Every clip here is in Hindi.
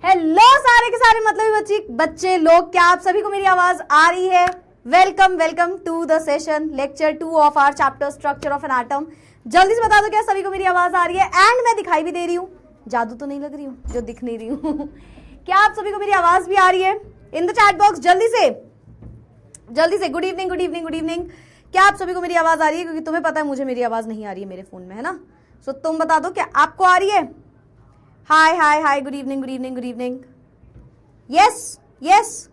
हेलो सारे के सारे मतलब बच्चे लोग, क्या आप सभी को मेरी आवाज आ रही है? Welcome to the session lecture 2 of our chapter structure of an atom. जल्दी से बता दो क्या सभी को मेरी आवाज आ रही है? एंड मैं दिखाई भी दे रही हूँ, जादू तो नहीं लग रही हूँ जो दिख नहीं रही हूँ। क्या आप सभी को मेरी आवाज भी आ रही है? इन द चैट बॉक्स जल्दी से गुड इवनिंग। क्या आप सभी को मेरी आवाज आ रही है? क्योंकि तुम्हें पता है मुझे मेरी आवाज नहीं आ रही है मेरे फोन में, है ना? सो तुम बता दो क्या आपको आ रही है? Hi good evening. यस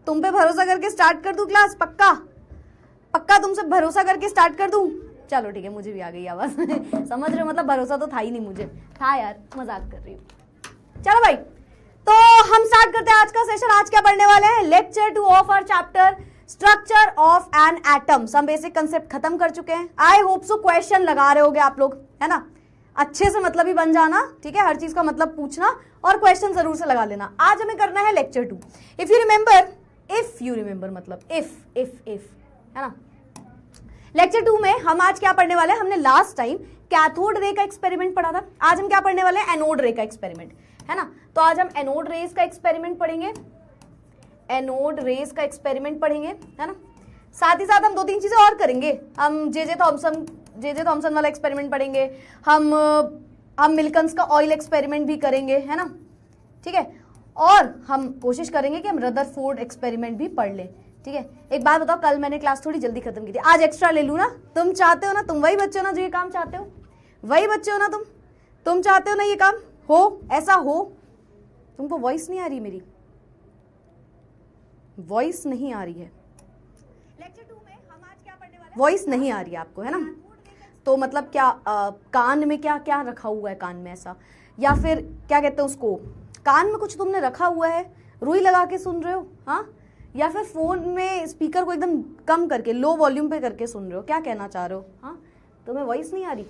तुम पे भरोसा करके स्टार्ट कर दूं क्लास? पक्का तुमसे भरोसा करके स्टार्ट कर दूं? चलो ठीक है, मुझे भी आ गई आवाज। समझ रहे हो, मतलब भरोसा तो था ही नहीं मुझे, था यार, मजाक कर रही हूँ। चलो भाई, तो हम स्टार्ट करते हैं आज का सेशन। आज क्या पढ़ने वाले हैं? Lecture 2 of our chapter structure of an atom. हम बेसिक कंसेप्ट खत्म कर चुके हैं। आई होप सो क्वेश्चन लगा रहे होगे आप लोग, है ना? अच्छे से मतलब ही बन जाना, ठीक है? हर चीज का मतलब पूछना और क्वेश्चन जरूर से लगा लेना। आज हमें करना है लेक्चर 2। इफ यू रिमेंबर मतलब इफ है ना? लेक्चर 2 में हम आज क्या पढ़ने वाले हैं? हमने लास्ट टाइम कैथोड रे का एक्सपेरिमेंट पढ़ा था। आज हम क्या पढ़ने वाले हैं? एनोड रे का एक्सपेरिमेंट, है ना? तो आज हम एनोड रेस का एक्सपेरिमेंट पढ़ेंगे, है ना? साथ ही साथ हम 2-3 चीजें और करेंगे। हम जे थॉमसन वाला एक्सपेरिमेंट पढ़ेंगे, हम मिल्कन्स का ऑयल एक्सपेरिमेंट भी करेंगे, है ना? ठीक है, और हम कोशिश करेंगे कि हम रदरफोर्ड एक्सपेरिमेंट भी पढ़ लें, ठीक है? एक बात बताओ, कल मैंने क्लास थोड़ी जल्दी खत्म की थी, आज एक्स्ट्रा ले लूं ना? तुम चाहते हो ना? तुम वही बच्चे हो ना जो ये काम चाहते हो? वही बच्चे हो ना तुम चाहते हो ना ये काम हो, ऐसा हो? तुमको वॉइस नहीं आ रही? मेरी वॉइस नहीं आ रही है? लेक्चर 2 में हम आज क्या पढ़ने वाले हैं? वॉइस नहीं आ रही है आपको, है ना? तो मतलब क्या कान में क्या रखा हुआ है? कान में ऐसा, या फिर क्या कहते हैं उसको, कान में कुछ तुमने रखा हुआ है, रुई लगा के सुन रहे हो? हाँ, या फिर फोन में स्पीकर को एकदम कम करके लो वॉल्यूम पे करके सुन रहे हो? क्या कहना चाह रहे हो? हाँ, तुम्हें वॉइस नहीं आ रही?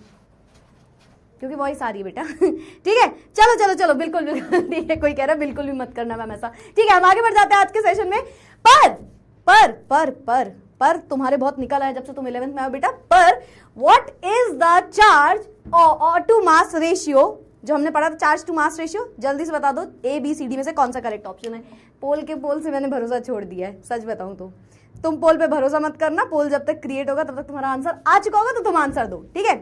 क्योंकि वॉइस आ रही है बेटा। ठीक है, चलो बिल्कुल ठीक है। कोई कह रहा है बिल्कुल भी मत करना मैम ऐसा। ठीक है, हम आगे बढ़ जाते हैं आज के सेशन में। पर तुम्हारे बहुत निकल आया जब से तुम 11th में आओ बेटा। पर what is the charge to mass ratio? जो हमने पढ़ा था चार्ज टू मास रेशियो, जल्दी से बता दो ABCD में से कौन सा करेक्ट ऑप्शन है? पोल से मैंने भरोसा छोड़ दिया है, सच बताऊं तो। तुम पोल पे भरोसा मत करना, पोल जब तक क्रिएट होगा तब तक तुम्हारा आंसर आ चुका होगा, तो तुम आंसर दो, ठीक है?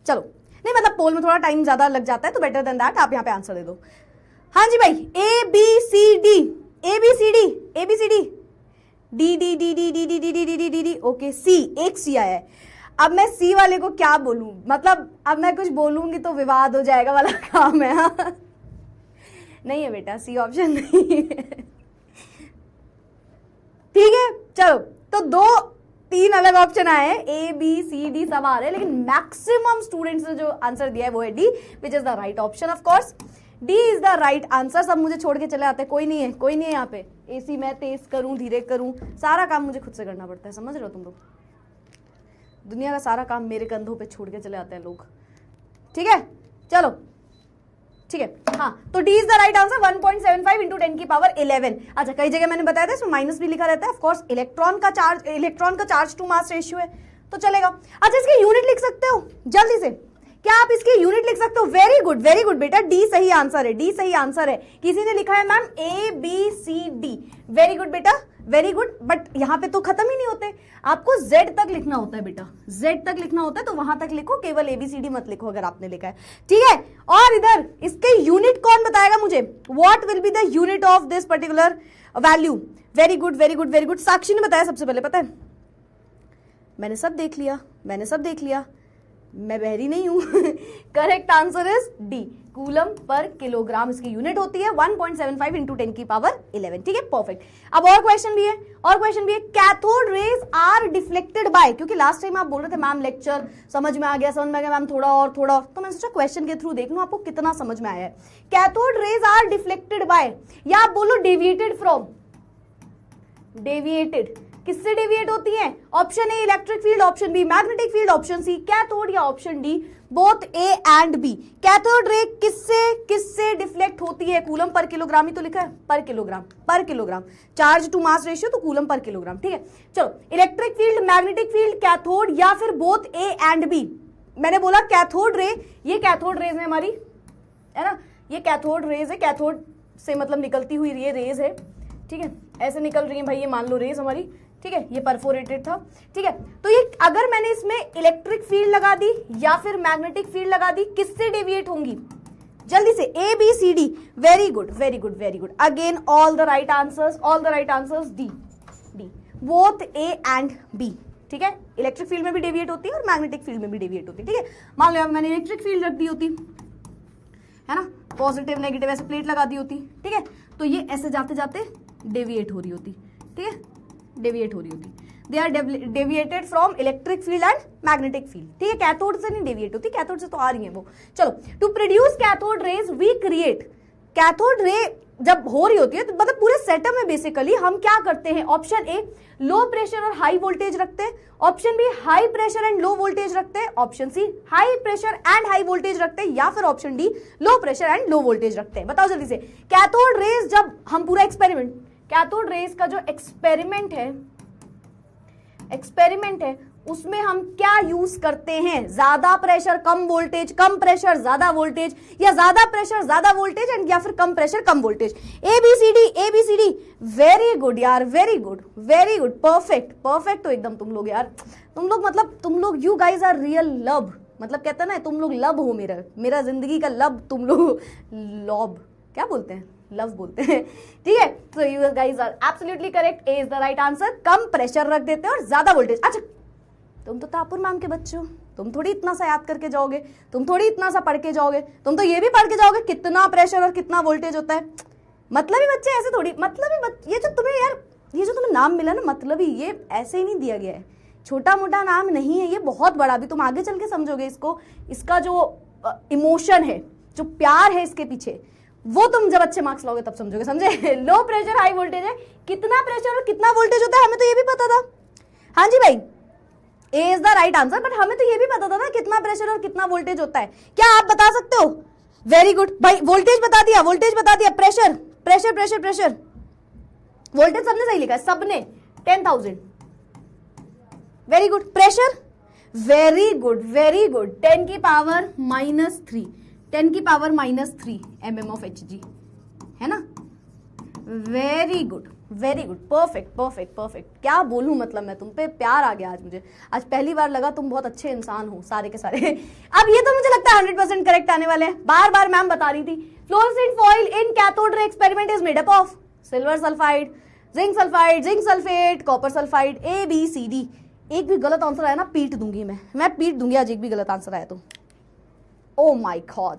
चलो, नहीं मतलब पोल में थोड़ा टाइम ज्यादा लग जाता है, तो बेटर देन दैट आप यहाँ पे आंसर दे दो। हाँ जी भाई, ABCD डी। ओके, सी, एक सी आया है। अब मैं सी वाले को क्या बोलूं? मतलब अब मैं कुछ बोलूंगी तो विवाद हो जाएगा वाला काम है। हाँ? नहीं है बेटा, सी ऑप्शन नहीं है। ठीक है, चलो, तो 2-3 अलग ऑप्शन आए हैं, ABCD सब आ रहे हैं, लेकिन मैक्सिमम स्टूडेंट्स ने जो आंसर दिया है वो है D, which is the right option. Of course D is the right answer. सब मुझे छोड़ के चले आते हैं, कोई नहीं है यहाँ पे। AC मैं तेज करूं, धीरे करूं, सारा काम मुझे खुद से करना पड़ता है, समझ रहे हो तुम लोग? दुनिया का सारा काम मेरे कंधों पे छोड़ के चले आते हैं लोग, ठीक है? चलो, ठीक है, हाँ, तो D is the right answer. 1.75 into 10 की पावर 11। अच्छा, कई जगह मैंने बताया था इसमें माइनस भी लिखा रहता है। ऑफ कोर्स इलेक्ट्रॉन का चार्ज टू मास रेशियो है, तो चलेगा। अच्छा, इसकी यूनिट लिख सकते हो जल्दी से? क्या आप इसकी यूनिट लिख सकते हो? वेरी गुड बेटा, डी सही आंसर है। किसी ने लिखा है मैम ABCD। वेरी गुड बेटा, वेरी गुड। बट यहाँ पे तो खत्म ही नहीं होते, आपको Z तक लिखना होता है बेटा, Z तक लिखना होता है, तो वहां तक लिखो, केवल ABCD मत लिखो अगर आपने लिखा है, ठीक है? और इधर इसके यूनिट कौन बताएगा मुझे? What will be the unit of this particular value? Very good. Sakshi ने बताया सबसे पहले, पता है? मैंने सब देख लिया, मैं बहरी नहीं हूं। Correct answer is D, coulomb per kilogram इसकी यूनिट होती है। 1.75 इंटू 10 की पावर 11, ठीक है? परफेक्ट। अब और क्वेश्चन भी है। Cathode rays are deflected by, क्योंकि लास्ट टाइम आप बोल रहे थे मैम लेक्चर समझ में आ गया मैम, थोड़ा और, तो मैंने सोचा क्वेश्चन के थ्रू देख लूं आपको कितना समझ में आया है। Cathode rays are deflected by, या आप बोलो डेविएटेड फ्रॉम। डेविएटेड किससे डेविएट होती है? Option A electric field, option B magnetic field, option C cathode, या option D both A and B. Cathode ray किससे डिफ्लेक्ट होती है? कूलम पर किलोग्राम ही तो लिखा है, पर kilogram. Charge to mass ratio तो कूलम पर किलोग्राम, ठीक है? चलो, electric field, magnetic field, cathode, या फिर बोथ ए एंड बी। मैंने बोला कैथोड रे, ये कैथोड रेज है हमारी, है ना? ये कैथोड रेज है, कैथोड से मतलब निकलती हुई ये रेज है, ठीक है, ऐसे निकल रही है भाई, ये मान लो रेज हमारी, ठीक है, ये परफोरेटेड था, ठीक है। तो ये अगर मैंने इसमें इलेक्ट्रिक फील्ड लगा दी या फिर मैग्नेटिक फील्ड लगा दी, किससे डेविएट होंगी? जल्दी से A B C D, very good very good very good, again all the right answers, D D, both A and B, ठीक है। इलेक्ट्रिक फील्ड में भी डेविएट होती है और मैग्नेटिक फील्ड में भी डेविएट होती है, ठीक है। मान लो मैंने इलेक्ट्रिक फील्ड रख दी होती है ना, पॉजिटिव नेगेटिव ऐसे प्लेट लगा दी होती, ठीक है, तो ये ऐसे जाते जाते डेविएट हो रही होती, ठीक है, डेविएट हो रही होती, they are deviated from electric field and magnetic field, ठीक है। कैथोड से नहीं डेविएट होती, कैथोड से तो आ रही है वो। चलो, to produce cathode rays we create, cathode ray जब हो रही होती है तो मतलब पूरे सेटअप में बेसिकली हम क्या करते हैं? ऑप्शन ए लो प्रेशर और हाई वोल्टेज रखते हैं, option B high pressure and low voltage रखते हैं, option C high pressure and high voltage रखते हैं, या फिर option D low pressure and low voltage रखते हैं। बताओ जल्दी से। कैथोड रेज जब हम पूरा एक्सपेरिमेंट, कैथोड रेज का जो एक्सपेरिमेंट है उसमें हम क्या यूज करते हैं? ज्यादा प्रेशर कम वोल्टेज, कम प्रेशर ज्यादा वोल्टेज, या ज्यादा प्रेशर ज्यादा वोल्टेज एंड या फिर कम प्रेशर कम voltage? A B C D. Very good यार, very good very good, perfect perfect. तो एकदम तुम लोग यार, तुम लोग मतलब तुम लोग, you guys are real love, मतलब कहते हैं ना तुम लोग लब हो, मेरा जिंदगी का लब तुम लोग, लॉब क्या बोलते हैं, लव बोलते हैं, ठीक है। तो you guys are absolutely correct, A is the right answer. कम प्रेशर रख देते हैं और ज्यादा वोल्टेज। अच्छा, तुम तो तापुर मैम के बच्चे हो, तुम थोड़ी इतना सा याद करके जाओगे, तुम थोड़ी इतना सा पढ़ के जाओगे, तुम तो ये भी पढ़ के जाओगे कितना प्रेशर और कितना वोल्टेज होता है। मतलबी बच्चे ऐसे थोड़ी, मतलबी ये जो तुम्हें यार, ये जो तुम्हें नाम मिला ना मतलबी, ये ऐसे ही नहीं दिया गया है, छोटा मोटा नाम नहीं है, ये बहुत बड़ा, भी तुम आगे चल के समझोगे इसको, इसका जो इमोशन है, जो प्यार है इसके पीछे, वो तुम जब अच्छे मार्क्स लाओगे तब समझोगे, समझे। लो प्रेशर हाई वोल्टेज है, कितना प्रेशर और कितना वोल्टेज होता है हमें तो ये भी पता था। हाँ जी भाई, A is the right answer, but हमें तो ये भी पता था ना कितना प्रेशर और कितना वोल्टेज होता है। क्या आप बता सकते हो? वेरी गुड भाई, वोल्टेज बता दिया, वोल्टेज बता दिया, pressure pressure pressure pressure, voltage सबने सही लिखा है, सबने 10,000। Very good, pressure very good very good, 10 की पावर -3, 10 की पावर -3 mm of Hg, है ना। Very good very good, perfect perfect perfect. क्या बोलूं, मतलब मैं तुम पे प्यार आ गया आज मुझे, आज पहली बार लगा तुम बहुत अच्छे इंसान हो सारे के सारे। अब ये तो मुझे लगता है 100% करेक्ट आने वाले हैं। बार बार मैम बता रही थी, fluorescent foil in cathode ray experiment is made up of silver sulphide, zinc sulphide, zinc sulphate, copper sulphide. A B C D, एक भी गलत आंसर आया ना पीट दूंगी मैं पीट दूंगी आज, एक भी गलत आंसर आया तो। ओ माय गॉड,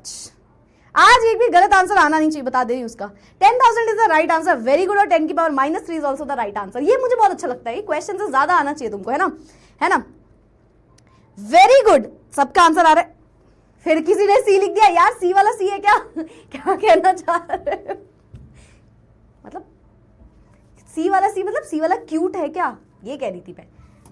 आज एक भी गलत आंसर आना नहीं चाहिए, बता दे उसका। 10,000 is the right answer, very good. और 10 की power -3 is also the right answer. ये मुझे बहुत अच्छा लगता है, ये क्वेश्चन से ज्यादा आना चाहिए तुमको, है ना, है ना। वेरी गुड, सबका आंसर आ रहा है। फिर किसी ने सी लिख दिया यार, सी वाला सी है क्या? क्या कहना चाह रहे हो? मतलब सी वाला सी, मतलब सी वाला क्यूट है क्या, ये कह रही थी मैं।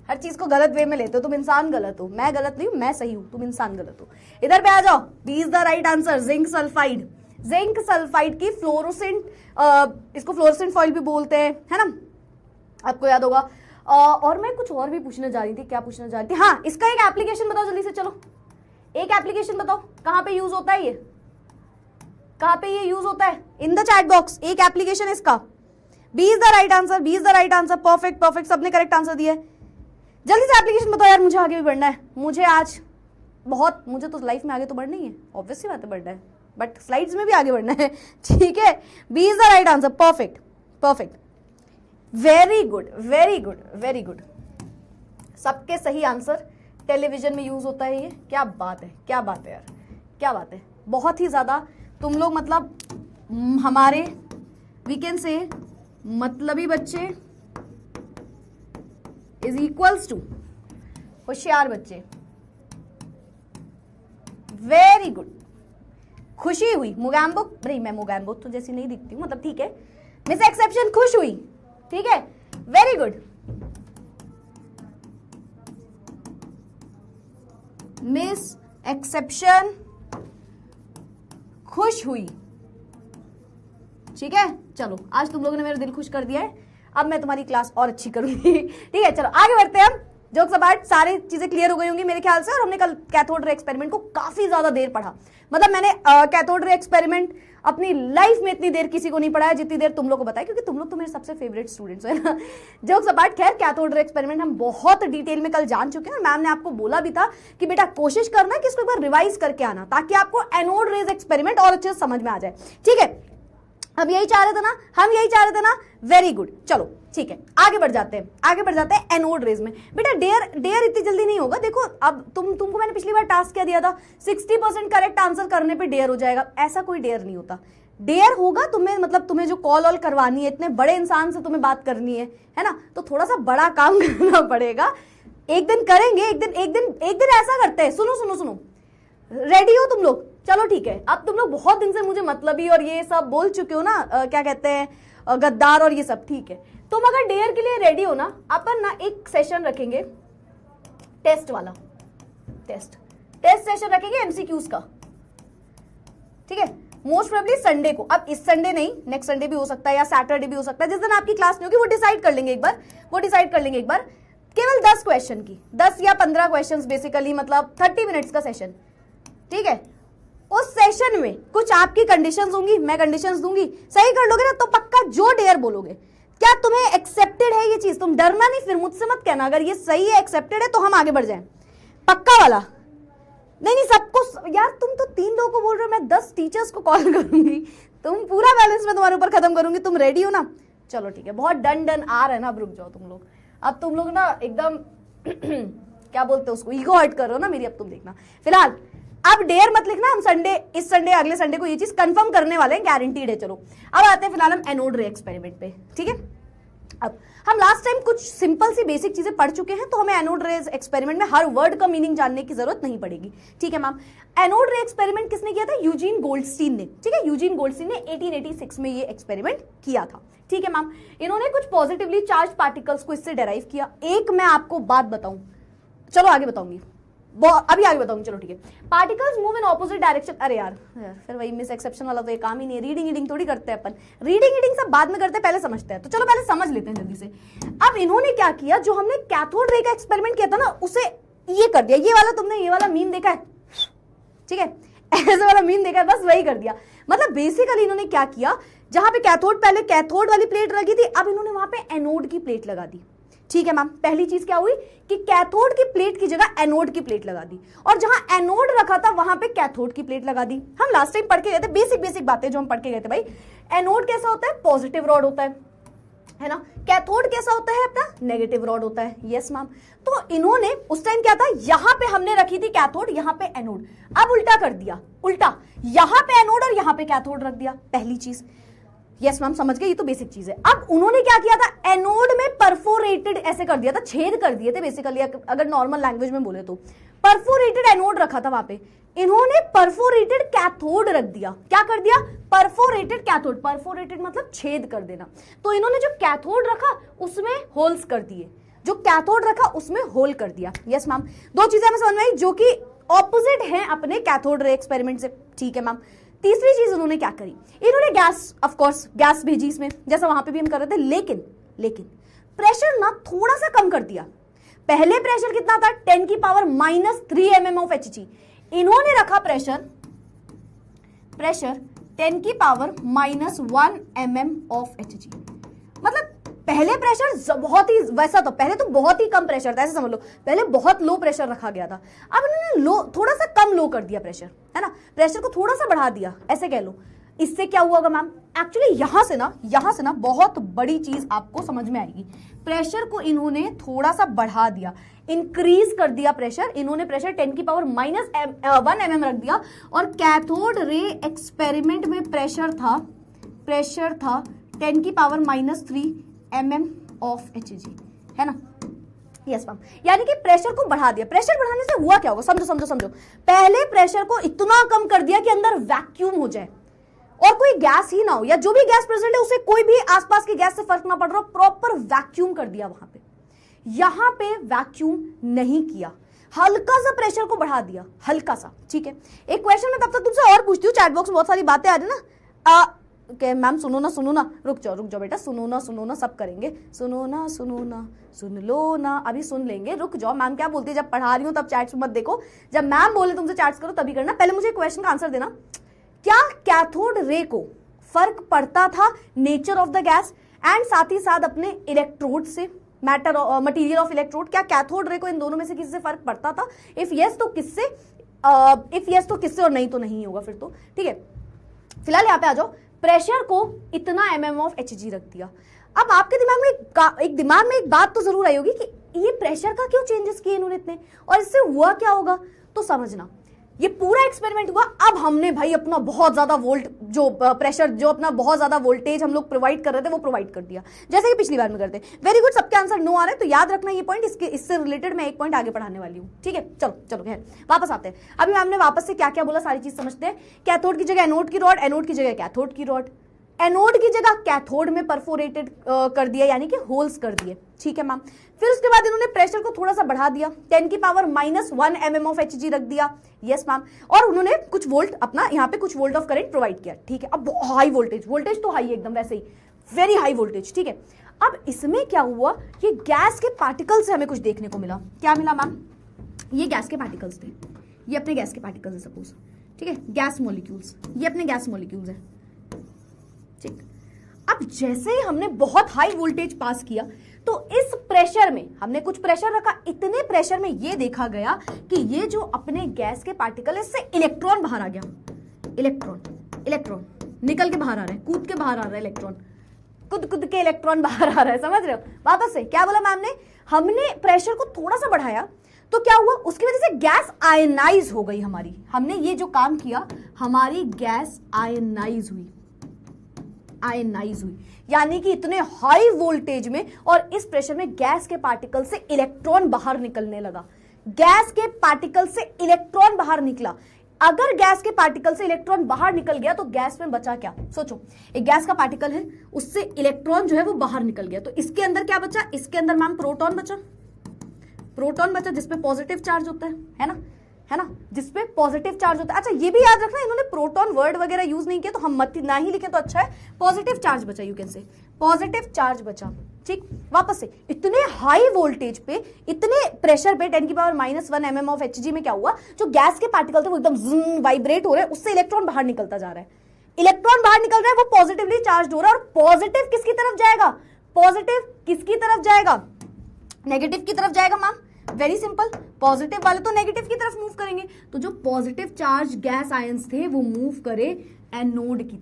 हर चीज को गलत वे में लेते हो तुम, इंसान गलत हो, मैं गलत नहीं हूं, मैं सही हूं, तुम इंसान गलत हो। इधर पे आ जाओ, B is the right answer, zinc sulphide. Zinc sulphide की फ्लोरोसेंट, इसको फ्लोरोसेंट फॉइल भी बोलते हैं, है ना, आपको याद होगा। और मैं कुछ और भी पूछने जा रही थी, क्या पूछना जा रही थी, हाँ, इसका एक एप्लीकेशन बताओ जल्दी से, चलो एक एप्लीकेशन बताओ, कहां पे यूज होता है ये, कहां पे ये यूज होता है? इन द चैट बॉक्स एक एप्लीकेशन इसका। B is the right answer, B is the right answer, perfect perfect, सबने करेक्ट आंसर दिया है। जल्दी से एप्लीकेशन बताओ यार, मुझे आगे भी बढ़ना है, मुझे आज बहुत, मुझे तो लाइफ में आगे तो बढ़ना ही है, ऑब्वियसली बात है बढ़ना है, बट स्लाइड्स में भी आगे बढ़ना है, ठीक है। B is the right answer, perfect perfect, very good very good very good, सबके सही आंसर। टेलीविजन में यूज होता है ये, क्या बात है, क्या बात है यार, क्या बात है, बहुत ही ज्यादा तुम लोग मतलब हमारे वी कैन से मतलबी बच्चे इज इक्वल्स टू होशियार बच्चे। वेरी गुड, खुशी हुई मोगैम्बो, नहीं मैं मोगैम्बो तो जैसी नहीं दिखती हूँ, मतलब ठीक है, मिस एक्सेप्शन खुश हुई, ठीक है, वेरी गुड। मिस एक्सेप्शन खुश हुई, ठीक है। चलो आज तुम लोगों ने मेरा दिल खुश कर दिया है, अब मैं तुम्हारी क्लास और अच्छी करूंगी, ठीक है। चलो आगे बढ़ते हैं हम। जोक्स अपार्ट, सारी चीजें क्लियर हो गई होंगी मेरे ख्याल से। और हमने कल कैथोड रे एक्सपेरिमेंट को काफी ज्यादा देर पढ़ा, मतलब मैंने कैथोड रे एक्सपेरिमेंट अपनी लाइफ में इतनी देर किसी को नहीं पढ़ाया जितनी देर तुम लोग को बताया, क्योंकि तुम लोग तो मेरे सबसे फेवरेट स्टूडेंट्स है ना। जोक्स अपार्ट, खैर कैथोड रे एक्सपेरिमेंट हम बहुत डिटेल में कल जान चुके हैं और मैम ने आपको बोला भी था कि बेटा कोशिश करना कि इसको एक बार रिवाइज करके आना, ताकि आपको एनोड रेज एक्सपेरिमेंट और अच्छे से समझ में आ जाए। ठीक है, अब यही चाह रहे थे ना, हम यही चाह रहे थे ना, वेरी गुड। चलो ठीक है, आगे बढ़ जाते हैं एनोड रेज में। बेटा डेयर इतनी जल्दी नहीं होगा। देखो अब तुमको मैंने पिछली बार टास्क क्या दिया था, 60% करेक्ट आंसर करने पे डेयर हो जाएगा। ऐसा कोई डेयर नहीं होता। डेयर होगा तुम्हें, मतलब तुम्हें जो कॉल ऑल करवानी है, इतने बड़े इंसान से तुम्हें बात करनी है ना, तो थोड़ा सा बड़ा काम करना पड़ेगा। एक दिन करेंगे, एक दिन ऐसा करते हैं। सुनो, रेडी हो तुम लोग? चलो ठीक है, अब तुम लोग बहुत दिन से मुझे मतलबी और ये सब बोल चुके हो ना, क्या कहते हैं गद्दार और ये सब। ठीक है, तुम अगर डेयर के लिए रेडी हो ना, अपन ना एक सेशन रखेंगे टेस्ट वाला, टेस्ट सेशन रखेंगे एमसीक्यूज का। ठीक है, मोस्ट प्रोबेबली संडे को। अब इस संडे नहीं, नेक्स्ट संडे भी हो सकता है या सैटरडे भी हो सकता है, जिस दिन आपकी क्लास नहीं होगी वो डिसाइड कर लेंगे एक बार। केवल 10 क्वेश्चन की, 10 या 15 क्वेश्चंस बेसिकली, मतलब 30 मिनट्स का सेशन। ठीक है, उस सेशन में कुछ आपकी कंडीशंस होंगी, मैं कंडीशंस दूंगी, सही कर लोगे ना तो पक्का जो डेयर बोलोगे। क्या तुम्हें एक्सेप्टेड है ये चीज? तुम डरना नहीं, फिर मुझसे मत कहना अगर ये सही है, एक्सेप्टेड है तो हम आगे बढ़ जाएं। पक्का वाला? नहीं सबको यार, तुम तो 3 लोगों को बोल रहे हो, मैं 10 टीचर्स को कॉल करूंगी, तुम पूरा बैलेंस में तुम्हारे ऊपर खत्म करूंगी। तुम रेडी हो ना? चलो ठीक है, बहुत डन आ रहा है ना, अब रुक जाओ तुम लोग। अब तुम लोग ना एकदम क्या बोलते हो उसको, ईगो हर्ट कर रहे हो ना मेरी। अब तुम देखना, फिलहाल अब डेयर मत लिखना, हम संडे, इस संडे अगले संडे को ये चीज कंफर्म करने वाले हैं, गारंटीड है। चलो अब आते हैं फिलहाल हम एनोड रे एक्सपेरिमेंट पे। ठीक है, अब हम लास्ट टाइम कुछ सिंपल सी बेसिक चीजें पढ़ चुके हैं, तो हमें एनोड रे एक्सपेरिमेंट में हर वर्ड का मीनिंग जानने की जरूरत नहीं पड़ेगी। ठीक है मैम, एनोड रे एक्सपेरिमेंट किसने किया था? यूजीन गोल्डस्टीन ने। ठीक है, यूजीन गोल्डस्टीन ने 1886 में ये एक्सपेरिमेंट किया था। ठीक है मैम, इन्होंने कुछ पॉजिटिवली चार्ज पार्टिकल्स को इससे डेराइव किया। एक मैं आपको बात बताऊं, चलो आगे बताऊंगी, अभी आगे बताऊंगी। चलो ठीक है, particles move in opposite direction. अरे यार फिर वही मिस एक्सेप्शन वाला तो ये काम ही नहीं है। रीडिंग थोड़ी करते हैं अपन, रीडिंग सब बाद में करते हैं, पहले समझते हैं। तो चलो पहले समझ लेते हैं जल्दी से। अब इन्होंने क्या किया, जो हमने कैथोड रे का एक्सपेरिमेंट किया था ना, उसे ये कर दिया। ये वाला तुमने ये वाला मीम देखा है? ठीक है, ऐसे वाला मीम देखा है, बस वही कर दिया। मतलब बेसिकली इन्होंने क्या किया, जहां पे कैथोड, पहले कैथोड वाली प्लेट लगी थी, अब इन्होंने वहां पे एनोड की प्लेट लगा दी। ठीक है मैम, पहली चीज क्या हुई कि कैथोड की प्लेट की जगह एनोड की प्लेट लगा दी, और जहां एनोड रखा था वहां पे कैथोड की प्लेट लगा दी। हम लास्ट टाइम पढ़ के गए थे, बेसिक बातें जो हम पढ़ के गए थे भाई। एनोड कैसा होता है? पॉजिटिव रॉड होता है ना। कैथोड कैसा होता है? अपना नेगेटिव रॉड होता है। यस मैम, तो इन्होंने उस टाइम क्या था, यहां पे हमने रखी थी कैथोड, यहां पे एनोड। अब उल्टा कर दिया, उल्टा यहां पे एनोड और यहां पे कैथोड रख दिया। पहली चीज, यस मैम समझ गए, ये तो बेसिक चीज है। अब उन्होंने क्या किया था, एनोड में परफोरेटेड ऐसे कर दिया था, छेद कर दिए थे बेसिकली, अगर नॉर्मल लैंग्वेज में बोले तो परफोरेटेड एनोड रखा था वहां पे। इन्होंने परफोरेटेड कैथोड रख दिया। क्या कर दिया? Perforated cathode. परफोरेटेड मतलब छेद कर देना। तो इन्होंने जो कैथोड रखा उसमें होल्स कर दिए, जो कैथोड रखा उसमें होल कर दिया। यस मैम, दो चीजें हमें समझ में आई जो कि ऑपोजिट हैं अपने कैथोड रे एक्सपेरिमेंट से। ठीक है मैम, तीसरी चीज उन्होंने क्या करी, इन्होंने गैस, ऑफ कोर्स गैस भेजी इसमें, जैसा वहां पे भी हम कर रहे थे, लेकिन प्रेशर ना थोड़ा सा कम कर दिया। पहले प्रेशर कितना था? 10 की पावर -3 mm ऑफ Hg। इन्होंने रखा प्रेशर 10 की पावर -1 mm ऑफ Hg। मतलब पहले प्रेशर बहुत ही, वैसा तो पहले तो बहुत ही कम प्रेशर था, ऐसे समझ लो, पहले बहुत लो प्रेशर रखा गया था। अब इन्होंने लो, थोड़ा सा कम लो कर दिया प्रेशर, है ना, प्रेशर को थोड़ा सा बढ़ा दिया, ऐसे कह लो। इससे क्या हुआ मैम, एक्चुअली यहां से ना बहुत बड़ी चीज आपको समझ में आएगी। प्रेशर को इन्होंने थोड़ा सा बढ़ा दिया, इंक्रीज कर दिया प्रेशर। इन्होंने प्रेशर 10 की पावर -1 mm रख दिया, और कैथोड रे एक्सपेरिमेंट में प्रेशर था 10 की पावर -3 mm ऑफ Hg, है ना। यस मैम, यानी कि प्रेशर को बढ़ा दिया। प्रेशर बढ़ाने से हुआ क्या होगा, समझो। पहले प्रेशर को इतना कम कर दिया कि अंदर वैक्यूम हो जाए और कोई गैस ही ना हो, या जो भी गैस प्रेजेंट है उसे कोई भी आसपास की गैस से फर्क ना पड़ रहा, प्रॉपर वैक्यूम कर दिया वहां पे। यहां पे वैक्यूम नहीं किया, हल्का सा प्रेशर को बढ़ा दिया, हल्का सा। ठीक है, एक क्वेश्चन मैं तब तक तुमसे और पूछती हूँ, चैट बॉक्स में बहुत सारी बातें आ रही है ना। मैम सुनो ना, रुक जाओ बेटा, सुनो ना सब करेंगे, सुनो ना सुन लो ना, अभी सुन लेंगे, रुक जाओ। मैम क्या बोलती है, जब पढ़ा रही हूँ तब चैट्स मत देखो, जब मैम बोले तुमसे चैट्स करो तभी करना। पहले मुझे क्वेश्चन का आंसर देना, क्या कैथोड रे को फर्क पड़ता था nature of the gas and साथ ही साथ अपने इलेक्ट्रोड से, मटेरियल ऑफ इलेक्ट्रोड, क्या कैथोड रे को इन दोनों में से किसी से फर्क पड़ता था? इफ यस तो किससे, और नहीं तो नहीं होगा फिर तो, ठीक है। फिलहाल यहाँ पे आ जाओ, प्रेशर को इतना mm ऑफ Hg रख दिया। अब आपके दिमाग में एक बात तो जरूर आई होगी कि ये प्रेशर का क्यों चेंजेस किए इन्होंने इतने, और इससे हुआ क्या होगा। तो समझना, ये पूरा एक्सपेरिमेंट हुआ, अब हमने भाई अपना बहुत ज्यादा वोल्ट जो प्रेशर, जो अपना बहुत ज्यादा वोल्टेज हम लोग प्रोवाइड कर रहे थे वो प्रोवाइड कर दिया, जैसे कि पिछली बार में करते। वेरी गुड, सबके आंसर नो आ रहे हैं, तो याद रखना ये पॉइंट, इससे रिलेटेड मैं एक पॉइंट आगे पढ़ाने वाली हूँ, ठीक है। चलो खैर वापस आते हैं। अभी मैम ने वापस से क्या क्या बोला सारी चीज समझते हैं। कैथोड की जगह एनोड की रॉड, एनोड की जगह कैथोड की रॉड, एनोड की जगह कैथोड में परफोरेटेड कर दिया, यानी कि होल्स कर दिए, ठीक है मैम। फिर उसके बाद इन्होंने प्रेशर को थोड़ा सा बढ़ा दिया, 10 की पावर -1 mm ऑफ Hg रख दिया, यस मैम, और उन्होंने कुछ वोल्ट अपना यहाँ पे कुछ वोल्ट ऑफ करंट प्रोवाइड किया, ठीक है। अब हाई वोल्टेज तो हाई एकदम वैसे ही वेरी हाई वोल्टेज, ठीक है। अब इसमें क्या हुआ, ये गैस के पार्टिकल से हमें कुछ देखने को मिला। क्या मिला मैम, ये गैस के पार्टिकल्स थे, ये अपने गैस के पार्टिकल्स है सपोज, ठीक है, गैस मॉलिक्यूल्स, ये अपने गैस मॉलिक्यूल्स है, ठीक। अब जैसे ही हमने बहुत हाई वोल्टेज पास किया तो इस प्रेशर में हमने कुछ प्रेशर रखा, इतने प्रेशर में ये देखा गया कि ये जो अपने गैस के पार्टिकल है इससे इलेक्ट्रॉन बाहर आ गया, इलेक्ट्रॉन निकल के बाहर आ रहा है, कूद के बाहर आ रहा है इलेक्ट्रॉन, कूद के इलेक्ट्रॉन बाहर आ रहा है, समझ रहे हो। वापस से क्या बोला मैम ने, हमने प्रेशर को थोड़ा सा बढ़ाया तो क्या हुआ, उसकी वजह से गैस आयनाइज हो गई हमारी, हमने ये जो काम किया हमारी गैस आयनाइज हुई, यानी कि इतने हाई वोल्टेज में और इस प्रेशर में गैस के पार्टिकल से इलेक्ट्रॉन बाहर निकलने लगा, गैस के पार्टिकल से इलेक्ट्रॉन बाहर निकला। अगर गैस के पार्टिकल से इलेक्ट्रॉन बाहर निकल गया तो गैस में बचा क्या, सोचो, एक गैस का पार्टिकल है, उससे इलेक्ट्रॉन जो है वो बाहर निकल गया, तो इसके अंदर क्या बचा, इसके अंदर मैम प्रोटॉन बचा जिसपे पॉजिटिव चार्ज होता है ना, जिसपे पॉजिटिव चार्ज होता है। अच्छा ये भी याद रखना, इन्होंने प्रोटॉन वर्ड वगैरह यूज नहीं किया तो हम मत ना ही लिखें तो अच्छा है, पॉजिटिव चार्ज बचा, यू कैन से पॉजिटिव चार्ज बचा, ठीक। वापस से इतने हाई वोल्टेज पे, इतने प्रेशर पे 10 की पावर -1 mm ऑफ Hg में क्या हुआ, जो गैस के पार्टिकल थे वो एकदम वाइब्रेट हो रहे हैं, उससे इलेक्ट्रॉन बाहर निकलता जा रहा है, इलेक्ट्रॉन बाहर निकल रहा है, वो पॉजिटिवली चार्ज हो रहा है, और पॉजिटिव किसकी तरफ जाएगा, नेगेटिव की तरफ जाएगा मैम, वेरी सिंपल, पॉजिटिव वाले तो नेगेटिव की तरफ मूव करेंगे, तो जो पॉजिटिव चार्ज गैस आयंस थे वो मूव करे एनोड की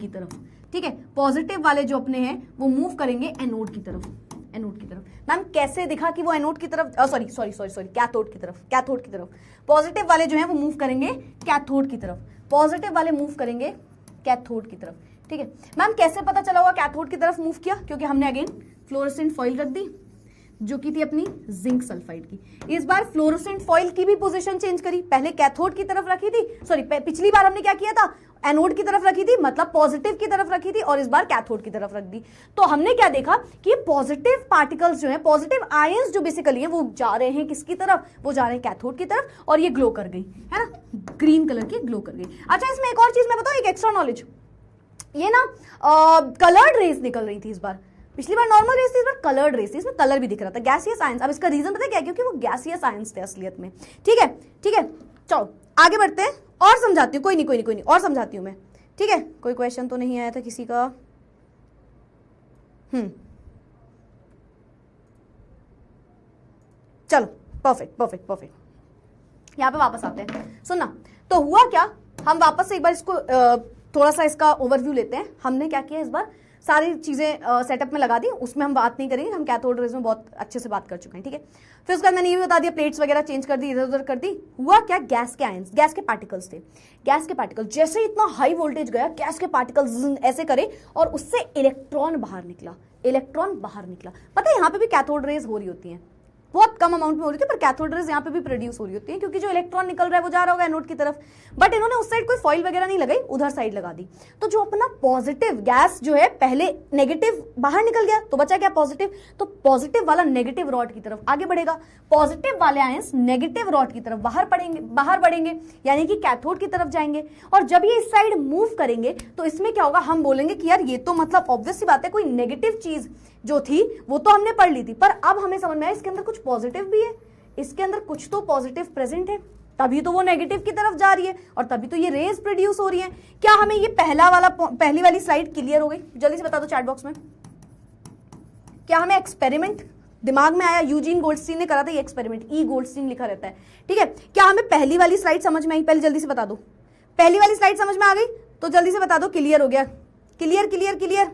तरफ, ठीक है। पॉजिटिव वाले जो अपने हैं वो मूव करेंगे एनोड की तरफ। मैम कैसे दिखा कि वो एनोड की तरफ, सॉरी कैथोड की तरफ। पॉजिटिव वाले जो हैं वो मूव करेंगे कैथोड की तरफ, ठीक है। मैम कैसे पता चला हुआ कैथोड की तरफ मूव किया, क्योंकि हमने अगेन फ्लोरोसेंट फॉइल रख दी जो की थी अपनी जिंक सल्फाइड की। इस बार फ्लोरोसेंट फॉइल की भी पोजीशन चेंज करी, पहले कैथोड की तरफ रखी थी, पिछली बार हमने क्या किया था, एनोड की तरफ रखी थी, मतलब पॉजिटिव की तरफ रखी थी, और इस बार कैथोड की तरफ रख दी। तो हमने क्या देखा कि पॉजिटिव पार्टिकल्स जो है, पॉजिटिव आयंस जो बेसिकली है वो जा रहे हैं किसकी तरफ, वो जा रहे हैं कैथोड की तरफ, और ये ग्लो कर गई है ना, ग्रीन कलर की ग्लो कर गई। अच्छा इसमें एक और चीज मैं बताऊं, एक एक्स्ट्रा नॉलेज, ये ना कलर्ड रेस निकल रही थी इस बार, पिछली बार नॉर्मल रेस थी, इस बार कलर्ड रेस थी, इसमें कलर भी दिख रहा था, गैसियस आयंस। अब इसका रीजन पता है क्या, क्योंकि वो गैसियस आयंस थे असलियत में, ठीक है। चलो आगे बढ़ते हैं और समझाती हूँ, कोई नहीं और समझाती हूँ मैं, ठीक है। कोई क्वेश्चन तो नहीं आया था किसी का, चलो परफेक्ट। यहाँ पे वापस आते हैं, सुनना। तो हुआ क्या, हम वापस से एक बार इसको थोड़ा सा इसका ओवरव्यू लेते हैं। हमने क्या किया इस बार, सारी चीजें सेटअप में लगा दी, उसमें हम बात नहीं करेंगे, हम कैथोड रेज में बहुत अच्छे से बात कर चुके हैं, ठीक है। फिर उसके बाद मैंने ये भी बता दिया, प्लेट्स वगैरह चेंज कर दी, इधर उधर कर दी। हुआ क्या, गैस के आयंस, गैस के पार्टिकल्स थे, गैस के पार्टिकल जैसे इतना हाई वोल्टेज गया, गैस के पार्टिकल्स ऐसे करे और उससे इलेक्ट्रॉन बाहर निकला। पता है यहाँ पे भी कैथोड रेज हो रही होती हैं, बहुत कम अमाउंट में हो रही थी, पर कैथोड रेज यहाँ पे भी प्रोड्यूस हो रही होती है, क्योंकि जो इलेक्ट्रॉन निकल रहा है वो जा रहा होगा एनोड की तरफ, बट इन्होंने उस साइड कोई फॉइल वगैरह नहीं लगाई, उधर साइड लगा दी। तो जो अपना पॉजिटिव गैस जो है, पहले नेगेटिव बाहर निकल गया तो बचा क्या पॉजिटिव, तो पॉजिटिव वाला नेगेटिव रॉड की तरफ आगे बढ़ेगा, पॉजिटिव वाले आयंस नेगेटिव रॉड की तरफ बाहर बढ़ेंगे, यानी कि कैथोड की तरफ जाएंगे। और जब ये इस साइड मूव करेंगे तो इसमें क्या होगा, हम बोलेंगे कि यार ये तो मतलब ऑब्वियस सी बात है, कोई नेगेटिव चीज जो थी वो तो हमने पढ़ ली थी, पर अब हमें समझ में आया इसके अंदर कुछ पॉजिटिव भी है, इसके अंदर कुछ तो पॉजिटिव प्रेजेंट है, तभी तो वो नेगेटिव की तरफ जा रही है और तभी तो ये रेज प्रोड्यूस हो रही है। क्या हमें ये पहली वाली स्लाइड क्लियर हो गई? जल्दी से बता दो चैट बॉक्स में। क्या हमें एक्सपेरिमेंट दिमाग में आया? यूजीन गोल्डस्टीन ने करा था ये एक्सपेरिमेंट, ई गोल्डस्टीन लिखा रहता है, ठीक है। क्या हमें पहली वाली स्लाइड समझ में आई? पहले जल्दी से बता दो, पहली वाली स्लाइड समझ में आ गई तो जल्दी से बता दो क्लियर हो गया। Clear clear clear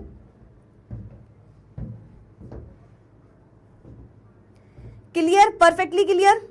clear, perfectly clear,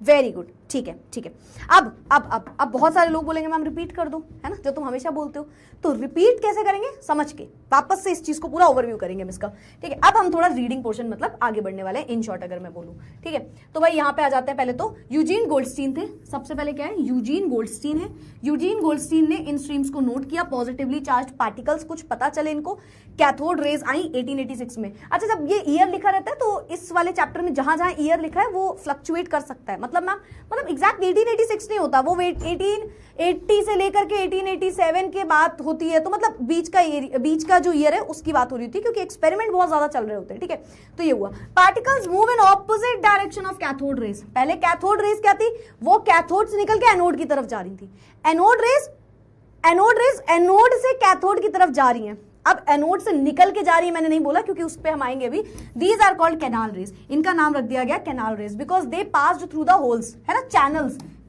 very good, ठीक है ठीक है। अब बहुत सारे लोग बोलेंगे मैम रिपीट कर दो, है ना, जो तुम हमेशा बोलते हो। तो रिपीट कैसे करेंगे? समझ के वापस से इस चीज को पूरा ओवरव्यू करेंगे हम इसका, ठीक है। अब हम थोड़ा रीडिंग पोर्शन मतलब आगे बढ़ने वाले हैं, इन शॉर्ट अगर मैं बोलूं, ठीक है। तो भाई यहाँ पे आ जाते हैं, पहले तो यूजीन गोल्डस्टीन थे, सबसे पहले क्या है, यूजीन गोल्डस्टीन है। यूजीन गोल्डस्टीन ने इन स्ट्रीम्स को नोट किया, पॉजिटिवली चार्ज पार्टिकल्स कुछ पता चले इनको, कैथोड रेज आई 1886 में। अच्छा, जब ये ईयर लिखा रहता है तो इस वाले चैप्टर में जहां जहां ईयर लिखा है वो फ्लक्चुएट कर सकता है, मतलब मैम मतलब एग्जैक्ट 1886 नहीं होता, वो 1880 से लेकर के 1887 के बात होती है, तो मतलब बीच का जो ईयर है उसकी बात हो रही थी, क्योंकि एक्सपेरिमेंट बहुत ज्यादा चल रहे होते हैं, ठीक है। तो ये हुआ, particles move in opposite direction of cathode rays. पहले कैथोड रेज क्या थी, वो कैथोड से निकल के एनोड की तरफ जा रही थी, एनोड रेज एनोड से कैथोड की तरफ जा रही है। अब एनोड से निकल के जा रही है मैंने नहीं बोला, क्योंकि उस पे हम आएंगे अभी। These are called canal rays, इनका नाम रख दिया गया canal rays, because they passed through the holes, है ना,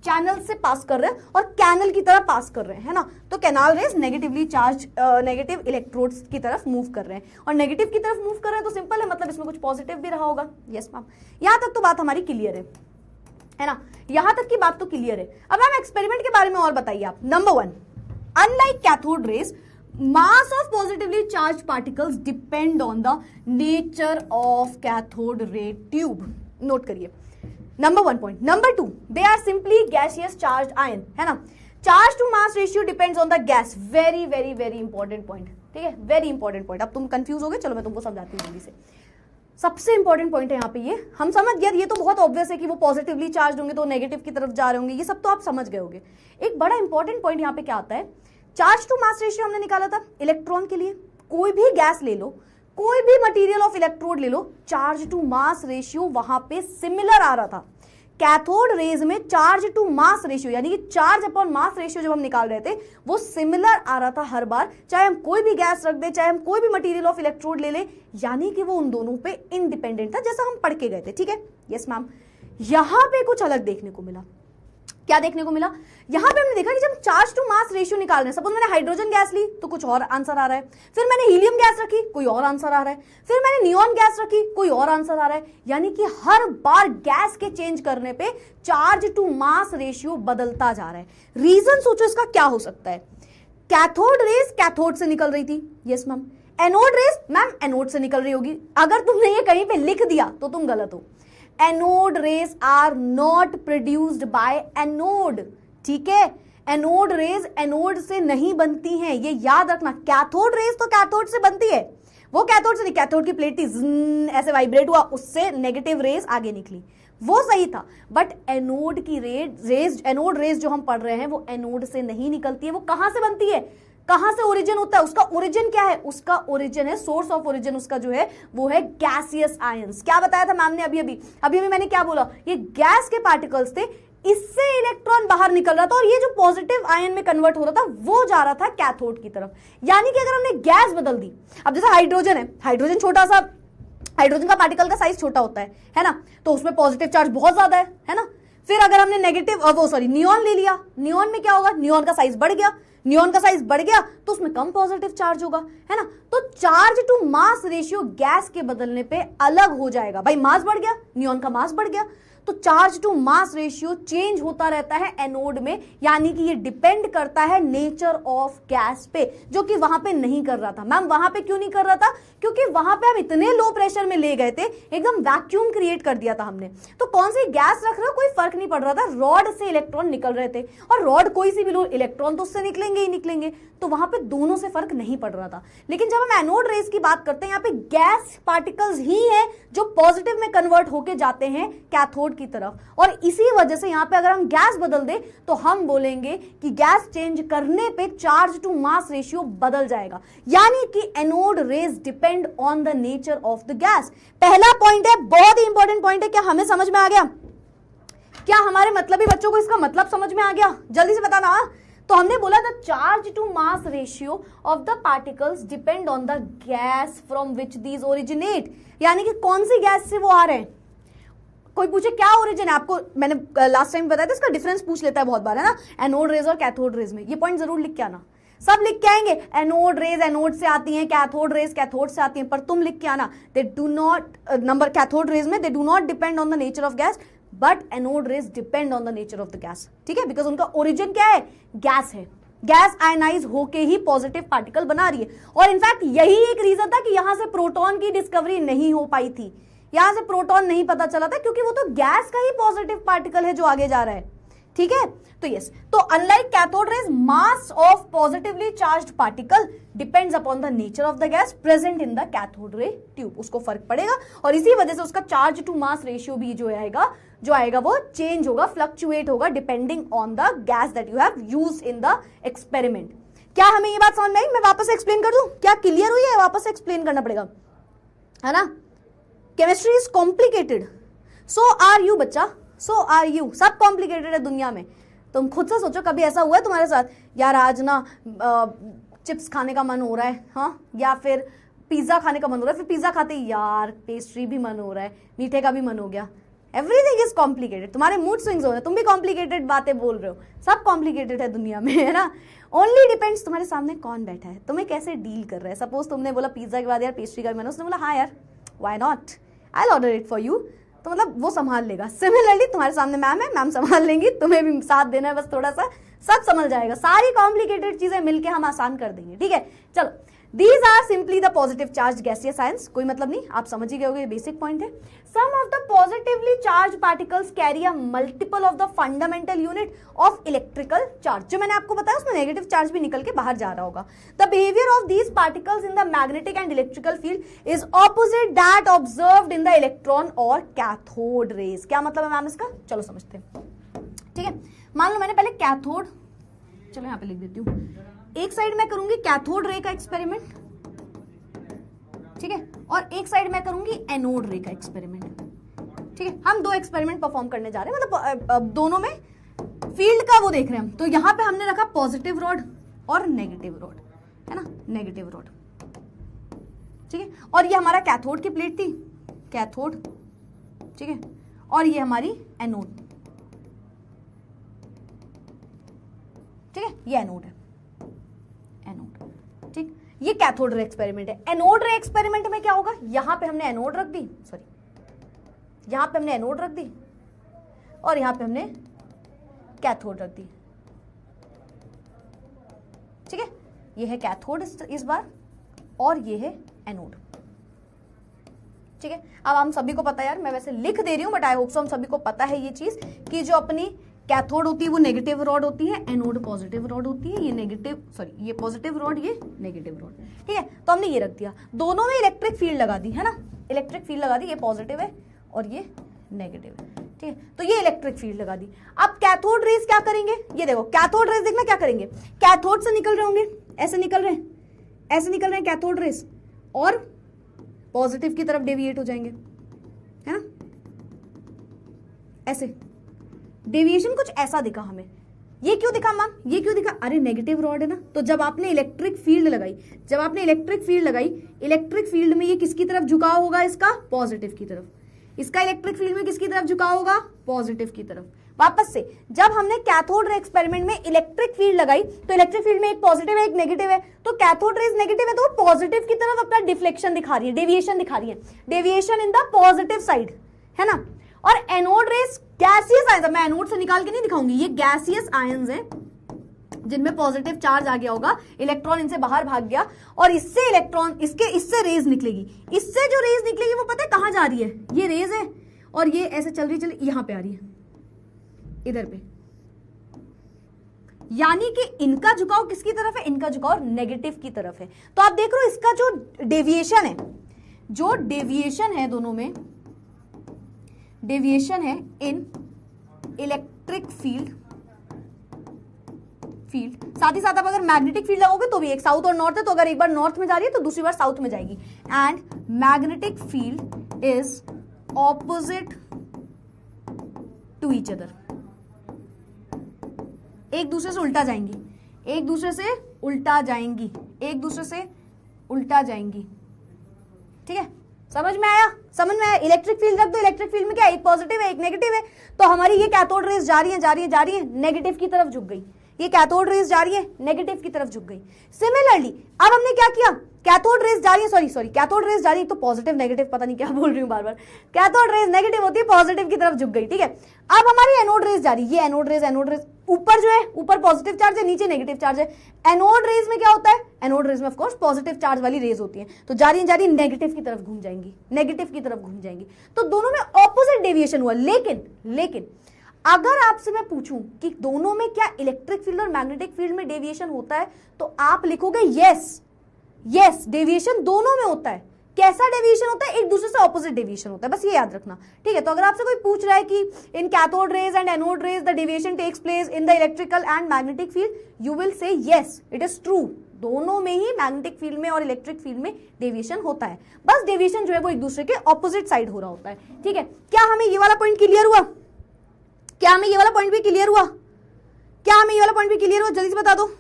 चैनल से पास कर रहे हैं और कैनल की तरह पास कर रहे हैं, है ना। तो canal raise negatively charge negative electrodes की तरफ मूव कर रहे हैं, और नेगेटिव की तरफ मूव कर रहे हैं तो सिंपल है, मतलब इसमें कुछ पॉजिटिव भी रहा होगा। यस मैम, यहां तक तो बात हमारी क्लियर है ना, यहां तक की बात तो क्लियर है। अब मैम एक्सपेरिमेंट के बारे में और बताइए आप। Number 1, unlike cathode rays, mass of positively charged particles depend on the nature of cathode ray tube. Note करिए, number 1 point. Number 2, they are simply gaseous charged ion, है ना। Charge to mass ratio depends on the gas, very very very important point, ठीक है, वेरी इंपॉर्टेंट पॉइंट। अब तुम कंफ्यूज हो गए, चलो मैं तुमको समझाती हूँ जल्दी से। सबसे इंपॉर्टेंट पॉइंट है यहाँ पे ये, हम समझ गए, ये तो बहुत ऑब्वियस है कि वो पॉजिटिवली चार्ज होंगे तो नेगेटिव की तरफ जा रहे होंगे, ये सब तो आप समझ गए होंगे। एक बड़ा इंपॉर्टेंट पॉइंट यहाँ पे क्या आता है, चार्ज टू मास रेशियो हमने निकाला था इलेक्ट्रॉन के लिए, कोई भी गैस ले लो, कोई भी मटेरियल ऑफ इलेक्ट्रोड ले लो, चार्ज टू मास रेशियो वहां पे सिमिलर आ रहा था। कैथोड रेज में चार्ज टू मास रेशियो यानी कि चार्ज अपॉन मास रेशियो जब हम निकाल रहे थे वो सिमिलर आ रहा था हर बार, चाहे हम कोई भी गैस रख दे, चाहे हम कोई भी मटेरियल ऑफ इलेक्ट्रोड ले ले, यानी कि वो उन दोनों पे इंडिपेंडेंट था, जैसा हम पढ़ के गए थे, ठीक है। यस मैम, यहां पे कुछ अलग देखने को मिला। क्या देखने को मिला? यहां पे हमने देखा कि जब चार्ज टू मास रेशियो निकाल रहे हैं, सपोज मैंने हाइड्रोजन गैस ली तो कुछ और आंसर आ रहा है, फिर मैंने हीलियम गैस रखी कोई और आंसर आ रहा है, फिर मैंने नियॉन गैस रखी कोई और आंसर आ रहा है, यानी कि हर बार गैस के चेंज करने पे चार्ज टू मास रेशियो बदलता जा रहा है। रीजन सोचो इसका क्या हो सकता है। कैथोड रेज कैथोड से निकल रही थी, yes ma'am. Anode rays ma'am anode से निकल रही होगी, अगर तुमने ये कहीं पे लिख दिया तो तुम गलत हो। Anode rays are not produced by anode, ठीक है। एनोड रेज एनोड से नहीं बनती हैं, ये याद रखना। कैथोड रेज तो कैथोड से बनती है, वो कैथोड से नहीं, कैथोड की प्लेट ऐसे वाइब्रेट हुआ, उससे नेगेटिव रेज आगे निकली, वो सही था। बट एनोड की एनोड रेज जो हम पढ़ रहे हैं वो एनोड से नहीं निकलती है। वो कहां से बनती है, कहां से ओरिजिन होता है, उसका ओरिजिन क्या है, उसका ओरिजिन है, सोर्स ऑफ ओरिजिन उसका जो है वो है गैसियस आयंस। क्या बताया था मैम ने अभी मैंने क्या बोला, ये गैस के पार्टिकल्स थे, इससे इलेक्ट्रॉन बाहर निकल रहा था और ये जो पॉजिटिव आयन में कन्वर्ट हो रहा था वो जा रहा था कैथोड की तरफ। यानी कि अगर हमने गैस बदल दी, अब जैसे हाइड्रोजन है, हाइड्रोजन छोटा सा, हाइड्रोजन का पार्टिकल का साइज छोटा होता है ना, तो उसमें पॉजिटिव चार्ज बहुत ज्यादा है ना। फिर अगर हमने नियॉन ले लिया, नियॉन में क्या होगा, नियॉन का साइज बढ़ गया, नियॉन का साइज बढ़ गया तो उसमें कम पॉजिटिव चार्ज होगा, है ना। तो charge to mass ratio gas के बदलने पे अलग हो जाएगा। भाई मास बढ़ गया, नियॉन का मास बढ़ गया, तो charge to mass ratio change होता रहता है एनोड में, यानी कि ये डिपेंड करता है नेचर ऑफ गैस पे, जो कि वहां पे नहीं कर रहा था। मैम वहां पे क्यों नहीं कर रहा था? क्योंकि वहां पे हम इतने लो प्रेशर में ले गए थे, एकदम वैक्यूम क्रिएट कर दिया था हमने। तो कौन सी गैस रख रहे हो कोई फर्क नहीं पड़ रहा था, रॉड से इलेक्ट्रॉन निकल रहे थे, और रॉड कोई सी भी लो, इलेक्ट्रॉन तो उससे निकलेंगे ही निकलेंगे, तो वहां पे दोनों से फर्क नहीं पड़ रहा था। लेकिन जब हम एनोड रेज की बात करते हैं, यहाँ पे गैस पार्टिकल्स ही है जो पॉजिटिव में कन्वर्ट होके जाते हैं कैथोड की तरफ, और इसी वजह से यहाँ पे अगर हम गैस बदल दे तो हम बोलेंगे कि गैस चेंज करने पे चार्ज टू मास रेशियो बदल जाएगा, यानी कि anode rays depend on the nature of the gas. पहला पॉइंट है, बहुत ही इंपॉर्टेंट पॉइंट है। क्या हमें समझ में आ गया? क्या हमारे मतलबी बच्चों को इसका मतलब समझ में आ गया? जल्दी से बताना। तो हमने बोला था charge to mass ratio of the particles depend on the gas from which these originate, यानी कि कौन सी गैस से वो आ रहे हैं। कोई पूछे क्या ओरिजिन है, आपको मैंने लास्ट टाइम बताया था, इसका डिफरेंस पूछ लेता है बहुत बार, है ना, एनोड रेज और कैथोड रेज में। ये पॉइंट जरूर लिख के आना, सब लिख के आएंगे। एनोड रेज एनोड से आती हैं, कैथोड रेज कैथोड से आती हैं, पर तुम लिख के आना they do not, number cathode rays में they do not depend on the nature of gas, but anode rays depend on the nature of the gas. ठीक है, बिकॉज उनका ओरिजिन क्या है? गैस है। गैस आयनाइज होके ही पॉजिटिव पार्टिकल बना रही है, और इनफैक्ट यही एक रीजन था कि यहां से प्रोटॉन की डिस्कवरी नहीं हो पाई थी। यहां से प्रोटॉन नहीं पता चला था, क्योंकि वो तो गैस का ही पॉजिटिव पार्टिकल है जो आगे जा रहा है। ठीक है, तो यस, तो unlike cathode rays, mass of positively charged particle depends upon the nature of the gas present in the cathode ray tube, उसको फर्क पड़ेगा, और इसी वजह से उसका चार्ज टू मास रेशियो भी जो आएगा वो चेंज होगा, फ्लक्चुएट होगा depending on the gas that you have used in the experiment. क्या हमें ये बात समझ में आई? मैं वापस एक्सप्लेन कर दूं? क्या क्लियर हुई है? वापस एक्सप्लेन करना पड़ेगा, है ना। Chemistry is complicated, so are you बच्चा, सो आर यू। सब कॉम्प्लिकेटेड है दुनिया में। तुम खुद से सोचो, कभी ऐसा हुआ है तुम्हारे साथ, यार आज ना चिप्स खाने का मन हो रहा है, हाँ, या फिर पिज्जा खाने का मन हो रहा है, फिर पिज्जा खाते ही यार पेस्ट्री भी मन हो रहा है, मीठे का भी मन हो गया। Everything is complicated. तुम्हारे मूड स्विंग्स हो रहे हैं, तुम भी कॉम्प्लिकेटेड बातें बोल रहे हो, सब कॉम्प्लिकेटेड है दुनिया में, है ना। ओनली डिपेंड्स तुम्हारे सामने कौन बैठा है, तुम्हें कैसे डील कर रहा है। सपोज तुमने बोला पिज्जा के बाद यार पेस्ट्री का मन, उसने बोला हाँ यार why not, I will order it for you, तो मतलब वो संभाल लेगा। सिमिलरली तुम्हारे सामने मैम है, मैम संभाल लेंगी, तुम्हें भी साथ देना है बस थोड़ा सा, सब समझ जाएगा। सारी कॉम्प्लिकेटेड चीजें मिलके हम आसान कर देंगे। ठीक है, चलो, These are simply the positive charged gaseous ions, कोई मतलब नहीं, आप समझ ही गए होंगे, बेसिक पॉइंट है। Some of the positively charged particles carry a multiple of the fundamental unit of electrical charge। जो मैंने आपको बताया उसमें नेगेटिव चार्ज भी निकल के बाहर जा रहा होगा। The behavior of these particles in the magnetic and electrical field is opposite that observed in the electron or cathode rays। क्या मतलब है मैम इसका? चलो समझते हैं। ठीक है, मान लो मैंने पहले कैथोड, चलो यहाँ पे लिख देती हूँ, एक साइड मैं करूंगी कैथोड रे का एक्सपेरिमेंट, ठीक है, और एक साइड मैं करूंगी एनोड रे का एक्सपेरिमेंट। ठीक है, हम दो एक्सपेरिमेंट परफॉर्म करने जा रहे हैं, मतलब दोनों में फील्ड का वो देख रहे हैं हम। तो यहां पे हमने रखा पॉजिटिव रॉड और नेगेटिव रॉड, है ना, नेगेटिव रॉड। ठीक है, और ये हमारा कैथोड की प्लेट थी, कैथोड, ठीक है, और ये हमारी एनोड। ठीक है, ये एनोड है, एनोड। ठीक, ये कैथोड रे एक्सपेरिमेंट है। एनोड रे एक्सपेरिमेंट में क्या होगा, यहां पे हमने एनोड रख दी, सॉरी, यहां पे हमने एनोड रख दी, और यहां पे हमने कैथोड रख दी। ठीक है, ये है कैथोड इस बार, और ये है एनोड। ठीक है, अब हम सभी को पता है यार, मैं वैसे लिख दे रही हूं बट आई होप सो हम सभी को पता है ये चीज कि जो अपनी कैथोड होती है वो नेगेटिव रॉड होती है, एनोड पॉजिटिव रॉड होती है। ये नेगेटिव, सॉरी, ये पॉजिटिव रॉड, ये नेगेटिव रॉड। ठीक है, तो हमने ये रख दिया, दोनों में इलेक्ट्रिक फील्ड लगा दी, है ना, इलेक्ट्रिक फील्ड लगा दी, ये पॉजिटिव है और ये नेगेटिव है। ठीक है, तो ये इलेक्ट्रिक फील्ड लगा दी। अब कैथोड रेज क्या करेंगे, ये देखो, कैथोड रेज देखना क्या करेंगे, कैथोड से निकल रहे होंगे, ऐसे निकल रहे हैं, ऐसे निकल रहे हैं कैथोड रेज, और पॉजिटिव की तरफ डेविएट हो जाएंगे, है ना, ऐसे। डेविएशन कुछ ऐसा दिखा हमें। ये क्यों दिखा मैम, ये क्यों दिखा, अरे नेगेटिव रॉड है ना, तो जब आपने इलेक्ट्रिक फील्ड लगाई, जब आपने इलेक्ट्रिक फील्ड लगाई, इलेक्ट्रिक फील्ड में ये किसकी तरफ झुकाव होगा, इसका पॉजिटिव की तरफ। इसका इलेक्ट्रिक फील्ड में किसकी तरफ झुकाव होगा, पॉजिटिव की तरफ। वापस से, जब हमने कैथोड रे एक्सपेरिमेंट में इलेक्ट्रिक फील्ड लगाई, तो इलेक्ट्रिक फील्ड में एक पॉजिटिव है एक नेगेटिव है, तो कैथोड रेज नेगेटिव है तो वो पॉजिटिव की तरफ अपना डिफ्लेक्शन दिखा रही है, डेविएशन दिखा रही है, deviation in the positive side, है ना। और एनोड रेज गैसियस आयंस, मैं एनोड से निकाल के नहीं दिखाऊंगी, ये गैसियस आयंस हैं जिनमें पॉजिटिव चार्ज आ गया होगा, इलेक्ट्रॉन इनसे बाहर भाग गया और इससे इलेक्ट्रॉन इससे रेज निकलेगी। इससे जो रेज निकलेगी वो पता है कहां जा रही है, ये रेज है और ये ऐसे चल रही यहां पे आ रही है, इधर पे। यानी कि इनका झुकाव किसकी तरफ है, इनका झुकाव नेगेटिव की तरफ है। तो आप देख रहे हो इसका जो डेविएशन है, जो डेविएशन है दोनों में, डेविएशन है इन इलेक्ट्रिक फील्ड, साथ ही साथ आप अगर मैग्नेटिक फील्ड लगाओगे तो भी, एक साउथ और नॉर्थ है तो अगर एक बार नॉर्थ में जा रही है तो दूसरी बार साउथ में जाएगी। And magnetic field is opposite to each other, एक दूसरे से उल्टा जाएंगी, एक दूसरे से उल्टा जाएंगी, एक दूसरे से उल्टा जाएंगी। ठीक है, समझ में आया, समझ में आया। इलेक्ट्रिक फील्ड रख दो, इलेक्ट्रिक फील्ड में क्या, एक पॉजिटिव है एक नेगेटिव है, तो हमारी ये कैथोड रेज जा रही है जा रही है जा रही है, नेगेटिव की तरफ झुक गई। ये कैथोड रेज जा रही है नेगेटिव की तरफ झुक गई। सिमिलरली अब हमने क्या किया, कैथोड रेज जा रही है, सॉरी कैथोड रेज जा रही है तो पॉजिटिव नेगेटिव, पता नहीं क्या बोल रही हूं बार बार, कैथोड रेज नेगेटिव होती है, पॉजिटिव की तरफ झुक गई। ठीक है, अब हमारी एनोड रेज जा रही है, ये एनोड रेज ऊपर जो है, ऊपर पॉजिटिव चार्ज है, नीचे नेगेटिव चार्ज है। एनोड रेज में क्या होता है, एनोड रेज में ऑफ कोर्स पॉजिटिव चार्ज वाली रेज होती है, तो जा रही नेगेटिव की तरफ घूम जाएंगी, नेगेटिव की तरफ घूम जाएंगी। तो दोनों में ऑपोजिट डेविएशन हुआ। लेकिन अगर आपसे मैं पूछूं कि दोनों में क्या इलेक्ट्रिक फील्ड और मैग्नेटिक फील्ड में डेविएशन होता है, तो आप लिखोगे यस डेविएशन दोनों में होता है। कैसा डेविएशन होता है, एक दूसरे से ऑपोजिट डेविएशन होता है, बस ये याद रखना। ठीक है, तो अगर आपसे कोई पूछ रहा है कि in cathode rays and anode rays the deviation takes place in the electrical and magnetic field, you will say yes it is true, दोनों में ही मैग्नेटिक फील्ड में और इलेक्ट्रिक फील्ड में डेविएशन होता है, बस डेविएशन जो है वो एक दूसरे के ऑपोजिट साइड हो रहा होता है। ठीक है, क्या हमें ये वाला पॉइंट क्लियर हुआ, क्या हमें ये वाला पॉइंट भी क्लियर हुआ, क्या हमें ये वाला पॉइंट भी क्लियर हुआ, जल्दी से बता दो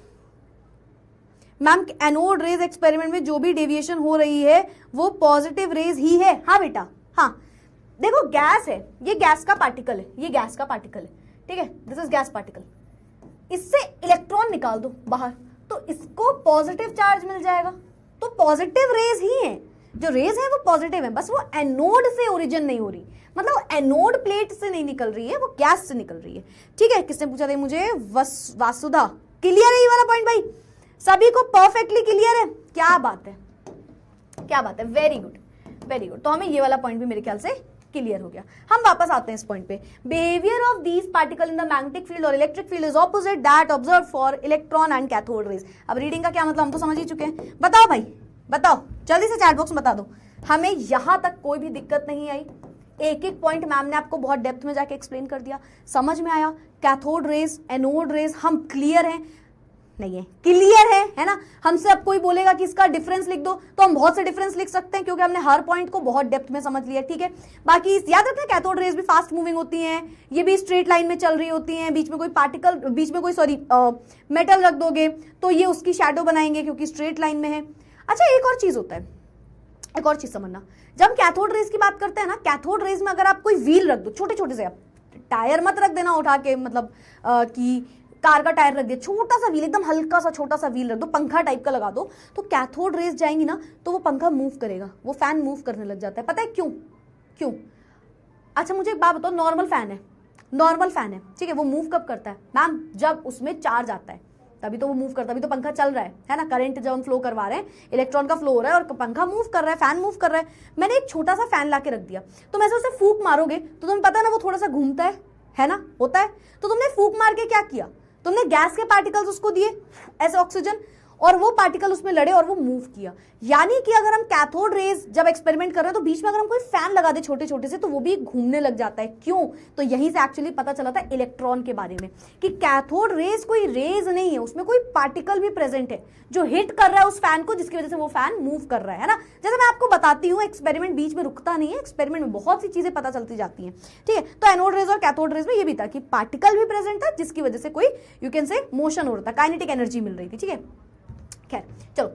मैम। एनोड रेज एक्सपेरिमेंट में जो भी डेविएशन हो रही है वो पॉजिटिव रेज ही है। हाँ बेटा, हाँ देखो गैस है, ये गैस का पार्टिकल है, ये गैस का पार्टिकल है। ठीक है, दिस इज गैस पार्टिकल, इससे इलेक्ट्रॉन निकाल दो बाहर तो इसको पॉजिटिव चार्ज मिल जाएगा, तो पॉजिटिव रेज ही है, जो रेज है वो पॉजिटिव है, बस वो एनोड से ओरिजिन नहीं हो रही, मतलब एनोड प्लेट से नहीं निकल रही है, वो गैस से निकल रही है। ठीक है, किसने पूछा था मुझे, वासुदा। क्लियर है ये वाला पॉइंट भाई, सभी को परफेक्टली क्लियर है, क्या बात है, क्या बात है, वेरी गुड वेरी गुड। तो हमें ये वाला पॉइंट भी मेरे ख्याल से क्लियर हो गया। हम वापस आते हैं इस पॉइंट पे, behaviour of these particle in the magnetic field और electric field is opposite that observe for electron and cathode rays. अब रीडिंग का क्या मतलब हम तो समझ ही चुके हैं, बताओ भाई बताओ जल्दी से चैट बॉक्स में बता दो, हमें यहां तक कोई भी दिक्कत नहीं आई, एक एक पॉइंट मैम ने आपको बहुत डेप्थ में जाके एक्सप्लेन कर दिया, समझ में आया। कैथोड रेज एनोड रेज हम क्लियर हैं, नहीं है क्लियर है ना। हमसे अब कोई बोलेगा कि इसका डिफरेंस लिख दो तो हम बहुत से डिफरेंस लिख सकते हैं क्योंकि हमने हर पॉइंट को बहुत डेप्थ में समझ लिया। ठीक है, बाकी याद रखना कैथोड रेज भी फास्ट मूविंग होती हैं, ये भी स्ट्रेट लाइन में चल रही होती हैं, बीच में कोई पार्टिकल, बीच में कोई मेटल रख दोगे तो ये उसकी शैडो बनाएंगे क्योंकि स्ट्रेट लाइन में है। अच्छा एक और चीज होता है, एक और चीज समझना, जब हम कैथोड रेज की बात करते हैं ना, कैथोड रेज में अगर आप कोई व्हील रख दो, छोटे छोटे से, आप टायर मत रख देना उठा के, मतलब कि कार का टायर रख दिया, छोटा सा व्हील, एकदम हल्का सा छोटा सा व्हील रख दो, पंखा टाइप का लगा दो, तो कैथोड रेज जाएंगी ना तो वो पंखा मूव करेगा, वो फैन मूव करने लग जाता है। पता है क्यों, क्यों? अच्छा मुझे एक बात बताओ, नॉर्मल फैन है, नॉर्मल फैन है, ठीक है, वो मूव कब करता है मैम, जब उसमें चार्ज आता है तभी तो वो मूव करता है, अभी तो पंखा चल रहा है ना, करंट जब हम फ्लो करवा रहे हैं, इलेक्ट्रॉन का फ्लो हो रहा है और पंखा मूव कर रहा है, फैन मूव कर रहा है। मैंने एक छोटा सा फैन लाके रख दिया, तो मैं उसे फूक मारोगे तो तुम्हें पता है ना वो थोड़ा सा घूमता है ना, होता है। तो तुमने फूक मार के क्या किया, तुमने गैस के पार्टिकल्स उसको दिए ऐसे ऑक्सीजन, और वो पार्टिकल उसमें लड़े और वो मूव किया। यानी कि अगर हम कैथोड रेज जब एक्सपेरिमेंट कर रहे हैं तो बीच में अगर हम कोई फैन लगा दे छोटे छोटे से तो वो भी घूमने लग जाता है। क्यों? तो यहीं से एक्चुअली पता चला था इलेक्ट्रॉन के बारे में कि कैथोड रेज कोई रेज नहीं है, उसमें कोई पार्टिकल भी प्रेजेंट है जो हिट कर रहा है उस फैन को, जिसकी वजह से वो फैन मूव कर रहा है ना। जैसे मैं आपको बताती हूँ, एक्सपेरिमेंट बीच में रुकता नहीं है, एक्सपेरिमेंट में बहुत सी चीजें पता चलती जाती हैं। ठीक है, तो एनोड रेज और कैथोड रेज में ये भी था कि पार्टिकल भी प्रेजेंट था जिसकी वजह से कोई यू कैन से मोशन हो रहा था, काइनेटिक एनर्जी मिल रही थी। ठीक है, खैर चलो,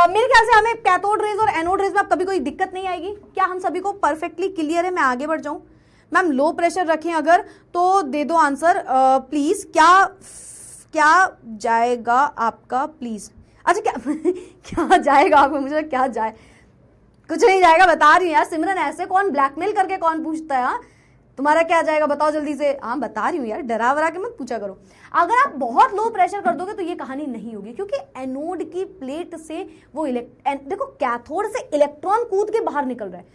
मेरे ख्याल से हमें कैथोड रेज और एनोड रेज में अब कभी कोई दिक्कत नहीं आएगी। क्या हम सभी को परफेक्टली क्लियर है? मैं आगे बढ़ जाऊं मैम, लो प्रेशर रखें अगर तो दे दो आंसर प्लीज। क्या जाएगा आपका प्लीज? अच्छा क्या क्या जाएगा आपका, मुझे क्या जाए, कुछ नहीं जाएगा, बता रही हूँ यार सिमरन, ऐसे कौन ब्लैकमेल करके कौन पूछता है? तुम्हारा क्या आ जाएगा बताओ जल्दी से। हाँ बता रही हूँ यार, डरा वरा के मत पूछा करो। अगर आप बहुत लो प्रेशर कर दोगे तो ये कहानी नहीं होगी, क्योंकि एनोड की प्लेट से वो देखो कैथोड से इलेक्ट्रॉन कूद के बाहर निकल रहा है,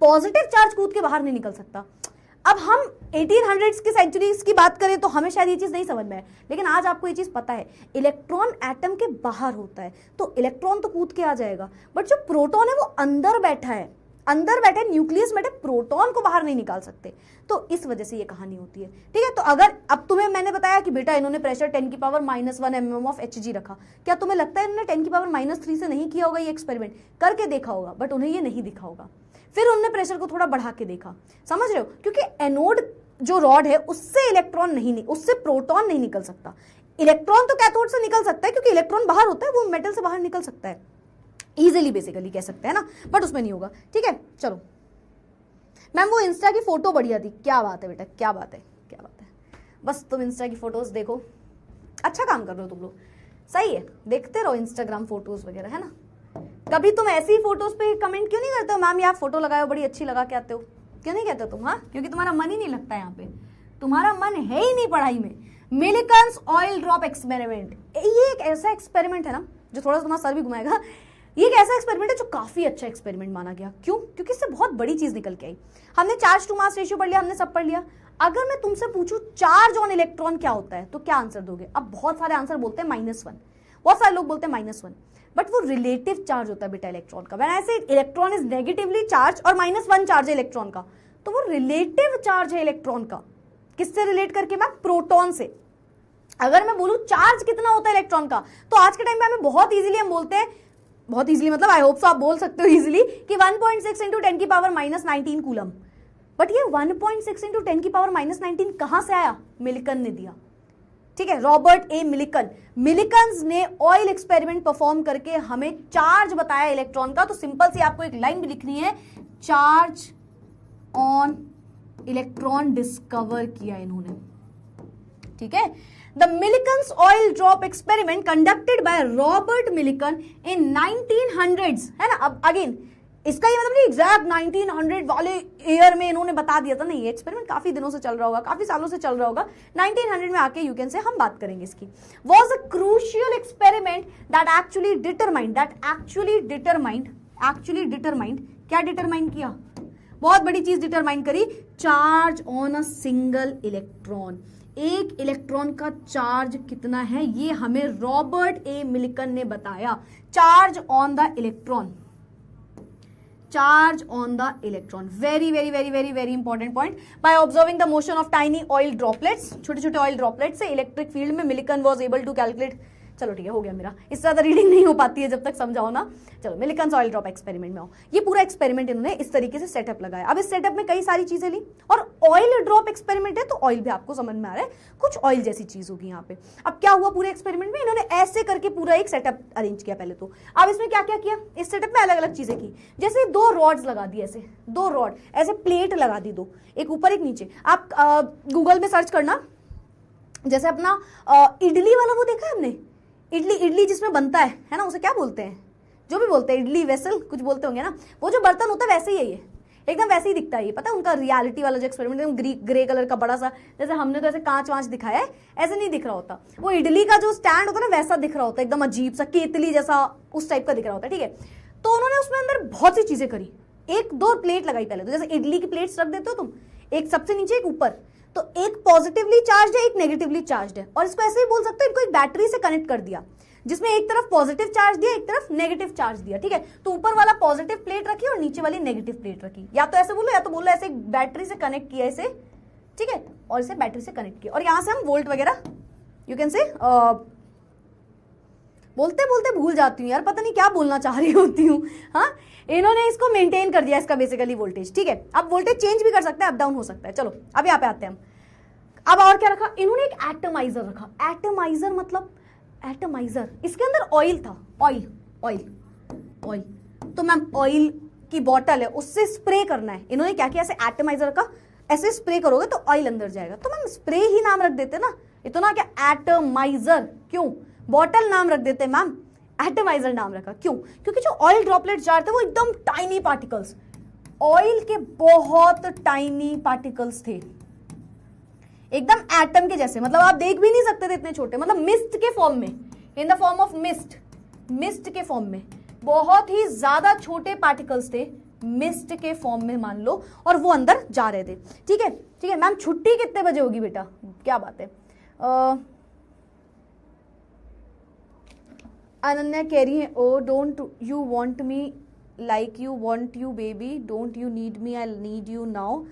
पॉजिटिव चार्ज कूद के बाहर नहीं निकल सकता। अब हम 1800s की सेंचुरीज की बात करें तो हमें शायद ये चीज नहीं समझ में आए, लेकिन आज आपको ये चीज पता है, इलेक्ट्रॉन एटम के बाहर होता है तो इलेक्ट्रॉन तो कूद के आ जाएगा, बट जो प्रोटॉन है वो अंदर बैठा है, न्यूक्लियस बैठे, प्रोटॉन को बाहर नहीं निकाल सकते। तो इस वजह से ये कहानी होती है, ठीक है। तो अगर अब तुम्हें मैंने बताया कि बेटा इन्होंने प्रेशर 10 की पावर -1 mm ऑफ Hg रखा, क्या तुम्हें लगता है इन्होंने 10 की पावर -3 से नहीं किया होगा ये एक्सपेरिमेंट? करके देखा होगा, बट उन्हें ये नहीं दिखा होगा। फिर उन्होंने प्रेशर को थोड़ा बढ़ा के देखा, समझ रहे हो, क्योंकि एनोड जो रॉड है उससे इलेक्ट्रॉन नहीं, उससे प्रोटॉन नहीं निकल सकता। इलेक्ट्रॉन तो कैथोड से निकल सकता है क्योंकि इलेक्ट्रॉन बाहर होता है, वो मेटल से बाहर निकल सकता है इजीली, बेसिकली कह सकते हैं ना, बट उसमें नहीं होगा, ठीक है। चलो मैम वो इंस्टा की फोटो बढ़िया थी, क्या बात है बेटा, क्या बात है, क्या बात है, बस तुम इंस्टा की फोटोज देखो, अच्छा काम कर रहे हो तुम लोग, सही है, देखते रहो इंस्टाग्राम फोटोज वगैरह, है ना। कभी तुम ऐसी फोटोज पे कमेंट क्यों नहीं करते हो, मैम ये आप फोटो लगाए हो बड़ी अच्छी लगा के आते हो, क्यों नहीं कहते तुम? हाँ, क्योंकि तुम्हारा मन ही नहीं लगता यहाँ पे, तुम्हारा मन है ही नहीं पढ़ाई में। मिलिकन्स ऑयल ड्रॉप एक्सपेरिमेंट, ये एक ऐसा एक्सपेरिमेंट है ना जो थोड़ा सा तुम्हारा सर भी घुमाएगा। ये एक ऐसा एक्सपेरिमेंट है जो काफी अच्छा एक्सपेरिमेंट माना गया, क्यों? क्योंकि इससे बहुत बड़ी चीज निकल के आई। हमने चार्ज टू मास रेशियो पढ़ लिया, हमने सब पढ़ लिया। अगर मैं तुमसे पूछूं चार्ज ऑन इलेक्ट्रॉन क्या होता है तो क्या आंसर दोगे? अब बहुत सारे आंसर बोलते हैं -1, बहुत सारे लोग बोलते हैं -1, बट वो रिलेटिव चार्ज होता है बेटा इलेक्ट्रॉन का। व्हेन आई से इलेक्ट्रॉन इज नेगेटिवली चार्ज और -1 चार्ज है इलेक्ट्रॉन का, तो वो रिलेटिव चार्ज है इलेक्ट्रॉन का। किससे रिलेट करके मैम? प्रोटॉन से। अगर मैं बोलूं चार्ज कितना होता है इलेक्ट्रॉन का, तो आज के टाइम में हमें बहुत इजीली हम बोलते हैं, बहुत इजीली मतलब आई होप सो आप बोल सकते हो इजीली कि 1.6 × 10 की पावर -19 कूलम। बट ये 1.6 × 10 की पावर -19 कहां से आया? मिलिकन ने दिया, ठीक है, रॉबर्ट ए मिलिकन। मिलिकन्स ने ऑयल एक्सपेरिमेंट परफॉर्म करके हमें चार्ज बताया इलेक्ट्रॉन का। तो सिंपल सी आपको एक लाइन भी लिखनी है, चार्ज ऑन इलेक्ट्रॉन डिस्कवर किया इन्होंने, ठीक है। The Millikan's oil drop experiment conducted by Robert Millikan in 1900s, है ना। अब अगेन इसका ये मतलब नहीं एग्जैक्ट 1900 वाले ईयर में इन्होंने बता दिया था, नहीं, ये एक्सपेरिमेंट काफी दिनों से चल रहा होगा, काफी सालों से चल रहा होगा। 1900 में आके यू कैन से हम बात करेंगे इसकी। Was a crucial experiment that actually determined क्या डिटरमाइन किया? बहुत बड़ी चीज डिटरमाइन करी, charge on a single electron. एक इलेक्ट्रॉन का चार्ज कितना है ये हमें रॉबर्ट ए मिलिकन ने बताया। Charge on the electron, charge on the electron, very very very very very important point. By observing the motion of tiny oil droplets, छोटे छोटे ऑयल ड्रॉपलेट्स से इलेक्ट्रिक फील्ड में Millikan was able to calculate. चलो ठीक है, हो गया मेरा, इससे ज्यादा रीडिंग नहीं हो पाती है जब तक समझाओ ना। चलो मिलिकन्स ऑयल ड्रॉप एक्सपेरिमेंट में आओ। ये पूरा एक्सपेरिमेंट इन्होंने इस तरीके से सेटअप लगाया। अब इस सेटअप में कई सारी चीजें ली, और ऑयल ड्रॉप एक्सपेरिमेंट है तो ऑयल भी आपको समझ में आ रहा है, कुछ ऑयल जैसी चीज होगी यहाँ पे। अब क्या हुआ पूरे एक्सपेरिमेंट में, इन्होंने ऐसे करके पूरा एक सेटअप अरेंज किया पहले तो। अब इसमें क्या क्या किया, इस सेटअप में अलग अलग चीजें की, जैसे 2 रॉड्स लगा दी, ऐसे 2 रॉड, ऐसे प्लेट लगा दी 2, एक ऊपर एक नीचे। आप गूगल में सर्च करना, जैसे अपना इडली वाला वो देखा है हमने, इडली जिसमें बनता है ना, उसे क्या बोलते हैं, जो भी बोलते हैं, इडली वेसल कुछ बोलते होंगे ना, वो जो बर्तन होता है वैसे ही है ये, एकदम वैसे ही दिखता है ये। पता है उनका रियलिटी वाला जो एक्सपेरिमेंट है, ग्रे कलर का बड़ा सा, जैसे हमने तो ऐसे कांच वांच दिखाया है, ऐसे नहीं दिख रहा होता। वो इडली का जो स्टैंड होता है ना वैसा दिख रहा होता है, एकदम अजीब सा केतली जैसा उस टाइप का दिख रहा होता है, ठीक है। तो उन्होंने उसमें अंदर बहुत सी चीजें करी, 1-2 प्लेट लगाई पहले तो, जैसे इडली की प्लेट्स रख देते हो तुम, एक सबसे नीचे एक ऊपर, तो एक पॉजिटिवली चार्ज है एक नेगेटिवली चार्ज है, और इसको ऐसे ही बोल सकते हो, इनको एक बैटरी से कनेक्ट कर दिया जिसमें एक तरफ पॉजिटिव चार्ज दिया, एक तरफ नेगेटिव चार्ज दिया, ठीक है। तो ऊपर वाला पॉजिटिव प्लेट रखी और नीचे वाली नेगेटिव प्लेट रखी, या तो ऐसे बोलो या तो बोलो ऐसे एक बैटरी से कनेक्ट किया इसे, ठीक है, और इसे बैटरी से कनेक्ट किया, और यहां से हम वोल्ट वगैरह यू कैन से बोलते बोलते भूल जाती हूँ यार, पता नहीं क्या बोलना चाह रही होती हूँ। हाँ, इन्होंने इसको मेंटेन कर दिया, इसका बेसिकली वोल्टेज, ठीक है। अब वोल्टेज चेंज भी कर सकता है, अप डाउन हो सकता है। चलो अब यहाँ पे आते हैं हम। अब और क्या रखा इन्होंने, एक एटमाइजर रखा। एटमाइजर मतलब एटमाइजर, इसके अंदर ऑयल था, ऑयल। तो मैम ऑयल की बॉटल है, उससे स्प्रे करना है। इन्होंने क्या किया, ऐसे एटमाइजर का, ऐसे स्प्रे करोगे तो ऑयल अंदर जाएगा। तो मैम स्प्रे ही नाम रख देते ना, इतना क्या एटमाइजर, क्यों? बॉटल नाम रख देते मैम, एटमाइजर नाम रखा, क्यों? क्योंकि जो ऑयल ड्रॉपलेट जा रहे थे वो एकदम टाइनी पार्टिकल्स, ऑयल के बहुत टाइनी पार्टिकल्स थे, एकदम एटम के जैसे, मतलब आप देख भी नहीं सकते थे इतने छोटे, मतलब मिस्ट के फॉर्म में, in the form of mist, mist के फॉर्म में, बहुत ही ज्यादा छोटे पार्टिकल्स थे मिस्ट के फॉर्म में मान लो, और वो अंदर जा रहे थे। ठीक है, ठीक है मैम, छुट्टी कितने बजे होगी बेटा, क्या बात है। अनन्या कह रही है, oh don't you want me like you want you baby, don't you need me, I need you now,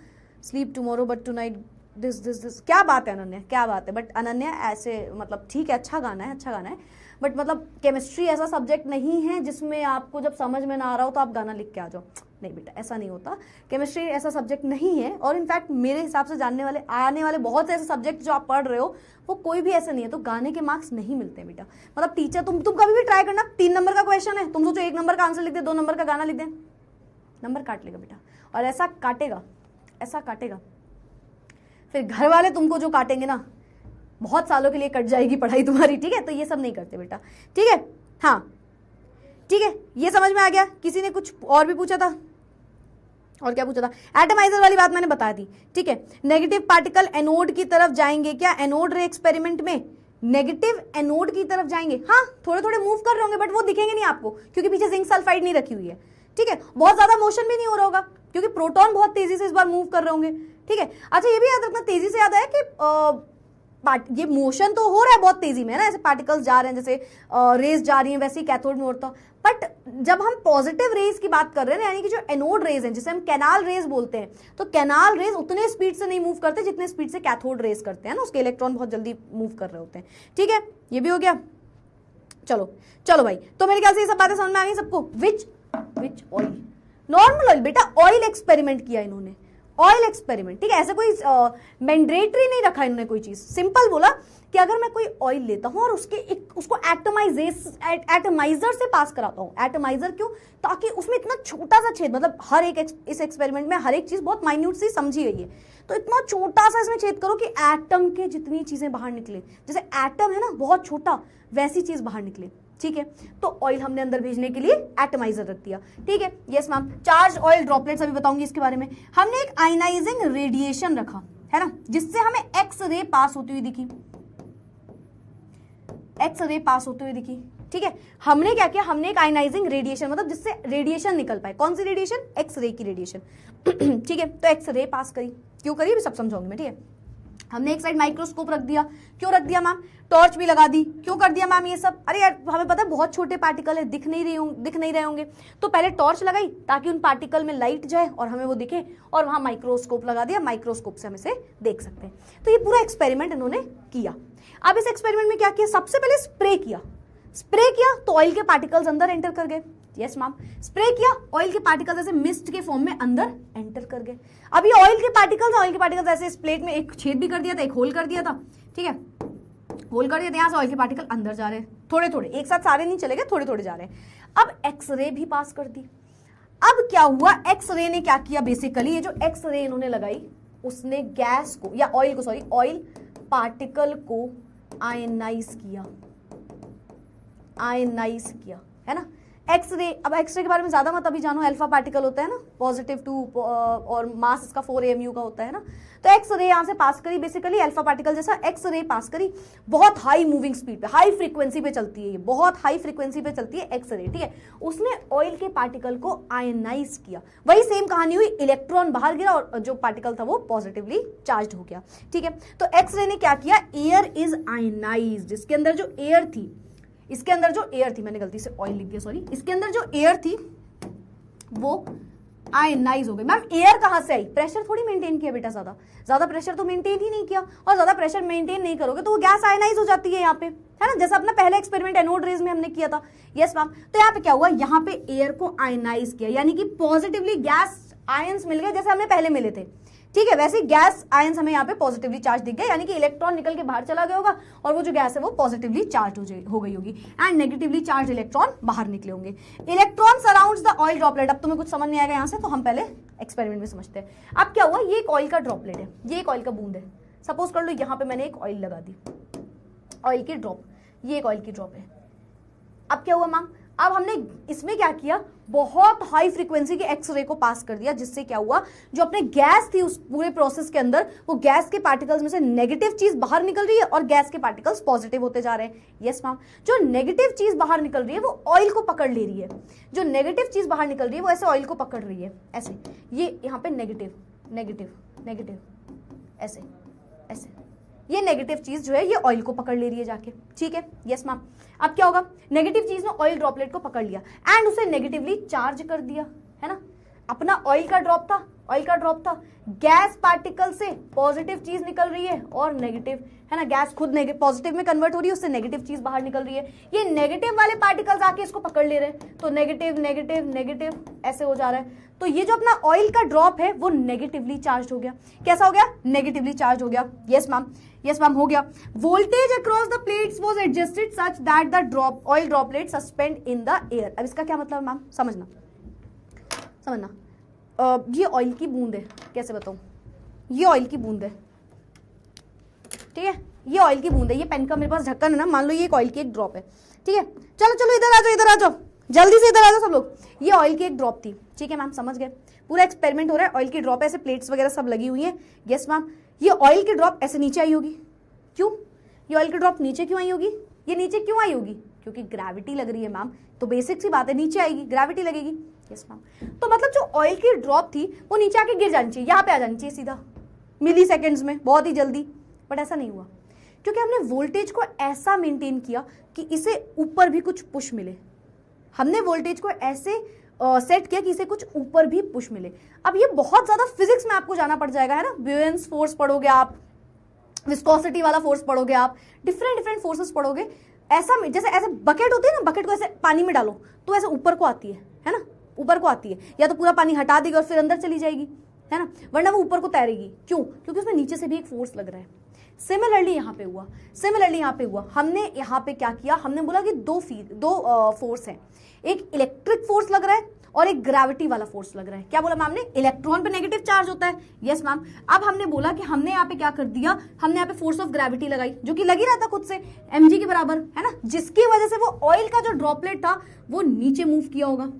sleep tomorrow but tonight this. क्या बात है अनन्या, क्या बात है। बट अनन्या ऐसे, मतलब ठीक है, अच्छा गाना है, अच्छा गाना है, बट मतलब केमिस्ट्री ऐसा सब्जेक्ट नहीं है जिसमें आपको जब समझ में ना आ रहा हो तो आप गाना लिख के आ जाओ, नहीं बेटा ऐसा नहीं होता। केमिस्ट्री ऐसा सब्जेक्ट नहीं है, और इनफैक्ट मेरे हिसाब से जानने वाले आने वाले बहुत से ऐसे सब्जेक्ट जो आप पढ़ रहे हो वो कोई भी ऐसे नहीं है, तो गाने के मार्क्स नहीं मिलते बेटा। मतलब टीचर, तुम कभी भी ट्राई करना, 3 नंबर का क्वेश्चन है, तुम सोचो 1 नंबर का आंसर लिख दे, 2 नंबर का गाना लिख दे, नंबर काट लेगा बेटा, और ऐसा काटेगा, ऐसा काटेगा, फिर घर वाले तुमको जो काटेंगे ना, बहुत सालों के लिए कट जाएगी पढ़ाई तुम्हारी। ठीक है, तो ये सब नहीं करते बेटा। ठीक है, हाँ ठीक है, ये समझ में आ गया। किसी ने कुछ और भी पूछा था, और क्या पूछा था, एटमाइजर वाली बात मैंने बता दी। ठीक है, नेगेटिव पार्टिकल एनोड की तरफ जाएंगे क्या, एनोड रे एक्सपेरिमेंट में नेगेटिव एनोड की तरफ जाएंगे, हाँ थोड़े थोड़े मूव कर रहे होंगे, बट वो दिखेंगे नहीं आपको क्योंकि पीछे जिंक सल्फाइड नहीं रखी हुई है। ठीक है, बहुत ज्यादा मोशन भी नहीं हो रहा होगा क्योंकि प्रोटॉन बहुत तेजी से इस बार मूव कर रहे होंगे। ठीक है, अच्छा ये भी याद रखना, तेजी से याद है कि ये मोशन तो हो रहा है बहुत तेजी में, है ना, ऐसे पार्टिकल्स जा रहे हैं, जैसे रेज जा रही हैं, वैसे ही कैथोड में होता। बट जब हम पॉजिटिव रेज की बात कर रहे हैं, यानी कि जो एनोड रेज हैं, जिसे हम कैनाल रेज बोलते हैं, तो कैनाल रेज उतने स्पीड से नहीं मूव करते जितने स्पीड से कैथोड रेज करते हैं ना, उसके इलेक्ट्रॉन बहुत जल्दी मूव कर रहे होते हैं। ठीक है, ये भी हो गया। चलो चलो भाई, तो मेरे ख्याल से ये सब बातें समझ में आ गई सबको। विच ऑयल, नॉर्मल ऑयल बेटा, ऑयल एक्सपेरिमेंट किया इन्होंने, ऑयल एक्सपेरिमेंट। ठीक है, ऐसे कोई मैंडेटरी नहीं रखा इन्होंने कोई चीज, सिंपल बोला कि अगर मैं कोई ऑयल लेता हूं और उसको एटमाइजर से पास कराता हूं। एटमाइजर क्यों, ताकि उसमें इतना छोटा सा छेद, मतलब हर एक इस एक्सपेरिमेंट में हर एक चीज बहुत माइन्यूट सी समझी गई है, तो इतना छोटा सा इसमें छेद करो कि एटम के जितनी चीजें बाहर निकले, जैसे एटम है ना बहुत छोटा, वैसी चीज बाहर निकले। ठीक है, तो ऑयल हमने अंदर भेजने के लिए एटमाइजर रख दिया। ठीक है, yes ma'am. Charge oil droplets अभी बताऊंगी इसके बारे में। हमने एक आयनाइजिंग रेडिएशन रखा है ना, जिससे हमें एक्स रे पास होती हुई दिखी, एक्स रे पास होते हुए दिखी। ठीक है, हमने क्या किया, हमने एक आयनाइजिंग रेडिएशन, मतलब जिससे रेडिएशन निकल पाए। कौन सी रेडिएशन, एक्स रे की रेडिएशन। ठीक है, तो एक्स रे पास करी, क्यों करी भी सब समझाऊंगी मैं। ठीक है, हमने एक साइड माइक्रोस्कोप रख दिया, क्यों रख दिया मैम, टॉर्च भी लगा दी, क्यों कर दिया मैम ये सब, अरे यार हमें पता है बहुत छोटे पार्टिकल है, दिख नहीं रहे होंगे, तो पहले टॉर्च लगाई ताकि उन पार्टिकल में लाइट जाए और हमें वो दिखे, और वहां माइक्रोस्कोप लगा दिया, माइक्रोस्कोप से हम इसे देख सकते हैं। तो ये पूरा एक्सपेरिमेंट इन्होंने किया। अब इस एक्सपेरिमेंट में क्या किया, सबसे पहले स्प्रे किया तो ऑयल के पार्टिकल्स अंदर एंटर कर गए। यस मैम, स्प्रे किया, ऑयल के पार्टिकल्स ऐसे मिस्ट के फॉर्म में अंदर एंटर कर गए। अब ये ऑयल के पार्टिकल्स ऐसे इस प्लेट में एक छेद भी कर दिया था, एक होल कर दिया था। ठीक है, होल कर दिया था, यहां से ऑयल के पार्टिकल अंदर जा रहे हैं, थोड़े थोड़े, एक साथ सारे नहीं चले गए, थोड़े थोड़े जा रहे हैं। अब एक्सरे भी पास कर दी। अब क्या हुआ, एक्सरे ने क्या किया, बेसिकली ये जो एक्सरे इन्होंने लगाई, उसने गैस को या ऑयल पार्टिकल को आयनाइज किया, है ना। एक्सरे, अब एक्सरे के बारे में ज्यादा मत अभी जानो, अल्फा पार्टिकल होता है ना, +2 और मास इसका 4 AMU का होता है ना। तो एक्सरे यहां से पास करी, बेसिकली अल्फा पार्टिकल जैसा एक्सरे पास करी, बहुत हाई मूविंग स्पीड पे, हाई फ्रीक्वेंसी पे चलती है ये, बहुत हाई फ्रीक्वेंसी पे चलती है एक्सरे। ठीक है, उसने ऑयल के पार्टिकल को आयनाइज किया। वही सेम कहानी हुई, इलेक्ट्रॉन बाहर गिरा और जो पार्टिकल था वो पॉजिटिवली चार्ज हो गया। ठीक है, तो एक्सरे ने क्या किया, एयर इज आयनाइज्ड, इसके अंदर जो एयर थी, मैंने गलती से ऑयल लिख दिया, सॉरी, इसके अंदर जो एयर थी वो आयनाइज हो गई। मैम एयर कहां से आई, प्रेशर थोड़ी मेंटेन किया बेटा, ज्यादा प्रेशर तो मेंटेन ही नहीं किया, और ज्यादा प्रेशर मेंटेन नहीं करोगे तो वो गैस आयनाइज हो जाती है यहाँ पे, है ना, जैसा अपना पहला एक्सपेरिमेंट एनोड रेज में हमने किया था। यस मैम, तो यहाँ पे क्या हुआ, यहाँ पे एयर को आयनाइज किया, यानी कि पॉजिटिवली गैस आयंस मिल गए जैसे हमने पहले मिले थे। ठीक है, वैसे गैस आयंस हमें यहाँ पे पॉजिटिवली चार्ज दिख गए, यानी कि इलेक्ट्रॉन निकल के बाहर चला गया होगा और वो जो गैस है वो पॉजिटिवली चार्ज हो गई होगी, एंड नेगेटिवली चार्ज इलेक्ट्रॉन बाहर निकले होंगे। Electron surrounds the oil droplet. अब तुम्हें कुछ समझ नहीं आएगा यहाँ से, तो हम पहले एक्सपेरिमेंट में समझते हैं। अब क्या हुआ, ये एक ऑयल का ड्रॉपलेट है, ये एक ऑयल का बूंद है, सपोज कर लो यहाँ पे मैंने एक ऑयल लगा दी, ऑयल की ड्रॉप, ये एक ऑयल की ड्रॉप है। अब क्या हुआ मैम, अब हमने इसमें क्या किया, बहुत हाई फ्रीक्वेंसी के एक्सरे को पास कर दिया, जिससे क्या हुआ, जो अपने गैस थी उस पूरे प्रोसेस के अंदर, वो गैस के पार्टिकल्स में से नेगेटिव चीज बाहर निकल रही है और गैस के पार्टिकल्स पॉजिटिव होते जा रहे हैं। यस मैम, जो नेगेटिव चीज बाहर निकल रही है वो ऑयल को पकड़ ले रही है, जो नेगेटिव चीज बाहर निकल रही है वो ऐसे ऑयल को पकड़ रही है, ऐसे, ये यहाँ पे नेगेटिव नेगेटिव नेगेटिव, ऐसे ऐसे, ये नेगेटिव चीज जो है ये ऑयल को पकड़ ले रही है जाके। ठीक है, यस मैम। अब क्या होगा, नेगेटिव चीज ने ऑयल ड्रॉपलेट को पकड़ लिया एंड उसे नेगेटिवली चार्ज कर दिया, है ना। अपना ऑयल का ड्रॉप था, गैस पार्टिकल से पॉजिटिव चीज निकल रही है और नेगेटिव, है ना, गैस खुद पॉजिटिव में कन्वर्ट हो रही है, उससे नेगेटिव चीज बाहर निकल रही है, ये नेगेटिव वाले पार्टिकल्स आके इसको पकड़ ले रहे हैं, तो नेगेटिव नेगेटिव नेगेटिव ऐसे हो जा रहा है। तो ये जो अपना ऑयल का ड्रॉप है वो नेगेटिवली चार्ज हो गया। कैसा हो गया, नेगेटिवली चार्ज हो गया। यस मैम, यस मैम, हो गया। Voltage across the plates was adjusted such that the oil droplet suspend in the air. अब इसका क्या मतलब मैम, समझना, ये ऑयल की बूंद है, कैसे बताऊं, ये ऑयल की बूंद है, ठीक है, ये ऑयल की बूंद है, ये पेन का मेरे पास ढक्कन है ना, मान लो ये एक ऑयल की एक ड्रॉप है, ठीक है। चलो चलो इधर आ जाओ, जल्दी से इधर आ जाओ सब लोग। ये ऑयल की एक ड्रॉप थी, ठीक है मैम, समझ गए, पूरा एक्सपेरिमेंट हो रहा है, ऑयल की ड्रॉप, ऐसे प्लेट्स वगैरह सब लगी हुई है। यस मैम, ये ऑयल की ड्रॉप ऐसे नीचे आई होगी, क्यों, ये ऑयल की ड्रॉप नीचे क्यों आई होगी, ये नीचे क्यों आई होगी, क्योंकि ग्रेविटी लग रही है मैम, तो बेसिक सी बात है, नीचे आएगी, ग्रेविटी लगेगी। यस मैम, तो मतलब जो ऑयल की ड्रॉप थी वो नीचे आके गिर जानी चाहिए, यहाँ पे आ जानी चाहिए सीधा, मिली सेकेंड्स में, बहुत ही जल्दी, बट ऐसा नहीं हुआ, क्योंकि हमने वोल्टेज को ऐसा मेंटेन किया कि इसे ऊपर भी कुछ पुश मिले। हमने वोल्टेज को ऐसे सेट किया कि इसे कुछ ऊपर भी पुश मिले। अब ये बहुत ज्यादा फिजिक्स में आपको जाना पड़ जाएगा, है ना, ब्यूएंस फोर्स पढ़ोगे आप, विस्कोसिटी वाला फोर्स पढ़ोगे आप, डिफरेंट फोर्सेस पढ़ोगे। ऐसा जैसे ऐसे बकेट होती है ना, बकेट को ऐसे पानी में डालो तो ऐसे ऊपर को आती है ना, ऊपर को आती है, या तो पूरा पानी हटा देगी और फिर अंदर चली जाएगी, है ना, वरना वो ऊपर को तैरेगी। क्यों, क्योंकि उसमें नीचे से भी एक फोर्स लग रहा है। सिमिलरली यहाँ पे हुआ, हमने यहाँ पे क्या किया, हमने बोला कि दो फोर्स है, एक इलेक्ट्रिक फोर्स लग रहा है और एक ग्रेविटी वाला फोर्स लग रहा है। क्या बोला मैम ने, इलेक्ट्रॉन पे नेगेटिव चार्ज होता है। यस मैम, अब हमने बोला कि हमने यहाँ पे क्या कर दिया, हमने यहाँ पे फोर्स ऑफ ग्रेविटी लगाई, जो कि लगी रहा था खुद से mg के बराबर, है ना, जिसकी वजह से वो ऑयल का जो ड्रॉपलेट था वो नीचे मूव किया होगा।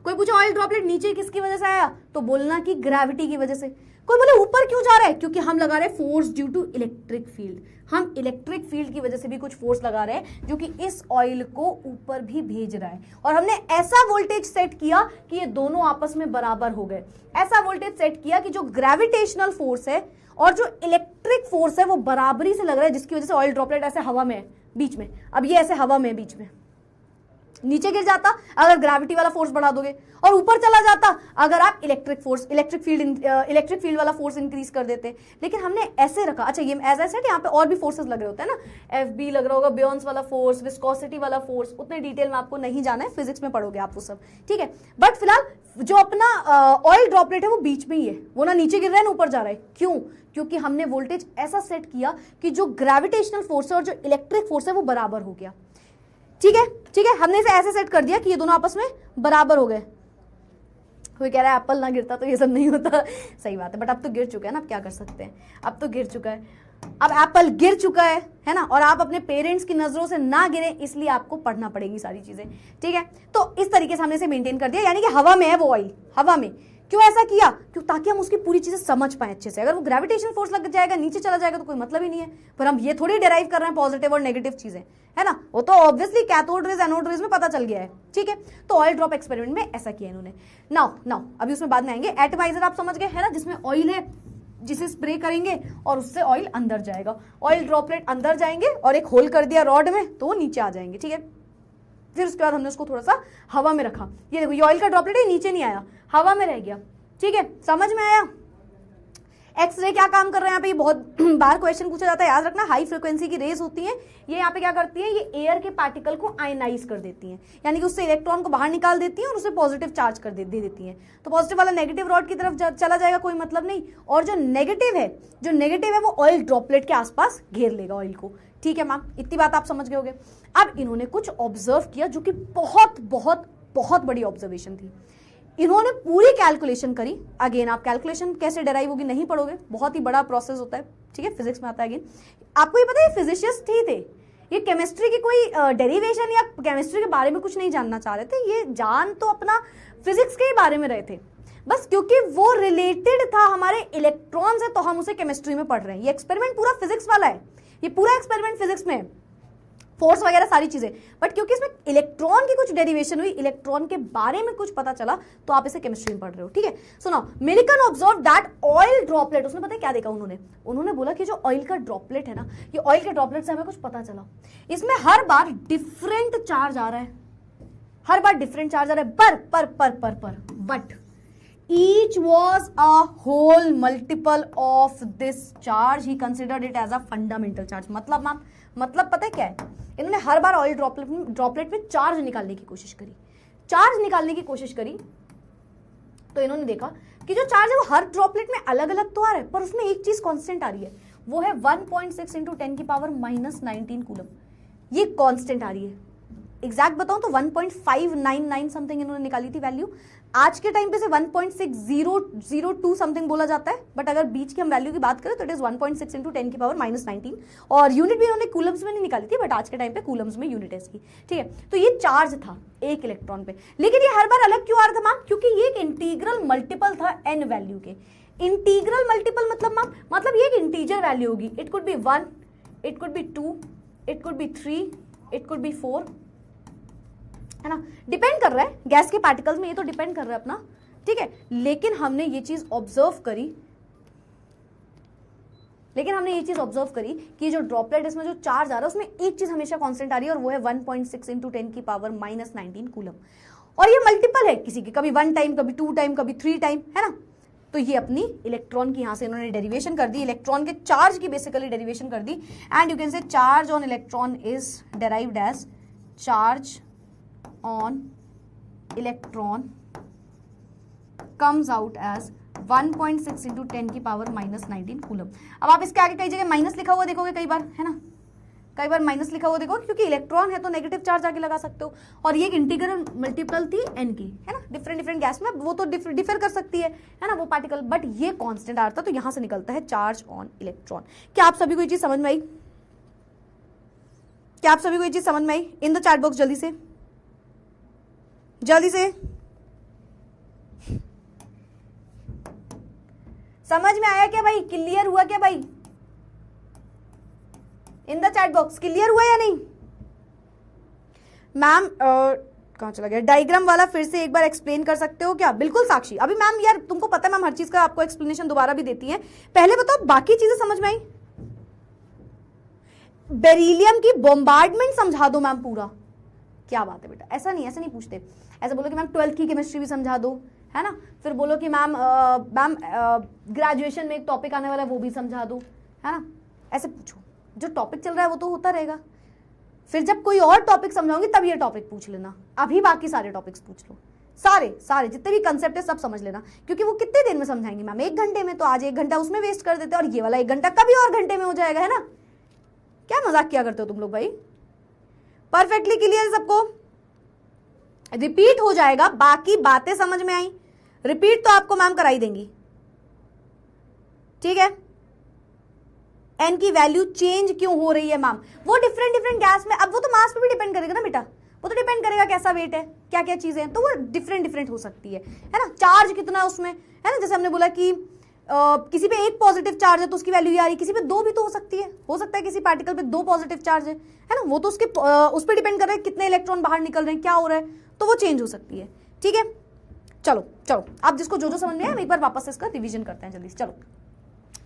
कोई पूछे ऑयल ड्रॉपलेट नीचे किसकी वजह से आया, तो बोलना कि ग्रेविटी की वजह से। कोई बोले ऊपर क्यों जा रहा है, क्योंकि हम लगा रहे हैं force due to electric field, हम इलेक्ट्रिक फील्ड की वजह से भी कुछ फोर्स लगा रहे हैं जो कि इस ऑयल को ऊपर भी भेज रहा है। और हमने ऐसा वोल्टेज सेट किया कि ये दोनों आपस में बराबर हो गए, ऐसा वोल्टेज सेट किया कि जो ग्रेविटेशनल फोर्स है और जो इलेक्ट्रिक फोर्स है वो बराबरी से लग रहा है, जिसकी वजह से ऑयल ड्रॉपलेट ऐसे हवा में है बीच में। अब ये ऐसे हवा में बीच में, नीचे गिर जाता अगर ग्रेविटी वाला फोर्स बढ़ा दोगे, और ऊपर चला जाता अगर आप इलेक्ट्रिक फील्ड वाला फोर्स इंक्रीज कर देते। लेकिन हमने ऐसे रखा, अच्छा ये एज आई सेड यहाँ पे और भी फोर्सेस लग रहे होते हैं ना, FB लग रहा होगा, ब्योन्स वाला फोर्स, विस्कोसिटी वाला फोर्स, उतने डिटेल में आपको नहीं जाना है, फिजिक्स में पढ़ोगे आप वो सब, ठीक है। बट फिलहाल जो अपना ऑयल ड्रॉपलेट है वो बीच में ही है, वो ना नीचे गिर रहा है ना ऊपर जा रहा है। क्यों, क्योंकि हमने वोल्टेज ऐसा सेट किया कि जो ग्रेविटेशनल फोर्स है और जो इलेक्ट्रिक फोर्स है वो बराबर हो गया। ठीक है, हमने इसे ऐसे सेट कर दिया कि ये दोनों आपस में बराबर हो गए। कोई कह रहा है एप्पल ना गिरता तो ये सब नहीं होता, सही बात है, बट अब तो गिर चुका है ना, अब क्या कर सकते हैं, अब तो गिर चुका है, अब एप्पल गिर चुका है ना, और आप अपने पेरेंट्स की नजरों से ना गिरे इसलिए आपको पढ़ना पड़ेगी सारी चीजें, ठीक है। तो इस तरीके से हमने इसे मेंटेन कर दिया, यानी कि हवा में है वो ऑयल, हवा में। क्यों ऐसा किया, क्यों, ताकि हम उसकी पूरी चीजें समझ पाए अच्छे से। अगर वो ग्रेविटेशन फोर्स लग जाएगा, नीचे चला जाएगा तो कोई मतलब ही नहीं है। पर हम ये थोड़ी डिराइव कर रहे हैं पॉजिटिव और नेगेटिव चीजें, है ना, वो तो obviously cathode rays anode rays में पता चल गया है, ठीक है। तो ऑयल ड्रॉप एक्सपेरिमेंट में ऐसा किया इन्होंने। नाउ अभी उसमें बाद में आएंगे। एटमाइजर आप समझ गए, है ना, जिसमें ऑयल है, जिसे स्प्रे करेंगे और उससे ऑयल अंदर जाएगा, ऑयल ड्रॉपलेट अंदर जाएंगे और एक होल कर दिया रॉड में तो वो नीचे आ जाएंगे, ठीक है। फिर उसके बाद हमने उसको थोड़ा सा हवा में रखा, ये देखो ये ऑयल का ड्रॉपलेट है, नीचे नहीं आया, हवा में रह गया, ठीक है, समझ में आया। एक्सरे क्या काम कर रहे हैं यहाँ पे, ये बहुत बार क्वेश्चन पूछा जाता है, याद रखना। हाई फ्रिक्वेंसी की रेज होती हैं, ये यहाँ पे क्या करती हैं, ये एयर के पार्टिकल को आयनाइज कर देती हैं, यानी कि उससे इलेक्ट्रॉन को बाहर निकाल देती हैं और उसे पॉजिटिव चार्ज कर दे देती हैं। तो पॉजिटिव वाला नेगेटिव रॉड की तरफ चला जाएगा, कोई मतलब नहीं, और जो नेगेटिव है वो ऑयल ड्रॉपलेट के आसपास घेर लेगा ऑयल को, ठीक है मैम, इतनी बात आप समझ गए होगे। अब इन्होंने कुछ ऑब्जर्व किया जो कि बहुत बहुत बहुत बड़ी ऑब्जर्वेशन थी। इन्होंने पूरी कैलकुलेशन करी, अगेन आप कैलकुलेशन कैसे डेराइव होगी नहीं पढ़ोगे, बहुत ही बड़ा प्रोसेस होता है, ठीक है, फिजिक्स में आता है। अगेन आपको ये पता है फिजिशियस्ट ही थे, ये केमिस्ट्री की कोई डेरिवेशन या केमिस्ट्री के बारे में कुछ नहीं जानना चाह रहे थे, ये जान तो अपना फिजिक्स के बारे में रहे थे, बस क्योंकि वो रिलेटेड था हमारे इलेक्ट्रॉन से तो हम उसे केमिस्ट्री में पढ़ रहे हैं। ये एक्सपेरिमेंट पूरा फिजिक्स वाला है, ये पूरा एक्सपेरिमेंट फिजिक्स में है, फोर्स वगैरह सारी चीजें, बट क्योंकि इसमें इलेक्ट्रॉन की कुछ डेरिवेशन हुई, इलेक्ट्रॉन के बारे में कुछ पता चला, तो आप इसे केमिस्ट्री में पढ़ रहे हो, ठीक है। So now Millikan observe that oil droplet, उसने पता है क्या देखा उन्होंने बोला कि जो ऑयल का ड्रॉपलेट है ना, ये ऑयल के ड्रॉपलेट से हमें कुछ पता चला, इसमें हर बार डिफरेंट चार्ज आ रहा है, हर बार डिफरेंट चार्ज आ रहा है, but each was a whole multiple of this charge, he considered it as a fundamental charge। मतलब पता है क्या है, इन्होंने हर बार ऑयल ड्रॉपलेट में चार्ज निकालने की कोशिश करी, तो इन्होंने देखा कि जो चार्ज है वो हर ड्रॉपलेट में अलग अलग तो आ रहा है, पर उसमें एक चीज कांस्टेंट आ रही है, वो है 1.6 इंटू 10 की पावर -19 कूलम, ये कांस्टेंट आ रही है। एग्जैक्ट बताऊं तो 1.599 समथिंग इन्होंने निकाली थी वैल्यू, आज के टाइम पे से 1.6002 समथिंग बोला जाता है, बट अगर बीच की हम वैल्यू की बात करें तो इट इज 1.6 इंटू 10 की पावर -19, और यूनिट भी उन्होंने कूलम्स में नहीं निकाली थी, बट आज के टाइम पे कूलम्स में यूनिट है इसकी, ठीक है। तो ये चार्ज था एक इलेक्ट्रॉन पे, लेकिन ये हर बार अलग क्यों आ रहा था मैम, क्योंकि ये एक इंटीग्रल मल्टीपल था n वैल्यू के। इंटीग्रल मल्टीपल मतलब ये एक इंटीजर वैल्यू होगी, it could be 1, it could be 2, it could be 3, it could be 4, है ना, डिपेंड कर रहा है गैस के पार्टिकल्स में, ये तो डिपेंड कर रहा है अपना, ठीक है। लेकिन हमने ये चीज ऑब्जर्व करी कि जो ड्रॉपलेट इसमें जो चार्ज आ रहा है उसमें एक चीज हमेशा कांस्टेंट आ रही है, और वो है 1.6 इंटू 10 की पावर -19 कूलम, और ये मल्टीपल है किसी की, कभी 1 टाइम, कभी 2 टाइम, कभी 3 टाइम, है ना। तो ये अपनी इलेक्ट्रॉन की यहां से इन्होंने डेरिवेशन कर दी, इलेक्ट्रॉन के चार्ज की बेसिकली डेरिवेशन कर दी, and you can say charge on electron is derived as charge on electron comes out as 1.6 into 10 की पावर -19 कूलम। अब आप इसके आगे कई जगह माइनस लिखा हुआ देखोगे कई बार, है ना, कई बार माइनस लिखा हुआ देखोगे, क्योंकि इलेक्ट्रॉन है तो नेगेटिव चार्ज आगे लगा सकते हो, और ये एक इंटीग्रल मल्टीपल थी n की, है ना, डिफरेंट गैस में वो तो डिफर कर सकती है ना वो पार्टिकल, बट ये कांस्टेंट आ रहा था, तो यहां से निकलता है चार्ज ऑन इलेक्ट्रॉन। क्या आप सभी को ये चीज समझ में आई? इन द चैट बॉक्स जल्दी से समझ में आया क्या भाई, क्लियर हुआ क्या भाई? इन द चैट बॉक्स क्लियर हुआ या नहीं? मैम कहां चला गया डायग्राम वाला, फिर से एक बार एक्सप्लेन कर सकते हो क्या? बिल्कुल साक्षी, अभी मैम यार तुमको पता है मैम हर चीज का आपको एक्सप्लेनेशन दोबारा भी देती है, पहले बताओ बाकी चीजें समझ में आई? बेरिलियम की बॉम्बार्डमेंट समझा दो मैम पूरा, क्या बात है बेटा, ऐसा नहीं पूछते, ऐसे बोलो कि मैम 12th की केमिस्ट्री भी समझा दो, है ना, फिर बोलो कि मैम ग्रेजुएशन में एक टॉपिक आने वाला है वो भी समझा दो, है ना, ऐसे पूछो, जो टॉपिक चल रहा है वो तो होता रहेगा, फिर जब कोई और टॉपिक समझाऊंगी तब ये टॉपिक पूछ लेना, अभी बाकी सारे टॉपिक्स पूछ लो, सारे जितने भी कंसेप्ट है सब समझ लेना, क्योंकि वो कितने देर में समझाएंगे मैम, 1 घंटे में, तो आज 1 घंटा उसमें वेस्ट कर देते हैं, और ये वाला 1 घंटा कभी और घंटे में हो जाएगा, है ना। क्या मजाक किया करते हो तुम लोग भाई? परफेक्टली क्लियर सबको? रिपीट हो जाएगा, बाकी बातें समझ में आई, रिपीट तो आपको मैम कराई देंगी, ठीक है। एन की वैल्यू चेंज क्यों हो रही है मैम? वो डिफरेंट गैस में, अब वो तो मास पे भी डिपेंड करेगा ना बेटा, वो तो डिपेंड करेगा कैसा वेट है, क्या क्या चीजें हैं, तो वो डिफरेंट हो सकती है ना, चार्ज कितना है उसमें, है ना, जैसे हमने बोला कि किसी पे 1 पॉजिटिव चार्ज है तो उसकी वैल्यू ये आ रही, किसी पे 2 भी तो हो सकती है, हो सकता है किसी पार्टिकल पे 2 पॉजिटिव चार्ज है ना, वो तो उसके उस पर डिपेंड कर रहा है कितने इलेक्ट्रॉन बाहर निकल रहे हैं, क्या हो रहा है, तो वो चेंज हो सकती है, ठीक है। चलो आप जिसको जो समझ में आया हम एक बार वापस से इसका रिवीजन करते हैं जल्दी से। चलो,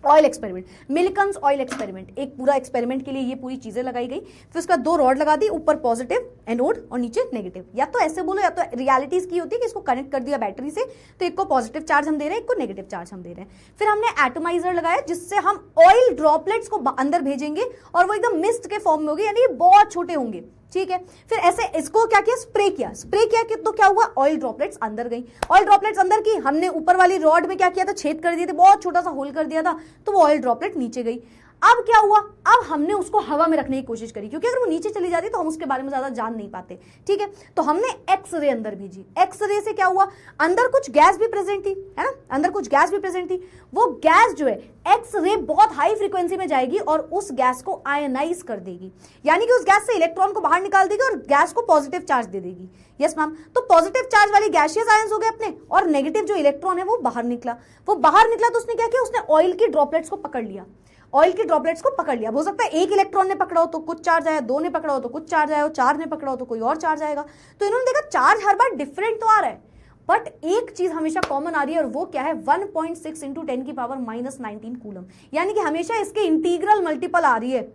oil experiment, Millikan's oil experiment, एक पूरा एक्सपेरिमेंट के लिए ये पूरी चीजें लगाई गई, फिर उसका 2 रॉड लगा दी, ऊपर पॉजिटिव एनोड और नीचे नेगेटिव, या तो ऐसे बोलो या तो रियलिटीज की होती है कि इसको कनेक्ट कर दिया बैटरी से, तो एक को पॉजिटिव चार्ज हम दे रहे हैं, एक को नेगेटिव चार्ज हम दे रहे हैं, फिर हमने एटोमाइजर लगाया जिससे हम ऑयल ड्रॉपलेट्स को अंदर भेजेंगे और वो एकदम मिस्ट के फॉर्म में होगी, यानी बहुत छोटे होंगे, ठीक है। फिर ऐसे इसको क्या किया, स्प्रे किया कि तो क्या हुआ, ऑयल ड्रॉपलेट्स अंदर गई, ऑयल ड्रॉपलेट्स अंदर की, हमने ऊपर वाली रॉड में क्या किया था, छेद कर दिए थे, बहुत छोटा सा होल कर दिया था, तो वो ऑयल ड्रॉपलेट नीचे गई। अब क्या हुआ, अब हमने उसको हवा में रखने की कोशिश करी, क्योंकि अगर वो नीचे चली जाती तो हम उसके बारे में ज्यादा जान नहीं पाते, ठीक है। तो हमने एक्स रे अंदर भेजी, एक्स रे से क्या हुआ, अंदर कुछ गैस भी प्रेजेंट थी, है ना, अंदर कुछ गैस भी प्रेजेंट थी। वो गैस जो है एक्स रे बहुत हाई फ्रीक्वेंसी में जाएगी और उस गैस को आयनाइज कर देगी, यानी कि उस गैस से इलेक्ट्रॉन को बाहर निकाल देगी और गैस को पॉजिटिव चार्ज दे देगी। यस मैम, तो पॉजिटिव चार्ज वाली गैसियस आयंस हो गए अपने, और नेगेटिव जो इलेक्ट्रॉन है वो बाहर निकला। वो बाहर निकला तो उसने क्या किया, उसने ऑयल की ड्रॉपलेट्स को पकड़ लिया, ऑयल की ड्रॉपलेट्स को पकड़ लिया। हो सकता है एक इलेक्ट्रॉन ने पकड़ा हो तो कुछ चार्ज आया, दो ने पकड़ा हो तो कुछ चार्ज आया, चार ने पकड़ा हो तो कोई और चार्ज आएगा। तो इन्होंने देखा चार्ज हर बार डिफरेंट तो आ रहा है, बट एक चीज हमेशा कॉमन आ रही है, और वो क्या है, 1.6 इंटू 10 की पावर -19 कूलम, यानी कि हमेशा इसके इंटीग्रल मल्टीपल आ रही है।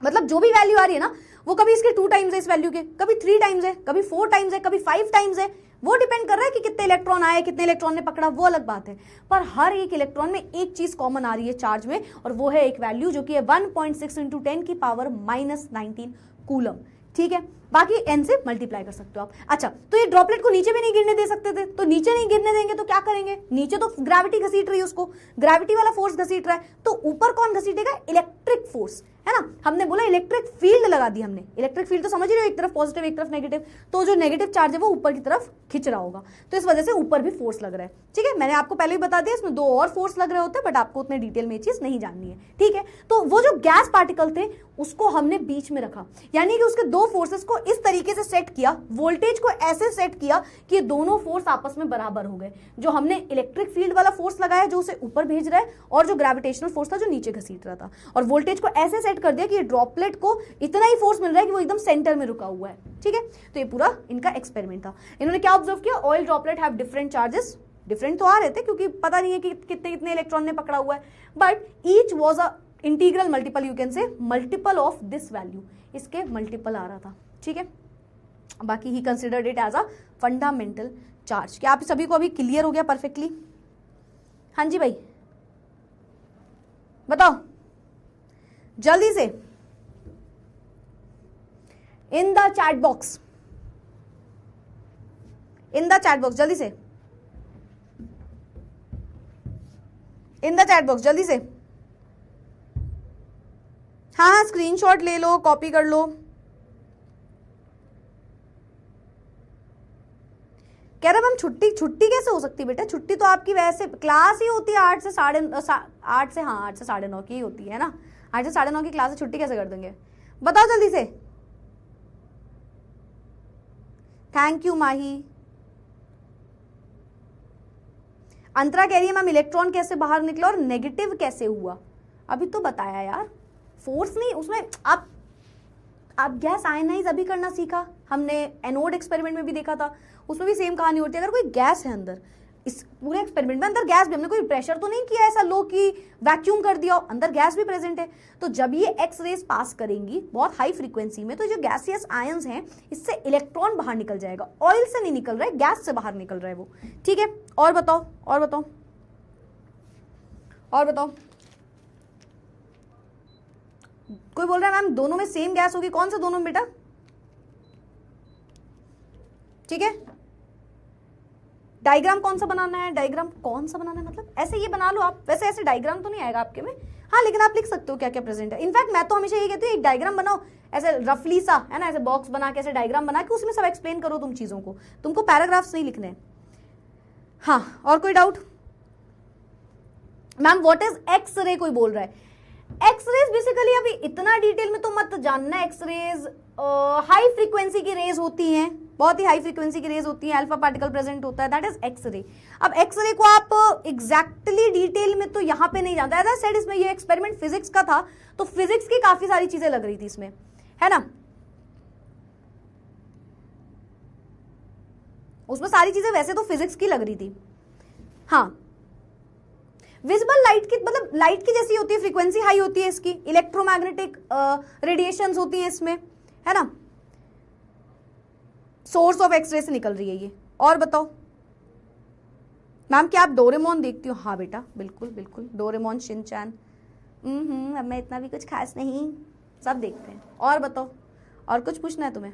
मतलब जो भी वैल्यू आ रही है ना, वो कभी इसके 2 टाइम्स है इस वैल्यू के, कभी 3 टाइम्स है, कभी 4 टाइम्स है, कभी 5 टाइम्स है। वो डिपेंड कर रहा है कि कितने इलेक्ट्रॉन आए, कितने इलेक्ट्रॉन ने पकड़ा, वो अलग बात है। पर हर एक इलेक्ट्रॉन में एक चीज कॉमन आ रही है चार्ज में, और वो है एक वैल्यू जो कि है 1.6 इंटू 10 की पावर -19 कूलम, ठीक है। बाकी n से मल्टीप्लाई कर सकते हो आप। अच्छा, तो ये ड्रॉपलेट को नीचे भी नहीं गिरने दे सकते थे, तो नीचे नहीं गिरने देंगे तो क्या करेंगे, नीचे तो ग्रेविटी घसीट रही है उसको, ग्रेविटी वाला फोर्स घसीट रहा है, तो ऊपर कौन घसीटेगा, इलेक्ट्रिक फोर्स, है ना। हमने बोला इलेक्ट्रिक फील्ड लगा दी हमने, इलेक्ट्रिक फील्ड तो समझ रहे हो, एक तरफ पॉजिटिव एक तरफ नेगेटिव, तो जो नेगेटिव चार्ज है वो ऊपर की तरफ खिंच रहा होगा, तो इस वजह से ऊपर भी फोर्स लग रहा है, ठीक है। मैंने आपको पहले ही बता दिया इसमें 2 और फोर्स लग रहे होते हैं, बट आपको उतने डिटेल में ये चीज नहीं जाननी है, ठीक है। तो वो जो गैस पार्टिकल थे उसको हमने बीच में रखा, यानी कि उसके 2 फोर्सेस को इस तरीके से सेट किया, वोल्टेज को ऐसे सेट किया कि दोनों फोर्स आपस में बराबर हो गए। जो हमने इलेक्ट्रिक फील्ड वाला फोर्स लगाया जो उसे ऊपर भेज रहा है, और जो ग्रेविटेशनल फोर्स था जो नीचे घसीट रहा था, और वोल्टेज को ऐसे सेट कर दिया कि ये ड्रॉपलेट को इतना ही फोर्स मिल रहा है कि वो एकदम सेंटर में रुका हुआ है, ठीक है। तो ये पूरा इनका एक्सपेरिमेंट था। इन्होंने क्या ऑब्जर्व किया, oil droplet have different charges, different तो आ रहे थे क्योंकि पता नहीं है कि कितने कितने इलेक्ट्रॉन ने पकड़ा हुआ है, but each was a integral multiple, you can say multiple of this value, इसके मल्टीपल आ रहा था, ठीक है। बाकी he considered it as a fundamental charge. क्या आप सभी को अभी क्लियर हो गया परफेक्टली? हाँ जी भाई बताओ जल्दी से इन the chat box, in the chat box जल्दी से, इन द चैट बॉक्स जल्दी से। हाँ हाँ स्क्रीनशॉट ले लो, कॉपी कर लो। कह रहे मैम छुट्टी, छुट्टी कैसे हो सकती है बेटा, छुट्टी तो आपकी वैसे क्लास ही होती है 8 से 8:30 की होती है ना, 8 से 9:30 की क्लास है, छुट्टी कैसे कर देंगे बताओ जल्दी से। थैंक यू माही। अंतरा कह रही है मैम इलेक्ट्रॉन कैसे बाहर निकला और नेगेटिव कैसे हुआ, अभी तो बताया यार, फोर्स नहीं उसमें। आप गैस आयनाइज अभी करना सीखा हमने, एनोड एक्सपेरिमेंट में भी देखा था, उसमें भी सेम कहानी होती है। अगर कोई गैस है अंदर, इस पूरे एक्सपेरिमेंट में अंदर गैस भी, हमने कोई प्रेशर तो नहीं किया ऐसा लो कि वैक्यूम कर दिया, अंदर गैस भी प्रेजेंट है। तो जब ये एक्स रेज पास करेंगी बहुत हाई फ्रीक्वेंसी में, तो जो गैसियस आयंस हैं इससे इलेक्ट्रॉन बाहर निकल जाएगा, ऑयल से नहीं निकल रहा है, गैस से बाहर निकल रहा है वो, ठीक है। और बताओ और बताओ और बताओ। कोई बोल रहा है मैम दोनों में सेम गैस होगी, कौन सा दोनों में बेटा, ठीक है। डायग्राम कौन सा बनाना है, डायग्राम कौन सा बनाना है, मतलब ऐसे ये बना लो आप, वैसे ऐसे डायग्राम तो नहीं आएगा आपके में, हाँ लेकिन आप लिख सकते हो क्या क्या प्रेजेंट है। इनफैक्ट मैं तो हमेशा ये कहती हूँ एक डायग्राम बनाओ ऐसे रफली सा, है ना, ऐसे बॉक्स बना के ऐसे डायग्राम बना के उसमें सब एक्सप्लेन करो तुम चीजों को, तुमको पैराग्राफ्स नहीं लिखने। हाँ और कोई doubt ma'am, what is X ray कोई बोल रहा है। एक्सरेज बेसिकली अभी इतना डिटेल में तो मत जानना, एक्सरेज हाई फ्रीक्वेंसी की रेज होती हैं, बहुत ही हाई फ्रीक्वेंसी की रेज होती है, अल्फा पार्टिकल प्रेजेंट होता है, दैट इज एक्सरे। अब एक्सरे को आप एग्जैक्टली डिटेल में तो यहां पे नहीं जानते, एज आई सेड इसमें ये एक्सपेरिमेंट फिजिक्स का था, तो फिजिक्स की काफी सारी चीजें लग रही थी इसमें, है ना, उसमें सारी चीजें वैसे तो फिजिक्स की लग रही थी। हाँ विजिबल लाइट की, मतलब लाइट की जैसी होती है, फ्रीक्वेंसी हाई होती है इसकी, इलेक्ट्रोमैग्नेटिक रेडिएशंस होती है इसमें, है ना, सोर्स ऑफ एक्सरे से निकल रही है ये। और बताओ मैम क्या आप डोरेमोन देखती हो? हाँ बेटा बिल्कुल बिल्कुल, डोरेमोन, शिनचैन, अब मैं इतना भी कुछ खास नहीं, सब देखते हैं। और बताओ और कुछ पूछना है तुम्हें?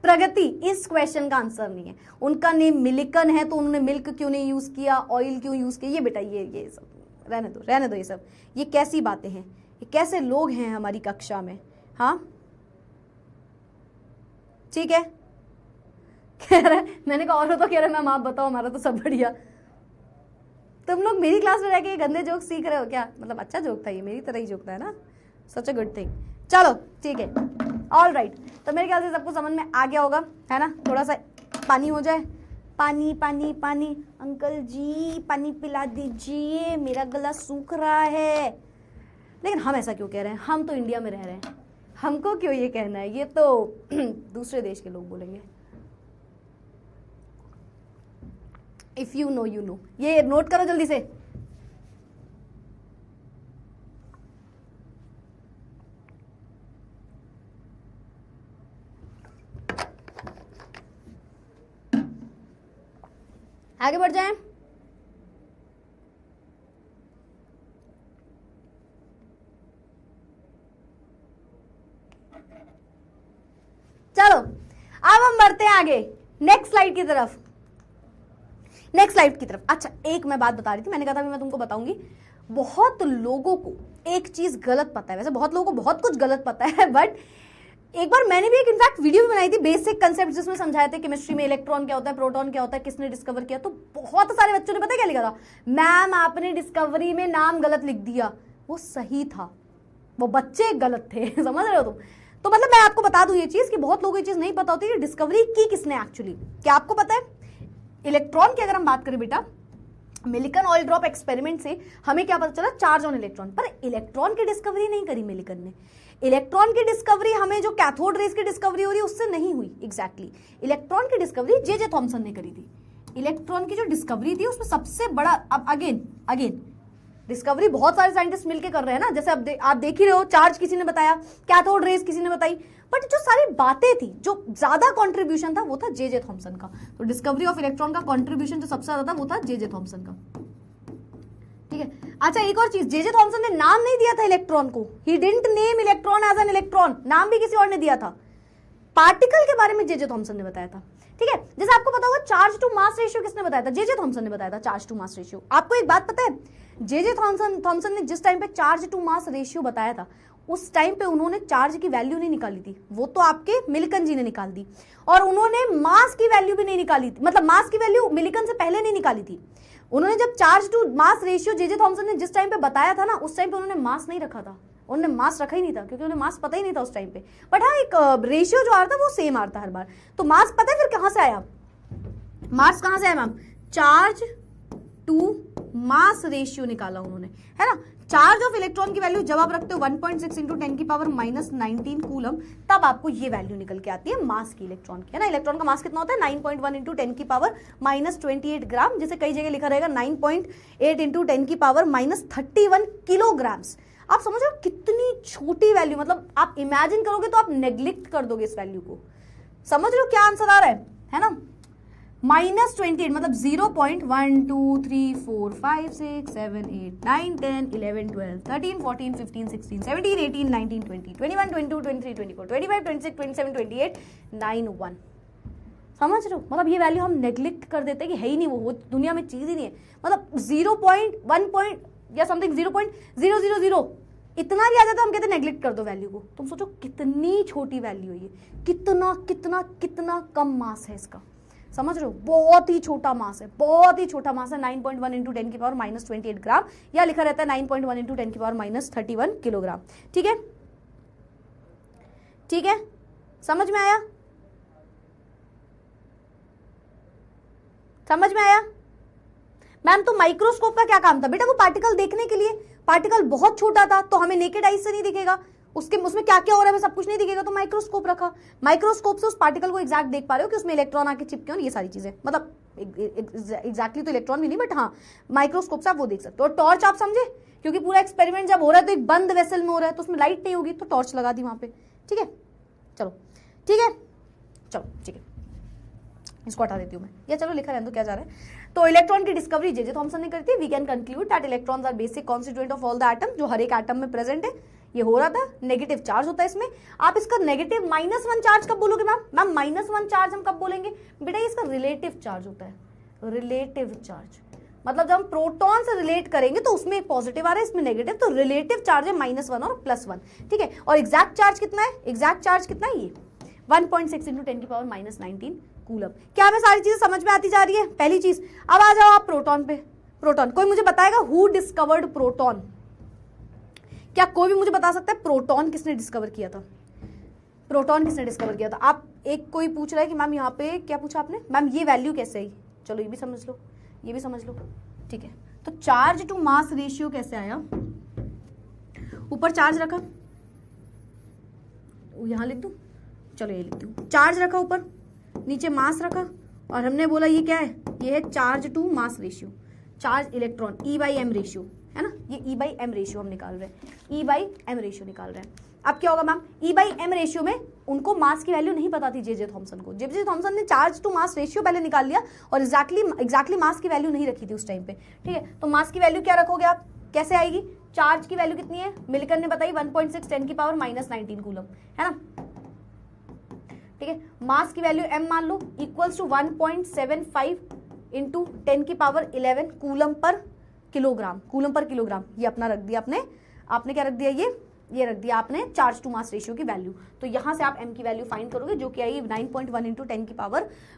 प्रगति इस क्वेश्चन का आंसर नहीं है। उनका नेम मिलिकन है तो उन्होंने मिल्क क्यों नहीं यूज किया, ऑयल क्यों यूज किया, ये बेटा ये सब रहने दो ये सब, ये कैसी बातें हैं, ये कैसे लोग हैं हमारी कक्षा में। हाँ ठीक है, कह रहा है, मैंने कहा और तो कह रहा है मैम आप बताओ हमारा तो सब बढ़िया। तुम लोग मेरी क्लास में रहकर गंदे जोक सीख रहे हो क्या? मतलब अच्छा जोक था ये, मेरी तरह ही जोक था, है ना, सच अ गुड थिंग। चलो ठीक है, ऑल राइट। तो मेरे ख्याल से सबको समझ में आ गया होगा, है ना। थोड़ा सा पानी हो जाए, पानी पानी पानी, अंकल जी पानी पिला दीजिए, मेरा गला सूख रहा है। लेकिन हम ऐसा क्यों कह रहे हैं, हम तो इंडिया में रह रहे हैं, हमको क्यों ये कहना है, ये तो दूसरे देश के लोग बोलेंगे। If you know you know, ये नोट करो जल्दी से। आगे बढ़ जाएं। चलो अब हम बढ़ते हैं आगे नेक्स्ट स्लाइड की तरफ, अच्छा एक मैं बात बता रही थी, मैंने कहा था मैं तुमको बताऊंगी। बहुत लोगों को एक चीज गलत पता है, वैसे बहुत लोगों को बहुत कुछ गलत पता है, बट एक बार मैंने भी एक इनफैक्ट वीडियो भी बनाई थी, बेसिक कंसेप्ट, जिसमें समझाए थे केमिस्ट्री में इलेक्ट्रॉन क्या होता है, प्रोटॉन क्या होता है, किसने डिस्कवर किया। तो बहुत सारे बच्चों ने पता क्या लिखा था, मैम आपने डिस्कवरी में नाम गलत लिख दिया। वो सही था, वो बच्चे गलत थे समझ रहे हो तुम। तो मतलब मैं आपको बता दूं ये चीज कि बहुत लोगों को ये चीज नहीं पता होती कि डिस्कवरी की किसने एक्चुअली। क्या आपको पता है इलेक्ट्रॉन की अगर हम बात करें बेटा, मिलिकन ऑयल ड्रॉप एक्सपेरिमेंट से हमें क्या पता चला, चार्ज ऑन इलेक्ट्रॉन। पर इलेक्ट्रॉन की डिस्कवरी नहीं करी मिलिकन ने। इलेक्ट्रॉन की डिस्कवरी हमें जो कैथोड रेज की डिस्कवरी हो रही है उससे नहीं हुई एग्जैक्टली। इलेक्ट्रॉन की डिस्कवरी जे थॉमसन ने करी थी। इलेक्ट्रॉन की जो डिस्कवरी थी उसमें सबसे बड़ा, अब अगेन डिस्कवरी बहुत सारे साइंटिस्ट मिलकर कर रहे हैं ना, जैसे अब आप देख ही रहे हो, चार्ज किसी ने बताया, कैथोड रेज किसी ने बताई, बट जो सारी बातें थी, जो ज्यादा कंट्रीब्यूशन था वो था जे थॉमसन का। तो डिस्कवरी ऑफ इलेक्ट्रॉन का कंट्रीब्यूशन जो सबसे ज्यादा था वो था जे थॉमसन का, ठीक है। अच्छा एक और चीज, जे थॉमसन ने नाम नहीं दिया था इलेक्ट्रॉन को, he didn't name electron as an electron, नाम भी किसी और ने दिया था। पार्टिकल के बारे में जे थॉमसन ने बताया था, ठीक है। जैसे आपको पता होगा चार्ज टू मास रेशियो किसने बताया था, जे थॉमसन ने बताया था चार्ज टू मास रेशियो। आपको एक बात पता है, जे थॉमसन ने जिस टाइम पे चार्ज टू मास रेशियो बताया था उस टाइम पे उन्होंने चार्ज की वैल्यू नहीं निकाली थी, वो तो आपके मिलिकन जी ने निकाल दी। और उन्होंने मास की वैल्यू भी नहीं निकाली थी, मतलब मास की वैल्यू मिलिकन से पहले नहीं निकाली थी। उन्होंने जब charge to mass ratio J Thomson ने जिस टाइम पे बताया था ना, उस टाइम पे उन्होंने मास नहीं रखा था, उन्होंने मास रखा ही नहीं था, क्योंकि उन्हें मास पता ही नहीं था उस टाइम पे। बट हाँ एक रेशियो जो आ रहा था वो सेम आ रहा था हर बार। तो मास पता है फिर कहां से आया, मास कहां से आया ma'am, charge to mass ratio निकाला उन्होंने, है ना। चार्ज ऑफ इलेक्ट्रॉन की वैल्यू जब आप रखते हो 1.6 इंटू 10 की पावर -19 कूलम, तब आपको ये वैल्यू निकल के आती है मास की इलेक्ट्रॉन की, है ना। इलेक्ट्रॉन का मास कितना होता है 9.1 इंटू 10 की पावर -28 ग्राम, जिसे कई जगह लिखा रहेगा 9.8 इंटू 10 की पावर -31 किलोग्राम्स। आप समझ रहे हो कितनी छोटी वैल्यू, मतलब आप इमेजिन करोगे तो आप नेग्लेक्ट कर दोगे इस वैल्यू को। समझ रहे हो क्या आंसर आ रहा है ना। -28 मतलब 0.1 2 3 4 5 6 7 8 9 10 11 12 13 14 15 16 17 18 19 20 21 22 23 24 25 26 27 28 91। समझ रहे हो, मतलब ये वैल्यू हम नेग्लेक्ट कर देते हैं कि है ही नहीं, वो दुनिया में चीज ही नहीं है। मतलब 0.1 या समथिंग 0.000 इतना भी आ जाता है, हम कहते हैं नेग्लेक्ट कर दो वैल्यू को। तुम सोचो कितनी छोटी वैल्यू है ये, कितना कितना कितना कम मास है इसका, समझ रहे हो, बहुत ही छोटा मास है, बहुत ही छोटा मास है। 9.1 इंटू 10 की पावर -28 ग्राम, या लिखा रहता है 9.1 इंटू 10 की पावर -31 किलोग्राम, ठीक है, ठीक है, समझ में आया, समझ में आया। मैम तो माइक्रोस्कोप का क्या काम था बेटा, वो पार्टिकल देखने के लिए, पार्टिकल बहुत छोटा था तो हमें नेकेड आई से नहीं दिखेगा, उसमें क्या क्या हो रहा है सब कुछ नहीं दिखेगा, तो माइक्रोस्कोप रखा, माइक्रोस्कोप से उस पार्टिकल को एग्जैक्ट देख पा रहे हो कि उसमें इलेक्ट्रॉन आके चिपके और ये सारी चीजें, मतलब एग्जैक्टली तो इलेक्ट्रॉन भी नहीं, बट हाँ माइक्रोस्कोप से आप वो देख सकते हो। और टॉर्च आप समझे, क्योंकि पूरा एक्सपेरिमेंट जब हो रहा है तो एक बंद वेसल में हो रहा है तो उसमें लाइट नहीं होगी, तो टॉर्च लगा दी वहां पे, ठीक है। चलो ठीक है, चलो ठीक है, इसको हटा देती हूँ मैं, या चलो लिखा रहने दो क्या जा रहा है। तो इलेक्ट्रॉन की डिस्कवरी जे थॉमसन ने करी थी। We can conclude that electrons are basic constituent of all the atom, जो हर एक एटम में प्रेजेंट है। ये हो रहा था, नेगेटिव चार्ज होता है इसमें। आप इसका नेगेटिव -1 चार्ज कब बोलोगे मैम? मैम -1 चार्ज हम कब बोलेंगे बेटा? ये इसका रिलेटिव चार्ज होता है, रिलेटिव चार्ज। मतलब जब हम प्रोटॉन से रिलेट करेंगे तो उसमें एक पॉजिटिव आ रहा है, इसमें नेगेटिव, तो रिलेटिव चार्ज है -1 और +1, ठीक है। और एग्जैक्ट चार्ज कितना है? एग्जैक्ट चार्ज कितना है? ये 1.6 × 10⁻⁻19 कूलम। क्या हमें सारी चीजें समझ में आती जा रही है? पहली चीज। अब आ जाओ आप प्रोटॉन पे। प्रोटॉन, कोई मुझे बताएगा हु डिस्कवर्ड प्रोटॉन? क्या कोई भी मुझे बता सकता है प्रोटॉन किसने डिस्कवर किया था? प्रोटॉन किसने डिस्कवर किया था? आप एक कोई पूछ रहा है कि मैम यहाँ पे क्या पूछा आपने? मैम ये वैल्यू कैसे आई? चलो ये भी समझ लो, ये भी समझ लो, ठीक है। तो चार्ज टू मास रेशियो कैसे आया? ऊपर चार्ज रखा, यहां लिख दूं, चलो ये लिख दूं, चार्ज रखा ऊपर, नीचे मास रखा, और हमने बोला ये क्या है? ये है charge to mass ratio, charge electron, E/m ratio है ना, ये E/m रेशियो हम निकाल रहे हैं, E/m रेशियो निकाल रहे हैं। अब क्या होगा मैम? E/m रेशियो में उनको मास की वैल्यू नहीं पता थी जे थॉमसन को। जे थॉमसन ने चार्ज टू मास रेशियो पहले निकाल लिया और एग्जैक्टली मास की वैल्यू नहीं रखी थी उस टाइम पे, ठीक है। तो मास की वैल्यू क्या रखोगे आप? कैसे आएगी? चार्ज की वैल्यू कितनी है? मिलकर ने बताई 1.6 10⁻⁻19 कूलम, है ना, ठीक है। मास की वैल्यू m मान लो, इक्वल्स टू 1.75 × 10⁻11 कूलम पर किलोग्राम, कूलम पर किलोग्राम। ये अपना रख दिया आपने क्या रख दिया? ये रख दिया आपने चार्ज टू मास रेशियो की वैल्यू। तो यहां से आप m की वैल्यू फाइंड करोगे जो कि आई 9.1 ×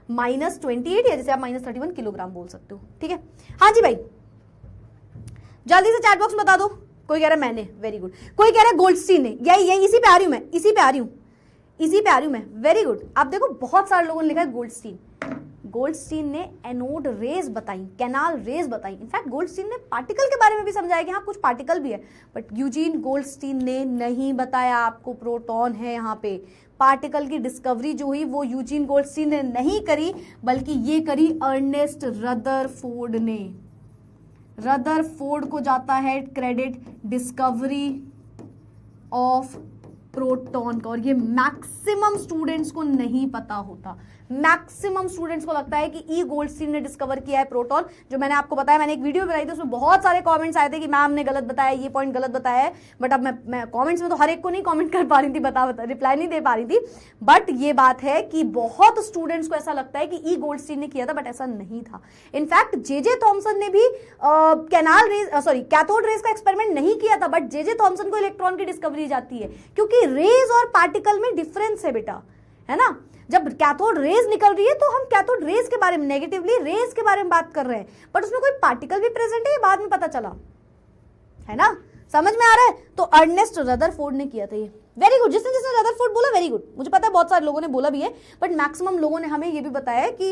10⁻28, या जैसे आप -31 किलोग्राम बोल सकते हो, ठीक है। हाँ जी भाई, जल्दी से चैट बॉक्स में बता दो। कोई कह रहा है मैंने, वेरी गुड। कोई कह रहा है गोल्डस्टीन ने, यही इसी पे आ रही हूं मैं, इसी पे आ रही हूं मैं, वेरी गुड। अब देखो बहुत सारे लोगों ने लिखा है गोल्डस्टीन ने एनोड रेज बताई, कैनाल रेज बताई। इनफैक्ट गोल्डस्टीन ने पार्टिकल के बारे में भी समझाया कि हाँ कुछ पार्टिकल भी है, बट यूजीन गोल्डस्टीन ने नहीं बताया आपको प्रोटॉन है यहाँ पे। पार्टिकल की डिस्कवरी जो हुई वो यूजीन गोल्डस्टीन ने नहीं करी, बल्कि ये करी अर्नेस्ट रदरफोर्ड ने। रदरफोर्ड को जाता है क्रेडिट डिस्कवरी ऑफ प्रोटॉन का, और ये मैक्सिमम स्टूडेंट्स को नहीं पता होता। मैक्सिमम स्टूडेंट्स को लगता है कि ई गोल्डस्टीन ने डिस्कवर किया है प्रोटॉन। जो मैंने आपको बताया, मैंने एक वीडियो बनाई थी, उसमें बहुत सारे कमेंट्स आए थे कि मैम ने गलत बताया, ये पॉइंट गलत बताया है। बट अब मैं कमेंट्स में तो हर एक को नहीं कमेंट कर पा रही थी, रिप्लाई नहीं दे पा रही थी। बट ये बात है कि बहुत स्टूडेंट्स को ऐसा लगता है कि ई गोल्डस्टीन ने किया था, बट ऐसा नहीं था। इनफैक्ट जे थॉमसन ने भी कैथोड रेज का एक्सपेरिमेंट नहीं किया था, बट जे थॉमसन को इलेक्ट्रॉन की डिस्कवरी जाती है, क्योंकि रेज और पार्टिकल में डिफरेंस है बेटा, है ना। जब कैथोड रेज निकल रही है तो हम कैथोड रेज के बारे में, नेगेटिवली रेज के बारे में बात कर रहे हैं, बट उसमें कोई पार्टिकल भी प्रेजेंट है, ये बाद में पता चला, है ना। समझ में आ रहा है? तो अर्नेस्ट रदरफोर्ड ने किया था ये। वेरी गुड, जिसने रदरफोर्ड बोला वेरी गुड। मुझे पता है बहुत सारे लोगों ने बोला भी है, बट मैक्सिमम लोगों ने हमें ये भी बताया है कि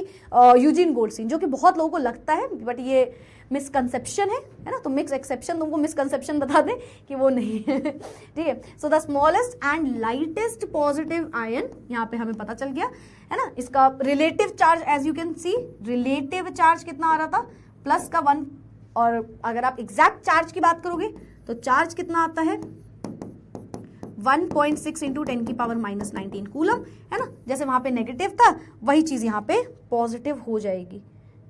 यूजीन गोल्डस्टीन, जो कि बहुत लोगों को लगता है, बट ये मिसकंसेप्शन है ना। तो मिक्स एक्सेप्शन, तुमको मिसकंसेप्शन बता दें कि वो नहीं है, ठीक है। So the smallest and lightest positive ion, यहाँ पे हमें पता चल गया, है ना। इसका relative charge as you can see, relative charge कितना आ रहा था? +1। और अगर आप एग्जैक्ट चार्ज की बात करोगे तो चार्ज कितना आता है? 1.6 × 10⁻⁻19 कूलम, है ना। जैसे वहां पे नेगेटिव था, वही चीज यहाँ पे पॉजिटिव हो जाएगी।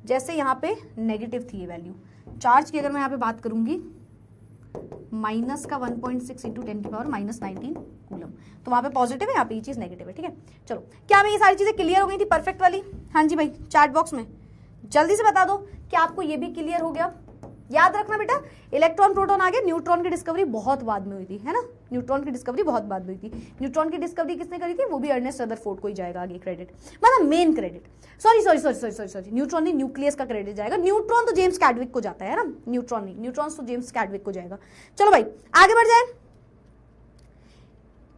जैसे यहाँ पे नेगेटिव थी ये वैल्यू, चार्ज की अगर मैं यहाँ पे बात करूंगी माइनस का 1.6 × 10⁻⁻19 कूलम, तो वहां पे पॉजिटिव है, यहाँ पे ये चीज नेगेटिव है, ठीक है। चलो, क्या हमें ये सारी चीजें क्लियर हो गई थी परफेक्ट वाली? हाँ जी भाई, चैट बॉक्स में जल्दी से बता दो कि आपको ये भी क्लियर हो गया। याद रखना बेटा, इलेक्ट्रॉन प्रोटॉन आगे, न्यूट्रॉन की डिस्कवरी बहुत बाद में हुई थी, है ना। न्यूट्रॉन की डिस्कवरी बहुत बाद में हुई थी। न्यूट्रॉन की डिस्कवरी किसने करी थी? वो भी अर्नेस्ट रदरफोर्ड को ही जाएगा आगे क्रेडिट, मतलब मेन क्रेडिट। सॉरी, न्यूट्रॉन नहीं, न्यूक्लियस का क्रेडिट जाएगा। न्यूट्रॉन तो जेम्स कैडविक को जाता है ना, न्यूट्रॉन नहीं, न्यूट्रॉन तो जेम्स कैडविक को जाएगा। चलो भाई आगे बढ़ जाए।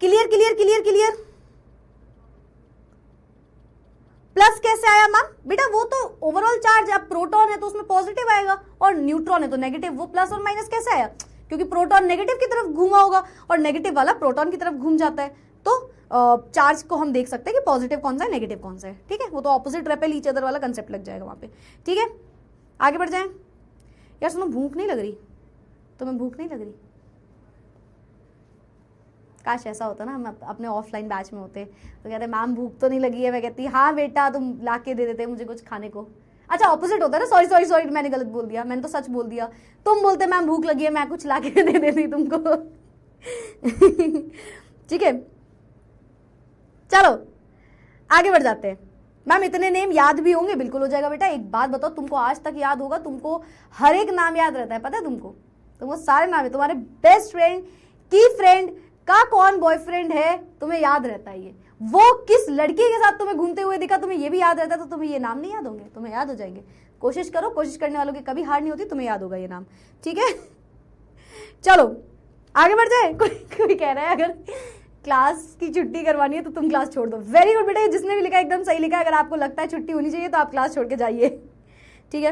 क्लियर। प्लस कैसे आया मैम? बेटा वो तो ओवरऑल चार्ज, अब प्रोटॉन है तो उसमें पॉजिटिव आएगा और न्यूट्रॉन है तो नेगेटिव, वो प्लस और माइनस कैसे आया? क्योंकि प्रोटॉन नेगेटिव की तरफ घूमा होगा और नेगेटिव वाला प्रोटॉन की तरफ घूम जाता है, तो चार्ज को हम देख सकते हैं कि पॉजिटिव कौन सा है, नेगेटिव कौन सा है, ठीक है। वो तो ऑपोजिट रेपेल ईच अदर वाला कंसेप्ट लग जाएगा वहां पे, ठीक है। आगे बढ़ जाए। यार सुनो, भूख नहीं लग रही? तुम्हें भूख नहीं लग रही? काश ऐसा होता ना, हम अपने ऑफलाइन बैच में होते तो कहते मैम भूख तो नहीं लगी है, मैं कहती हाँ बेटा तुम ला के दे देते मुझे कुछ खाने को। अच्छा ऑपोजिट होता है ना, सॉरी मैंने गलत बोल दिया, मैंने तो सच बोल दिया। तुम बोलते मैम भूख लगी है, मैं कुछ ला के दे देती तुमको। ठीक है, चलो आगे बढ़ जाते हैं। मैम इतने नेम याद भी होंगे? बिल्कुल हो जाएगा बेटा। एक बात बताओ, तुमको आज तक याद होगा, तुमको हर एक नाम याद रहता है, पता है तुमको सारे नाम है। तुम्हारे बेस्ट फ्रेंड की फ्रेंड का कौन बॉयफ्रेंड है तुम्हें याद रहता है। ये वो किस लड़की के साथ तुम्हें घूमते हुए दिखा तुम्हें ये भी याद रहता है, तो तुम्हें ये नाम नहीं याद होंगे? तुम्हें याद हो जाएंगे। कोशिश करो, कोशिश करने वालों की कभी हार नहीं होती, तुम्हें याद होगा ये नाम। ठीक है, चलो आगे बढ़ जाए। कोई कह रहा है अगर क्लास की छुट्टी करवानी है तो तुम क्लास छोड़ दो। वेरी गुड बेटा, जिसने भी लिखा एकदम सही लिखा है। अगर आपको लगता है छुट्टी होनी चाहिए तो आप क्लास छोड़ के जाइए। ठीक है,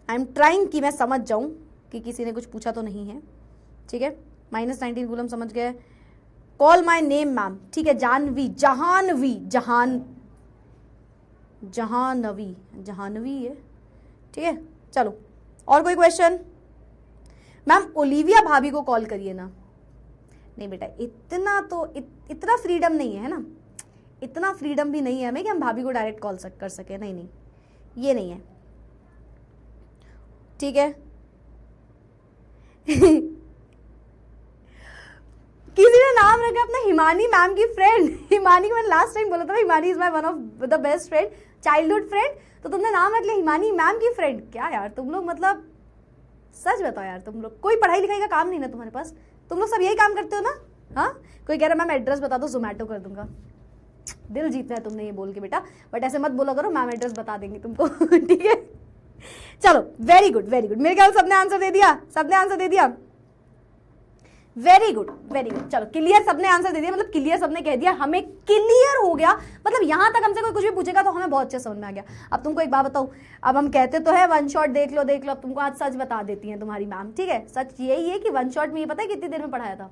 आई एम ट्राइंग कि मैं समझ जाऊं कि किसी ने कुछ पूछा तो नहीं है। ठीक है, -19 कूलम समझ गए। Call my name ma'am. ठीक है, जानवी, जहानवी है। ठीक है, चलो और कोई क्वेश्चन? मैम ओलिविया भाभी को कॉल करिए ना। नहीं बेटा, इतना फ्रीडम नहीं है ना, इतना फ्रीडम भी नहीं है हमें कि हम भाभी को डायरेक्ट कॉल कर सके। नहीं, ये नहीं है। ठीक है। किसी ने नाम रखा अपना हिमानी मैम की फ्रेंड। हिमानी को मैंने लास्ट टाइम बोला था, Himani is my one of the best friend, childhood friend, तो तुमने नाम रख लिया हिमानी मैम की फ्रेंड। क्या यार तुम लोग, मतलब सच बताओ यार, तुम लोग कोई पढ़ाई लिखाई का काम नहीं ना तुम्हारे पास? तुम लोग सब यही काम करते हो ना? हाँ, कोई कह रहा मैम एड्रेस बता दो, जोमेटो कर दूंगा। दिल जीतना है तुमने ये बोल के बेटा, बट ऐसे मत बोला करो, मैम एड्रेस बता देंगे तुमको। ठीक है, चलो वेरी गुड वेरी गुड। मेरे ख्याल सबने आंसर दे दिया, वेरी गुड वेरी गुड। चलो क्लियर, सबने आंसर दे दिया, मतलब क्लियर सबने कह दिया, हमें क्लियर हो गया। मतलब यहां तक हमसे कोई कुछ भी पूछेगा तो हमें बहुत अच्छे समझ में आ गया। अब तुमको एक बात बताऊं, अब हम कहते तो है वन शॉट देख लो, अब तुमको आज सच बता देती है तुम्हारी मैम। ठीक है, सच यही है कि वन शॉट में ये पता है कितनी देर में पढ़ाया था?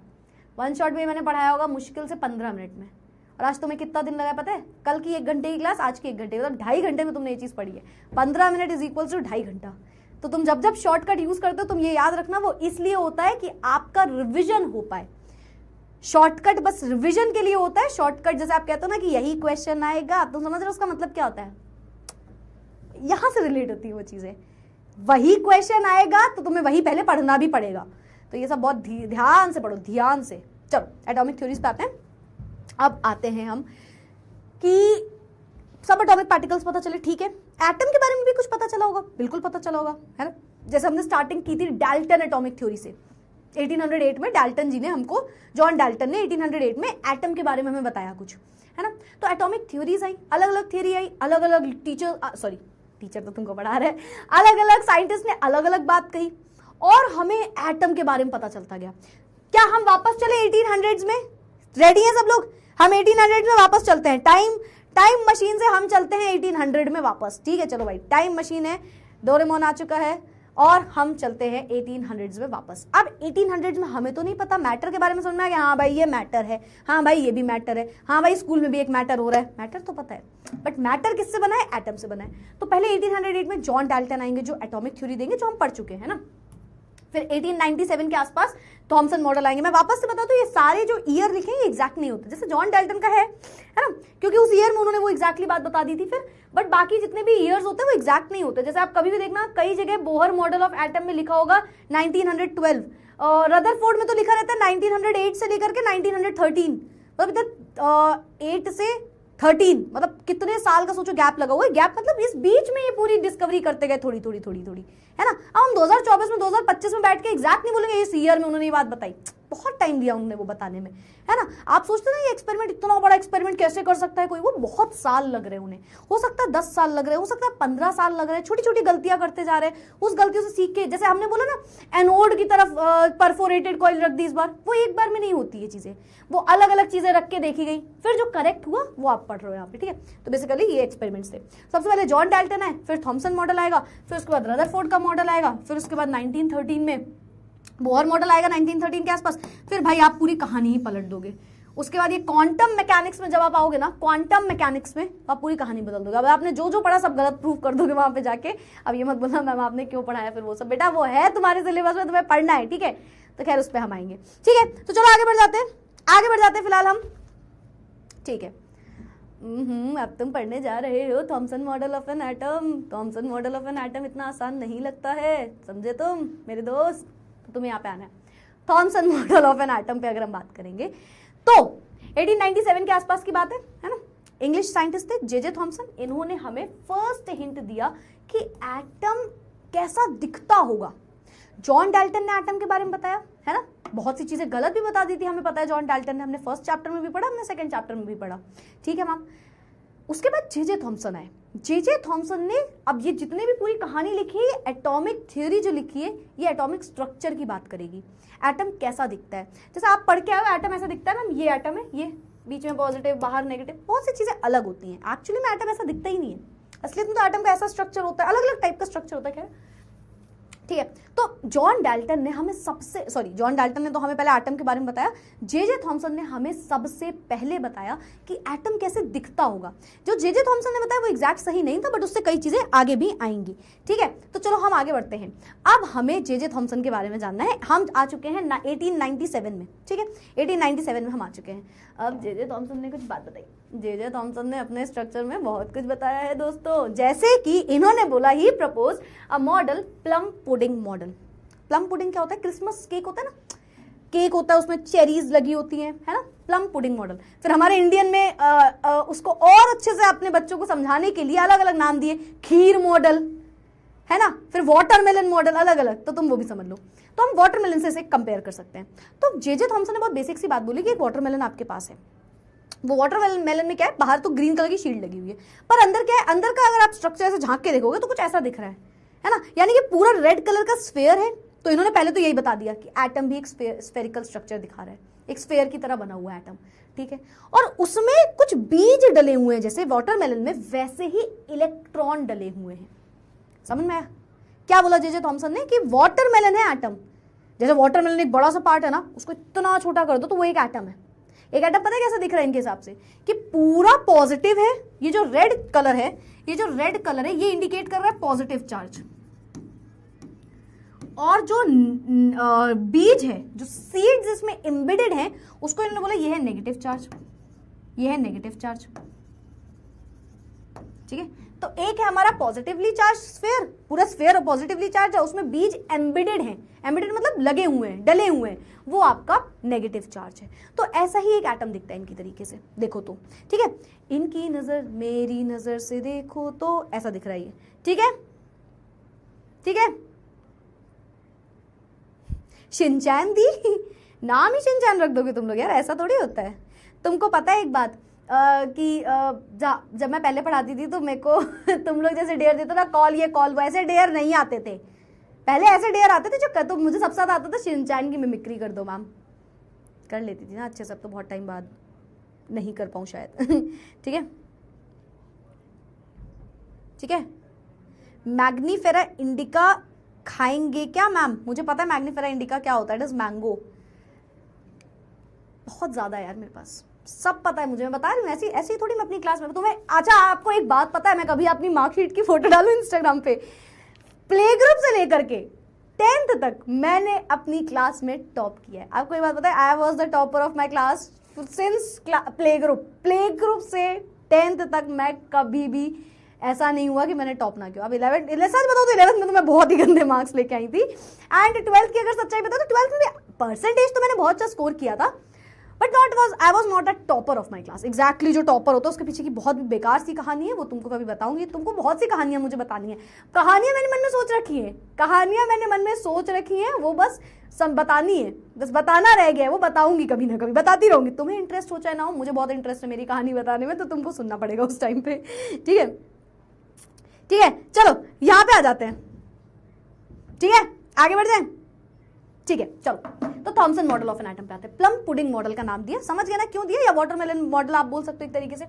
वन शॉट में मैंने पढ़ाया होगा मुश्किल से 15 मिनट में, और आज तुम्हें कितना दिन लगा पता है? कल की 1 घंटे की क्लास, आज की 1 घंटे, मतलब 2.5 घंटे में तुमने ये चीज पढ़ी है। 15 मिनट इज इक्वल टू 2.5 घंटा। तो तुम जब शॉर्टकट यूज करते हो, तुम ये याद रखना, वो इसलिए होता है कि आपका रिविजन हो पाए। शॉर्टकट बस रिवीजन के लिए होता है। शॉर्टकट जैसे आप कहते हो ना कि यही क्वेश्चन आएगा, तुम समझ रहे हो उसका मतलब क्या होता है? यहां से रिलेट होती है वो चीजें। वही क्वेश्चन आएगा तो तुम्हें वही पहले पढ़ना भी पड़ेगा। तो ये सब बहुत ध्यान से पढ़ो, ध्यान से। चलो एटॉमिक थ्योरीज पे आते हैं। अब आते हैं हम कि सब एटॉमिक पार्टिकल्स पता चले, ठीक है। एटम के बारे में भी कुछ पता चला होगा, बिल्कुल पता चला होगा, है ना। जैसे हमने स्टार्टिंग की थी डाल्टन एटॉमिक थ्योरी से। 1808 में डाल्टन जी ने हमको, जॉन डाल्टन ने 1808 में एटम के बारे में हमें बताया कुछ, है ना। तो एटॉमिक थ्योरीज आई, अलग अलग थ्योरी आई, अलग अलग टीचर तो तुमको पढ़ा रहे, अलग अलग साइंटिस्ट ने अलग अलग बात कही और हमें एटम के बारे में पता चलता गया। क्या हम वापस चले 1800s में? रेडी हैं सब लोग? हम 1800 में वापस चलते हैं। टाइम मशीन से हम चलते हैं 1800 में वापस, ठीक है। चलो भाई, टाइम मशीन है, डोरेमोन आ चुका है और हम चलते हैं 1800s में वापस। अब 1800s में हमें तो नहीं पता, मैटर के बारे में समझ में आ गया, हाँ भाई ये मैटर है, हाँ भाई ये भी मैटर है, हाँ भाई स्कूल में भी एक मैटर हो रहा है, मैटर तो पता है, बट मैटर किससे बना है? एटम से बना है। तो पहले 1808 में जॉन डाल्टन आएंगे जो एटॉमिक थ्योरी देंगे, जो हम पढ़ चुके हैं ना। फिर 1897 के आसपास थॉमसन मॉडल आएंगे। मैं वापस से बता दूं, ये सारे जो ईयर लिखे हैं एग्जैक्ट नहीं होते। जैसे जॉन डाल्टन का है ना, क्योंकि उस ईयर में उन्होंने वो एग्जैक्टली बात बता दी थी। फिर बट बाकी जितने भी ईयर्स होते हैं वो एग्जैक्ट नहीं होते। जैसे आप कभी भी देखना, कई जगह बोहर मॉडल ऑफ एटम में लिखा होगा 1912, रदरफोर्ड में तो लिखा रहता है 1908 से लेकर के 1913, मतलब 8 से 13, मतलब कितने साल का सोचो गैप लगा हुआ है। गैप मतलब इस बीच में ये पूरी डिस्कवरी करते गए थोड़ी थोड़ी, है ना। अब हम 2024 में 2025 में बैठ के एग्जैक्ट नहीं बोलेंगे इस ईयर में उन्होंने ये बात बताई, बहुत टाइम दिया उन्होंने वो बताने में, है ना। आप सोचते ना ये एक्सपेरिमेंट, इतना बड़ा एक्सपेरिमेंट कैसे कर सकता है कोई? वो बहुत साल लग रहे हैं उन्हें, हो सकता है 10 साल लग रहे हैं, हो सकता है 15 साल लग रहे हैं। छोटी छोटी गलतियां करते जा रहे हैं, उस गलतियों से सीख के, जैसे हमने बोला ना एनोड की तरफ परफोरेटेड कॉइल रख दी इस बार, वो एक बार में नहीं होती ये चीजें, वो अलग अलग चीजें रख के देखी गई, फिर जो करेक्ट हुआ वो आप पढ़ रहे हो यहाँ पे, ठीक है। तो बेसिकली ये एक्सपेरिमेंट्स थे। सबसे पहले जॉन डाल्टन आए, फिर थॉमसन मॉडल आएगा, फिर उसके बाद रदरफोर्ड का मॉडल आएगा, फिर उसके बाद 1913 में बोहर मॉडल आएगा 1913 के आसपास। फिर भाई आप पूरी कहानी ही पलट दोगे। उसके बाद ये क्वांटम मैकेनिक्स में जब आप आओगे ना, क्वांटम मैकेनिक्स में आप पूरी कहानी बदल दोगे। अब आपने जो जो पढ़ा सब गलत प्रूव कर दोगे वहां पे जाके। अब ये मत बोलना मैम आपने क्यों पढ़ाया, फिर वो सब बेटा वो है तुम्हारे सिलेबस में, तुम्हें पढ़ना है, ठीक है। तो खैर उस पर हम आएंगे, ठीक है। तो चलो आगे बढ़ जाते हैं फिलहाल हम, ठीक है। अब तुम पढ़ने जा रहे हो Thompson model of an atom. Thompson model of an atom इतना आसान नहीं लगता है, समझे तुम मेरे दोस्त। तो तुम्हें यहाँ पे आना है। Thompson model of an atom पे अगर हम बात करेंगे तो 1897 के आसपास की बात है ना। इंग्लिश साइंटिस्ट थे जे थॉमसन, इन्होंने हमें फर्स्ट हिंट दिया कि एटम कैसा दिखता होगा। जॉन डाल्टन ने एटम के बारे में बताया है ना, बहुत सी चीजें गलत भी बता दी थी, हमें पता है जॉन डाल्टन ने, हमने फर्स्ट चैप्टर में भी पढ़ा, हमने सेकंड चैप्टर में भी पढ़ा, ठीक है मैम। उसके बाद जे थॉमसन आए। जे थॉमसन ने अब ये जितने भी पूरी कहानी लिखी है, एटॉमिक थ्योरी जो लिखी है, ये एटॉमिक स्ट्रक्चर की बात करेगी। एटम कैसा दिखता है, जैसे आप पढ़ के आए एटम ऐसा दिखता है मैम, ये एटम है, ये बीच में पॉजिटिव बाहर नेगेटिव, बहुत सी चीजें अलग होती हैं। एक्चुअली में एटम ऐसा दिखता ही नहीं है, असलियत में तो एटम का ऐसा स्ट्रक्चर होता है, अलग अलग टाइप का स्ट्रक्चर होता है, ठीक है। तो जॉन डाल्टन ने हमें जॉन डाल्टन ने तो हमें पहले एटम के बारे में बताया, जे थॉमसन ने हमें सबसे पहले बताया कि एटम कैसे दिखता होगा। जो जे थॉमसन ने बताया वो एग्जैक्ट सही नहीं था, बट उससे कई चीजें आगे भी आएंगी, ठीक है। तो चलो हम आगे बढ़ते हैं। अब हमें जे थॉमसन के बारे में जानना है। हम आ चुके हैं 1897 में, ठीक है, 1897 में हम आ चुके हैं। अब जे थॉमसन ने कुछ बात बताई। जे थॉमसन ने अपने स्ट्रक्चर में बहुत कुछ बताया है दोस्तों, जैसे कि इन्होंने बोला he propose a model plum pudding model. Plum pudding क्या होता है, क्रिसमस केक होता है ना, केक होता है उसमें चेरीज लगी होती हैं, है ना, प्लम पुडिंग मॉडल। फिर हमारे इंडियन में उसको और अच्छे से अपने बच्चों को समझाने के लिए अलग अलग नाम दिए, खीर मॉडल, है ना, फिर वाटरमेलन मॉडल, अलग अलग, तो तुम वो भी समझ लो। तो हम वाटरमेलन से इसे कंपेयर कर सकते हैं। तो जे थॉमसन ने बहुत बेसिक सी बात बोली कि एक वाटरमेलन आपके पास है, वो वाटरमेलन में क्या है, बाहर तो ग्रीन कलर की शील्ड लगी हुई है, पर अंदर क्या है, अंदर का अगर आप स्ट्रक्चर से झांक के देखोगे तो कुछ ऐसा दिख रहा है ना, यानी कि पूरा रेड कलर का स्फेयर है। तो इन्होंने पहले तो यही बता दिया कि एटम भी एक स्फेरिकल स्ट्रक्चर दिखा रहा है, एक स्फेयर की तरह बना हुआ है एटम, ठीक है, और उसमें कुछ बीज डले हुए हैं, जैसे वाटरमेलन में वैसे ही इलेक्ट्रॉन डले हुए हैं। समझ में आया क्या बोला जे थॉमसन ने, कि वाटरमेलन है एटम, जैसे वाटरमेलन एक बड़ा सा पार्ट है ना, उसको इतना छोटा कर दो तो वो एक एटम है। एक एटम पता है कैसा दिख रहा है इनके हिसाब से, कि पूरा पॉजिटिव है, ये जो रेड कलर है, ये इंडिकेट कर रहा है पॉजिटिव चार्ज, और जो बीज है, जो सीड्स इसमें एम्बेडेड हैं, उसको इन्होंने बोला ये है नेगेटिव चार्ज, ये है नेगेटिव चार्ज, ठीक है। तो एक है हमारा पॉजिटिवली चार्ज स्फेयर, पूरा स्फेयर पॉजिटिवली चार्ज है, उसमें बीज एम्बेडेड हैं, एम्बेडेड मतलब लगे हुए हैं, डले हुए हैं, वो आपका नेगेटिव चार्ज है। तो ऐसा ही एक एटम दिखता है इनकी तरीके से, देखो तो, ठीक है, इनकी नजर मेरी नजर से देखो तो ऐसा दिख रहा है, ठीक है, ठीक है। शिनचैन दी, नाम ही शिनचैन रख दोगे तुम लोग यार, ऐसा थोड़ी होता है। तुमको पता है एक बात कि जब मैं पहले पढ़ाती थी तो मेरे को तुम लोग जैसे डेयर देते ना, कॉल ये कॉल वो, ऐसे डेयर नहीं आते थे पहले, ऐसे डेयर आते थे जो तो मुझे सबसे ज्यादा आता था शिनचैन की मिमिक्री कर दो मैम, कर लेती थी ना अच्छे से, अब तो बहुत टाइम बाद नहीं कर पाऊँ शायद ठीक है, ठीक है। मैग्नीफेरा इंडिका खाएंगे क्या मैम, मुझे पता है मैग्नीफेरा इंडिका क्या होता है, इट इज मैंगो, बहुत ज्यादा यार मेरे पास सब पता है मुझे, मैं बता रही हूँ, ऐसी थोड़ी मैं अपनी क्लास में तुम्हें। अच्छा आपको एक बात पता है, मैं कभी अपनी मार्कशीट की फोटो डालूं इंस्टाग्राम पे, प्ले ग्रुप से लेकर के 10th तक मैंने अपनी क्लास में टॉप किया है। आपको एक बात पता है, I was the topper of my class since play group से 10th तक मैं कभी भी ऐसा नहीं हुआ कि मैंने टॉप ना किया। अब 11 सच बताओ तो 11th में तो मैं बहुत ही गंदे मार्क्स लेके आई थी, एंड 12th की अगर सच्चाई बताओ तो 12th में परसेंटेज तो मैंने बहुत अच्छा स्कोर किया था, but I was not a topper of my class. Exactly जो टॉपर होता है उसके पीछे की बहुत बेकार सी कहानी है, वो तुमको कभी बताऊंगी। तुमको बहुत सी कहानियां मुझे बतानी है, कहानियां मैंने मन में सोच रखी है, वो बस सब बतानी है, बस बताना रह गया है, वो बताऊंगी कभी ना कभी, बताती रहूंगी। तुम्हें इंटरेस्ट हो चाहे ना हो, मुझे बहुत इंटरेस्ट है मेरी कहानी बताने में, तो तुमको सुनना पड़ेगा उस टाइम पे, ठीक है, ठीक है। चलो यहां पे आ जाते हैं, ठीक है, आगे बढ़ जाए, ठीक है। चलो तो Thompson model of an atom पे आते हैं। प्लम पुडिंग मॉडल का नाम दिया, समझ गया ना क्यों दिया, या वाटरमेलन मॉडल आप बोल सकते हो एक तरीके से।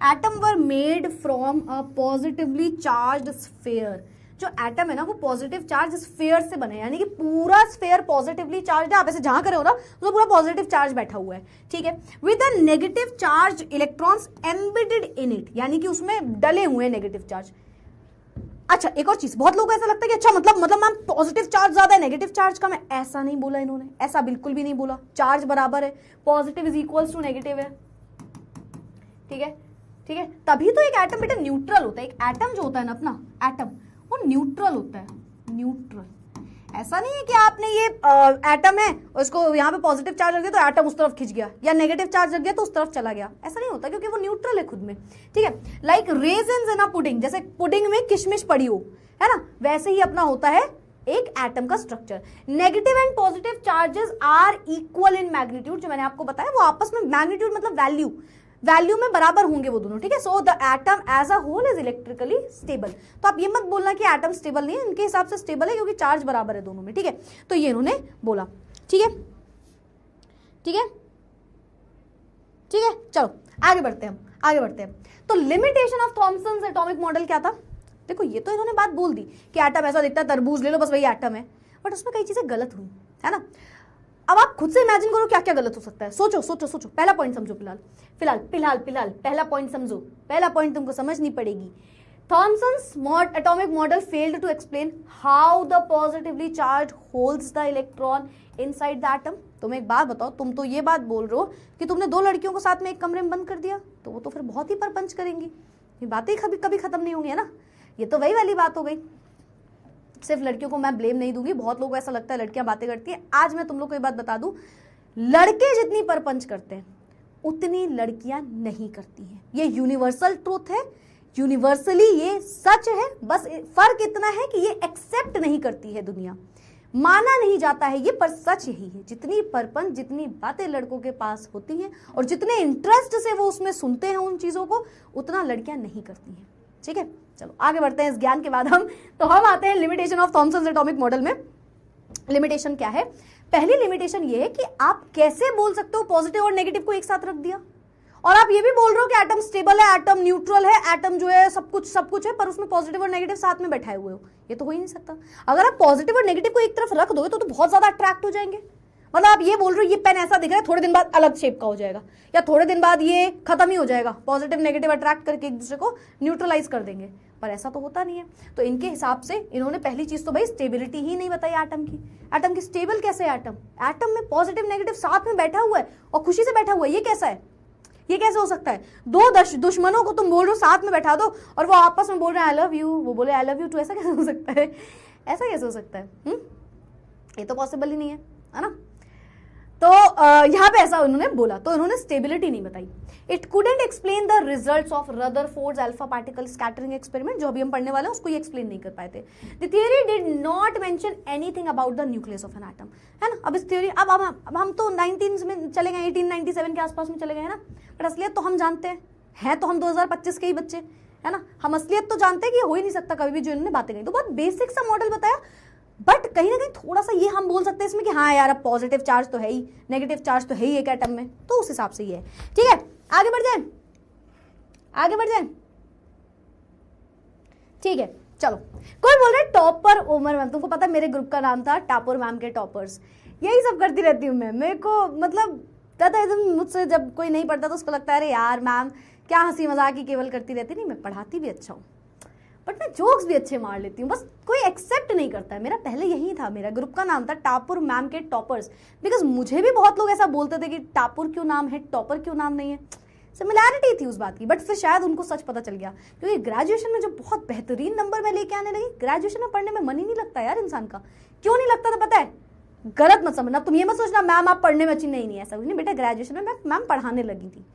Atom were made from a positively charged sphere, जो एटम है ना वो पॉजिटिव चार्ज स्फीयर से बने, यानी कि पूरा स्फीयर पॉजिटिवली चार्ज है, आप ऐसे जहां करे हो ना तो पूरा पॉजिटिव चार्ज बैठा हुआ है, ठीक है, with a negative charge electrons embedded in it, यानी कि उसमें डले हुए नेगेटिव चार्ज। अच्छा एक और चीज, बहुत लोगों को ऐसा लगता है कि अच्छा मतलब मैम पॉजिटिव चार्ज ज्यादा है नेगेटिव चार्ज कम है, ऐसा नहीं बोला इन्होंने, ऐसा बिल्कुल भी नहीं बोला, चार्ज बराबर है, positive is equals to negative है, ठीक है, ठीक है। तभी तो एक एटम बेटा न्यूट्रल होता है, एक एटम जो होता है ना अपना एटम, वो न्यूट्रल होता है, न्यूट्रल। ऐसा नहीं है कि आपने ये एटम है उसको यहाँ पे पॉजिटिव चार्ज रख दिया तो एटम उस तरफ खिंच गया, या नेगेटिव चार्ज रख दिया तो उस तरफ चला गया, ऐसा नहीं होता क्योंकि वो न्यूट्रल है खुद में, ठीक है। लाइक रेजिन्स इन अ पुडिंग, जैसे पुडिंग में किशमिश पड़ी हो, है ना, वैसे ही अपना होता है एक एटम का structure. Negative and positive charges are equal in magnitude, जो मैंने आपको बताया वो आपस में, मैग्नीट्यूड मतलब वैल्यू में बराबर होंगे वो दोनों, ठीक है। So the atom as a whole is electrically stable. तो आप ये मत बोलना कि एटम स्टेबल नहीं है, इनके हिसाब से स्टेबल है क्योंकि चार्ज बराबर है दोनों में, ठीक है। तो ये इन्होंने बोला, ठीक है, ठीक है, ठीक है। चलो आगे बढ़ते हैं। तो limitation of Thomson's atomic model क्या था? देखो ये तो इन्होंने बात बोल दी कि एटम ऐसा दिखता है, तरबूज ले लो बस वही एटम है, बट उसमें कई चीजें गलत हुई, है ना। अब आप खुद से इमेजिन करो क्या क्या गलत हो सकता है, सोचो। पहला पॉइंट समझो, फिलहाल पहला पॉइंट समझो, पहला पॉइंट तुमको समझनी पड़ेगी। Thomson's atomic model failed to explain how the positively charge holds the electron inside the atom. तुम एक बात बताओ, तुम तो ये बात बोल रहे हो कि तुमने 2 लड़कियों को साथ में एक कमरे में बंद कर दिया, तो वो तो फिर बहुत ही परपंच करेंगी, ये बातें कभी खत्म नहीं होंगी, है ना। ये तो वही वाली बात हो गई। सिर्फ लड़कियों को मैं ब्लेम नहीं दूंगी, बहुत लोगों को ऐसा लगता है लड़कियां बातें करती हैं। आज मैं तुम लोग को ये बात बता दूं, लड़के जितनी परपंच करते हैं उतनी लड़कियां नहीं करती हैं। ये यूनिवर्सल ट्रूथ है, यूनिवर्सली ये सच है, बस फर्क इतना है कि ये एक्सेप्ट नहीं करती है दुनिया, माना नहीं जाता है ये, पर सच यही है। जितनी परपंच, जितनी बातें लड़कों के पास होती हैं और जितने इंटरेस्ट से वो उसमें सुनते हैं उन चीजों को, उतना लड़कियां नहीं करती हैं, ठीक है। चलो आगे बढ़ते हैं इस ज्ञान के बाद हम आते हैं limitation of Thomson's atomic model में। लिमिटेशन क्या है? पहली लिमिटेशन ये है कि आप कैसे बोल सकते हो पॉजिटिव और नेगेटिव को एक साथ रख दिया, और आप ये भी बोल रहे हो कि एटम स्टेबल है, एटम न्यूट्रल है, एटम जो है सब कुछ है, पर उसमें पॉजिटिव और नेगेटिव साथ में बैठाए हुए हो। ये तो हो ही नहीं सकता। अगर आप पॉजिटिव और नेगेटिव को एक तरफ रख दोगे तो बहुत ज्यादा अट्रैक्ट हो जाएंगे। मतलब आप ये बोल रहे हो ये पेन ऐसा दिख रहा है, थोड़े दिन बाद अलग शेप का हो जाएगा, या थोड़े दिन बाद ये खत्म ही हो जाएगा, पॉजिटिव नेगेटिव अट्रैक्ट करके एक दूसरे को न्यूट्रलाइज कर देंगे, पर ऐसा तो होता नहीं है। तो इनके हिसाब से इन्होंने पहली चीज तो भाई स्टेबिलिटी ही नहीं बताई एटम की स्टेबल कैसे है एटम में पॉजिटिव नेगेटिव साथ में बैठा हुआ है और खुशी से बैठा हुआ है, ये कैसा है? ये कैसे हो सकता है? 2 दुश्मनों को तुम बोल रहे हो साथ में बैठा दो और वो आपस में बोल रहे हैं आई लव यू, वो बोले आई लव यू टू, ऐसा कैसे हो सकता है? ऐसा कैसे हो सकता है? ये तो पॉसिबल ही नहीं है ना। तो यहाँ पे ऐसा उन्होंने बोला, तो उन्होंने स्टेबिलिटी नहीं बताई। It couldn't explain the results of Rutherford's alpha particle scattering experiment, जो अभी हम पढ़ने वाले हैं उसको ये एक्सप्लेन नहीं कर पाए थे। The theory did not mention anything about the nucleus of an atom, है ना। अब इस थ्योरी अब हम तो 19 में चले गए, 1897 के आसपास में चले गए, है ना। बट असलियत तो हम जानते हैं तो हम 2025 के ही बच्चे, है ना। हम असलियत तो जानते हैं कि हो ही नहीं सकता कभी भी जो इन्होंने बातें कही। तो बहुत बेसिक सा मॉडल बताया, बट कहीं ना कहीं थोड़ा सा ये हम बोल सकते हैं इसमें कि हाँ यार अब पॉजिटिव चार्ज तो है ही, नेगेटिव चार्ज तो है ही एक एटम में, तो उस हिसाब से ये है, ठीक है। आगे बढ़ जाए, ठीक है। चलो, कोई बोल रहा है टॉपर उमर मैम, तुमको पता है मेरे ग्रुप का नाम था टापुर मैम के टॉपर्स, यही सब करती रहती हूँ मैं। मेरे को मतलब ज्यादा एकदम मुझसे जब कोई नहीं पढ़ता तो उसको लगता है अरे यार मैम क्या हंसी मजाक ही केवल करती रहती। नहीं, मैं पढ़ाती भी अच्छा हूँ, बट मैं जोक्स भी अच्छे मार लेती हूँ, बस कोई एक्सेप्ट नहीं करता है। मेरा पहले यही था, मेरा ग्रुप का नाम था टापुर मैम के टॉपर्स, बिकॉज मुझे भी बहुत लोग ऐसा बोलते थे कि टापुर क्यों नाम है, टॉपर क्यों नाम नहीं है। सिमिलैरिटी थी उस बात की, बट फिर शायद उनको सच पता चल गया, क्योंकि ग्रेजुएशन में जो बहुत बेहतरीन नंबर मैं लेके आने लगी, ग्रेजुएशन में पढ़ने में मन ही नहीं लगता यार इंसान का। क्यों नहीं लगता था पता है? गलत मत समझना, तुम ये मत सोचना मैम आप पढ़ने में अच्छी नहीं, ऐसा कुछ नहीं बेटा। ग्रेजुएशन में मैम पढ़ाने लगी थी,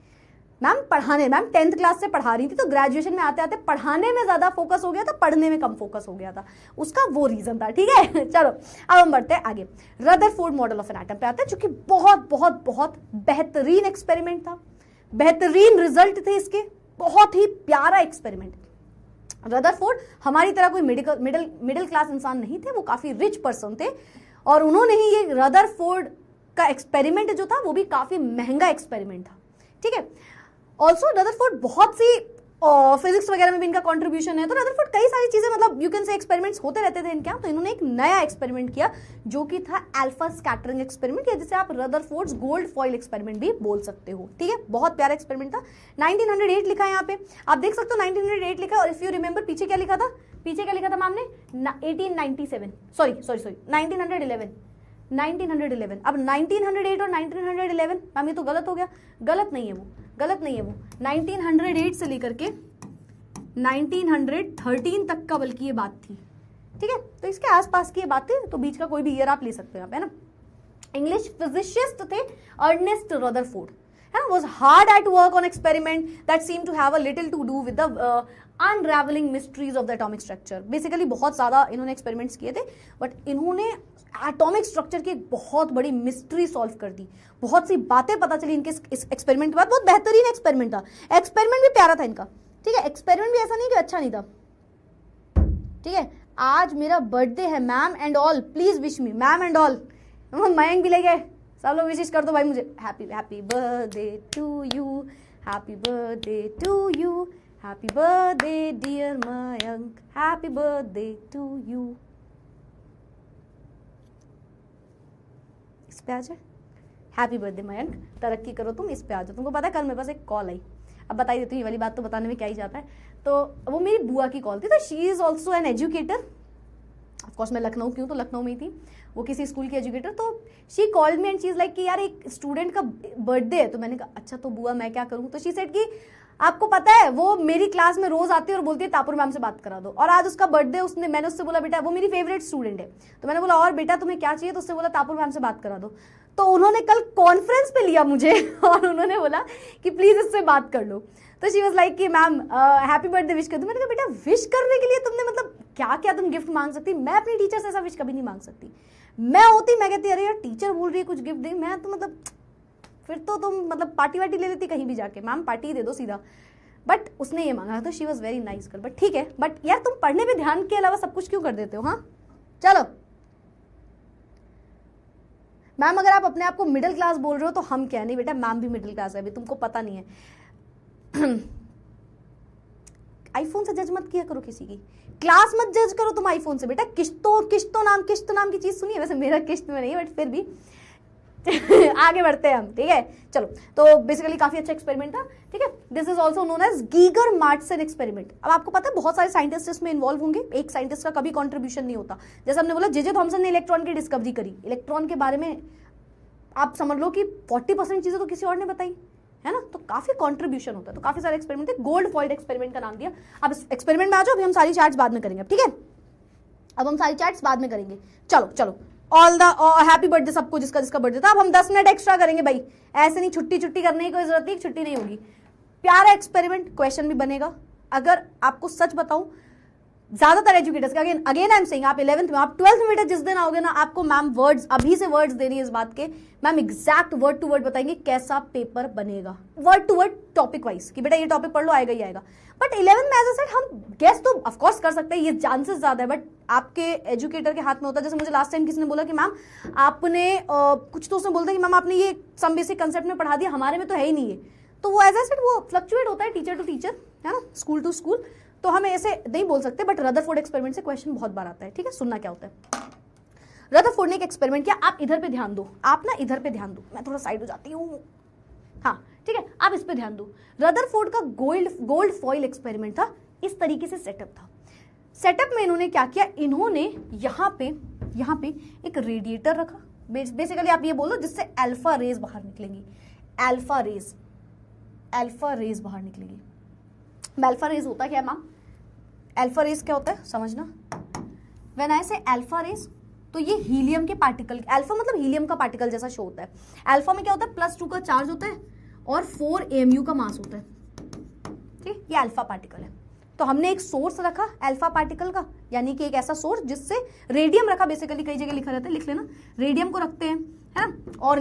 मैम 10th क्लास से पढ़ा रही थी, तो ग्रेजुएशन में आते आते पढ़ाने में ज्यादा फोकस हो गया था, पढ़ने में कम फोकस हो गया था, उसका वो रीजन था, ठीक है। चलो अब हम बढ़ते हैं आगे। Rutherford model of an atom पे आते हैं, जो कि बहुत बहुत बहुत बेहतरीन एक्सपेरिमेंट था, बेहतरीन रिजल्ट थे इसके, बहुत ही प्यारा एक्सपेरिमेंट। रदरफोर्ड हमारी तरह कोई मिडिल क्लास इंसान नहीं थे, वो काफी रिच पर्सन थे, और उन्होंने ही ये रदरफोर्ड का एक्सपेरिमेंट जो था वो भी काफी महंगा एक्सपेरिमेंट था, ठीक है। ऑल्सो रदरफोर्ड बहुत सी फिजिक्स वगैरह में भी इनका कंट्रीब्यूशन है, तो रदरफोर्ड कई सारी चीजें मतलब यू कैन से एक्सपेरिमेंट्स होते रहते थे इनके यहाँ। तो इन्होंने एक नया एक्सपेरिमेंट किया जो कि था अल्फा स्कैटरिंग एक्सपेरिमेंट, या जिसे आप रदरफोर्ड्स गोल्ड फॉइल एक्सपेरिमेंट भी बोल सकते हो, ठीक है। बहुत प्यारा एक्सपेरिमेंट था। 1908 लिखा है यहाँ पे, आप देख सकते हो 1908 लिखा है, और इफ यू रिमेंबर पीछे क्या लिखा था? मैम ने 1897, सॉरी 1911। अब 1908 और 1911 मैम ये तो गलत हो गया, गलत नहीं है वो 1908 से लेकर के 1913 तक का बल्कि ये बात थी, ठीक है, तो इसके आसपास की ये बातें, तो बीच का कोई भी ईयर आप ले सकते हो यहाँ पे, है ना। इंग्लिश फिजिशिस्ट थे अर्नेस्ट रदरफोर्ड, है ना, was hard at work on experiment that seemed to have a little to do with the unraveling mysteries of the atomic structure. Basically बहुत ज्यादा इन्होंने एक्सपेरिमेंट्स किए थे, बट इन्होंने एटॉमिक स्ट्रक्चर की एक बहुत बड़ी मिस्ट्री सॉल्व कर दी, बहुत सी बातें पता चली इनके इस एक्सपेरिमेंट के बाद। बहुत बेहतरीन एक्सपेरिमेंट था, एक्सपेरिमेंट भी प्यारा था इनका, ठीक है, एक्सपेरिमेंट भी ऐसा नहीं कि अच्छा नहीं था, ठीक है। आज मेरा बर्थडे है, ma'am and all please wish me, ma'am and all, Mayank भी ले गए, सब लोग विशेष कर दो भाई मुझे, happy happy birthday to you, happy birthday to you, happy birthday dear Mayank, happy birthday to you. इस पे आ जाए, हैप्पी बर्थडे मयंक, तरक्की करो तुम, इस पे आ जाओ। तुमको पता है कल मेरे पास एक कॉल आई, अब बता ही देती हूँ, ये वाली बात तो बताने में क्या ही जाता है। तो वो मेरी बुआ की कॉल थी, तो she is also an educator, of course मैं लखनऊ की हूँ तो लखनऊ में ही थी, वो किसी स्कूल की एजुकेटर। तो she called me and she is like कि यार एक स्टूडेंट का बर्थडे है। तो मैंने कहा अच्छा तो बुआ मैं क्या करूँ। तो शी सेड कि आपको पता है वो मेरी क्लास में रोज आती है और बोलती है तापुर मैम से बात करा दो, और आज उसका बर्थडे, उसने, मैंने उससे बोला बेटा वो मेरी फेवरेट स्टूडेंट है, तो मैंने बोला और बेटा तुम्हें क्या चाहिए, तो उससे बोला तापुर मैम से बात करा दो। तो उन्होंने कल कॉन्फ्रेंस पे लिया मुझे और उन्होंने बोला कि प्लीज इससे बात कर लो। तो शी वाज लाइक कि मैम हैप्पी बर्थडे विश कर दो। मैंने कहा बेटा विश करने के लिए तुमने मतलब क्या क्या तुम गिफ्ट मांग सकती, मैं अपनी टीचर से ऐसा विश कभी नहीं मांग सकती। मैं होती मैं कहती अरे यार टीचर बोल रही है कुछ गिफ्ट दे, मैं तो मतलब फिर तो तुम मतलब पार्टी वार्टी ले लेती कहीं भी जाके, मैम पार्टी दे दो सीधा, बट उसने ये मांगा। तो she was very nice girl, but ठीक है, बट यार तुम पढ़ने पे ध्यान के अलावा सब कुछ क्यों कर देते हो। हाँ चलो मैम, अगर आप अपने आप को मिडिल क्लास बोल रहे हो तो हम क्या, नहीं बेटा मैम भी मिडिल क्लास है, अभी तुमको पता नहीं है। आईफोन से जज मत किया करो किसी की, क्लास मत जज करो तुम आईफोन से बेटा। किश्त नाम की चीज सुनी है, वैसे मेरा किश्त में नहीं है बट फिर भी आगे बढ़ते हैं हम, ठीक है। चलो तो बेसिकली काफी अच्छा एक्सपेरिमेंट था, ठीक है। This is also known as Geiger Marsden experiment. अब आपको पता है बहुत सारे साइंटिस्ट इसमें इन्वॉल्व होंगे, एक साइंटिस्ट का कभी कंट्रीब्यूशन नहीं होता। जैसे हमने बोला जे थॉमसन ने इलेक्ट्रॉन की डिस्कवरी करी, इलेक्ट्रॉन के बारे में आप समझ लो कि 40% चीजें तो किसी और ने बताई, है ना, तो काफी कंट्रीब्यूशन होता है। तो काफी सारे एक्सपेरिमेंट है, गोल्ड फॉइल्ड एक्सपेरिमेंट का नाम दिया। अब इस एक्सपेरिमेंट में आ जाओ, अभी हम सारी चार्ट्स बाद में करेंगे, ठीक है। अब हम सारी चार्ट्स बाद में करेंगे। चलो ऑल द हैप्पी बर्थडे सबको जिसका जिसका बर्थडे था। अब हम 10 मिनट एक्स्ट्रा करेंगे भाई, ऐसे नहीं छुट्टी करने की कोई जरूरत नहीं, छुट्टी नहीं होगी। प्यारा एक्सपेरिमेंट, क्वेश्चन भी बनेगा। अगर आपको सच बताऊं, ज्यादातर एजुकेटर्स का अगेन आई एम सेइंग, आप 11th में, आप 12th में जिस दिन आओगे ना, आपको मैम वर्ड्स, अभी से वर्ड्स दे रही है इस बात के, ma'am exact word to word बताएंगे कैसा पेपर बनेगा, word to word topic wise, कि बेटा ये टॉपिक पढ़ लो, आएगा ही आएगा। बट 11th में एज अ सेड हम गेस तो ऑफकोर्स कर सकते हैं, ये चांसेस ज्यादा है, बट आपके एजुकेटर के हाथ में होता है। जैसे मुझे लास्ट टाइम किसी ने बोला कि मैम आपने कुछ तो उसने बोलता है कि मैम आपने ये सम बेसिक कंसेप्ट में पढ़ा दिया, हमारे में तो है ही नहीं है। तो वो एज अ सेड वो फ्लक्चुएट होता है टीचर टू टीचर, है ना, स्कूल टू स्कूल, तो हम ऐसे नहीं बोल सकते। बट रदरफोर्ड एक्सपेरिमेंट से क्वेश्चन बहुत बार आता है, ठीक है। सुनना क्या होता है, रदरफोर्ड ने एक एक्सपेरिमेंट किया। आप इधर पे ध्यान दो, आप ना इधर पे ध्यान दो, मैं थोड़ा साइड हो जाती हूँ, हाँ ठीक है, आप इस पे ध्यान दो। रदरफोर्ड का गोल्ड फॉइल एक्सपेरिमेंट था, इस तरीके से सेटअप था। सेटअप में इन्होंने क्या किया, इन्होंने यहाँ पे एक रेडिएटर रखा। बेसिकली आप ये बोलो जिससे अल्फा रेज बाहर निकलेंगी, अल्फा रेज बाहर निकलेंगी। अल्फा रेज होता क्या है मैम, अल्फा रेज क्या होता है समझना। व्हेन आई से अल्फा रेज, तो ये हीलियम के पार्टिकल, अल्फा मतलब हीलियम का पार्टिकल जैसा शो होता है। अल्फा में क्या होता है, +2 का चार्ज होता है और 4 AMU का मास होता है, ठीक, ये अल्फा पार्टिकल है। तो हमने एक सोर्स रखा अल्फा पार्टिकल का, यानी कि एक ऐसा सोर्स जिससे रेडियम रखा, बेसिकली कई जगह लिखा रहता है, लिख लेना, रेडियम को रखते हैं, है ना, और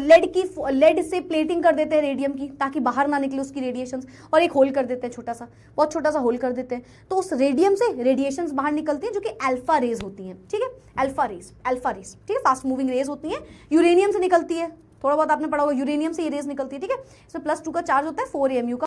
लेड से प्लेटिंग कर देते हैं रेडियम की, ताकि बाहर ना निकले उसकी रेडिएशंस, और एक होल कर देते हैं छोटा सा, बहुत छोटा सा होल कर देते हैं, तो उस रेडियम से रेडिएशंस बाहर निकलती हैं जो कि अल्फा रेज होती हैं, ठीक है, अल्फा रेज, ठीक है, फास्ट मूविंग रेज होती हैं। यूरेनियम से निकलती है, थोड़ा बहुत आपने पढ़ा होगा, यूरेनियम से ये रेज निकलती है, ठीक है। इसमें +2 का चार्ज होता है, 4 AMU का।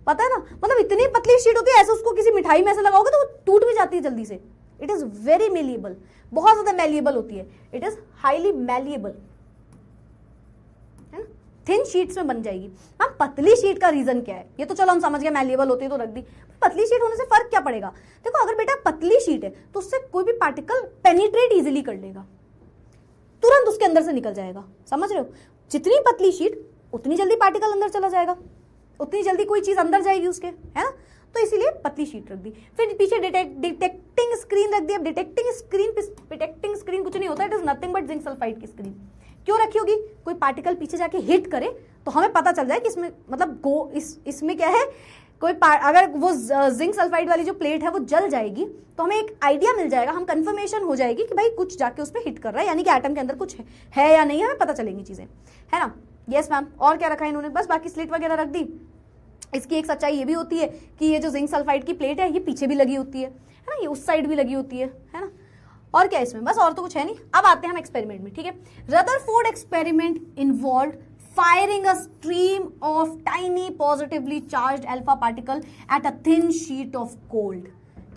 पता है ना, मतलब इतनी पतली शीट होती है, ऐसे उसको किसी मिठाई में ऐसे लगाओगे तो वो टूट भी जाती है जल्दी से, इट इज वेरी मेलिएबल, बहुत ज्यादा मेलिएबल होती है, इट इज हाईली मेलिएबल, है ना, थिन शीट्स में बन जाएगी। मैम पतली शीट का रीजन क्या है, ये तो चलो हम समझ गए मेलिएबल होती है तो रख दी, पतली शीट होने से फर्क क्या पड़ेगा? देखो अगर बेटा पतली शीट है तो उससे कोई भी पार्टिकल पेनिट्रेट इजीली कर लेगा, तुरंत उसके अंदर से निकल जाएगा, समझ रहे हो? जितनी पतली शीट उतनी जल्दी पार्टिकल अंदर चला जाएगा, उतनी जल्दी कोई चीज अंदर जाएगी उसके, है ना, तो इसीलिए पतली शीट रख दी। फिर पीछे डिटेक्टिंग स्क्रीन रख दी। अब डिटेक्टिंग स्क्रीन कुछ नहीं होता, it is nothing but zinc sulphide की स्क्रीन। क्यों रखी होगी? कोई पार्टिकल पीछे जाके हिट करे तो हमें पता चल जाए कि इसमें मतलब इसमें क्या है, कोई अगर वो जिंक सल्फाइड वाली जो प्लेट है वो जल जाएगी तो हमें एक आइडिया मिल जाएगा, हम कंफर्मेशन हो जाएगी कि भाई कुछ जाके उस पर हिट कर रहा है, यानी कि एटम के अंदर कुछ है या नहीं, हमें पता चलेंगी चीजें, है ना। यस मैम, और क्या रखा है इन्होंने? बस बाकी स्लिट वगैरह रख दी। इसकी एक सच्चाई ये भी होती है कि ये जो जिंक सल्फाइड की प्लेट है ये पीछे भी लगी होती है ना, ये उस साइड भी लगी होती है ना। और क्या इसमें? बस और तो कुछ है नहीं। अब आते हैं हम एक्सपेरिमेंट में, ठीक है। Rutherford experiment involved firing a stream of tiny positively charged alpha particle at a thin sheet of gold,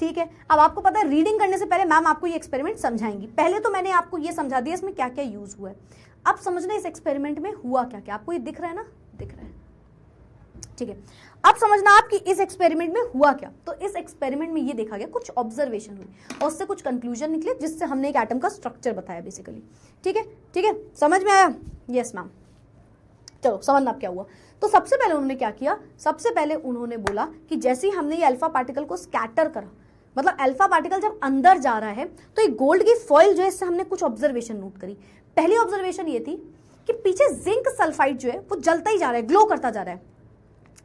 ठीक है। अब आपको पता है रीडिंग करने से पहले मैम आपको ये एक्सपेरिमेंट समझाएंगी, पहले तो मैंने आपको ये समझा दिया इसमें क्या क्या यूज हुआ है। अब समझना इस एक्सपेरिमेंट में हुआ क्या क्या, आपको ये दिख रहा है ना, दिख रहा है, ठीक है। अब समझना आप कि इस एक्सपेरिमेंट में हुआ क्या। तो इस एक्सपेरिमेंट में ये देखा गया, कुछ ऑब्जर्वेशन हुई और उससे कुछ कंक्लूजन निकले जिससे हमने एक एटम का स्ट्रक्चर बताया बेसिकली, ठीक है, ठीक है, समझ में आया? Yes ma'am. चलो समझना अब क्या हुआ। तो सबसे पहले उन्होंने क्या किया, सबसे पहले उन्होंने बोला कि जैसे ही हमने ये अल्फा पार्टिकल को स्कैटर करा, मतलब अल्फा पार्टिकल जब अंदर जा रहा है तो ये गोल्ड की फॉइल जो है इससे हमने कुछ ऑब्जर्वेशन नोट करी। पहली ऑब्जर्वेशन ये थी कि पीछे जिंक सल्फाइड जो है वो जलता ही जा रहा है, ग्लो करता जा रहा है,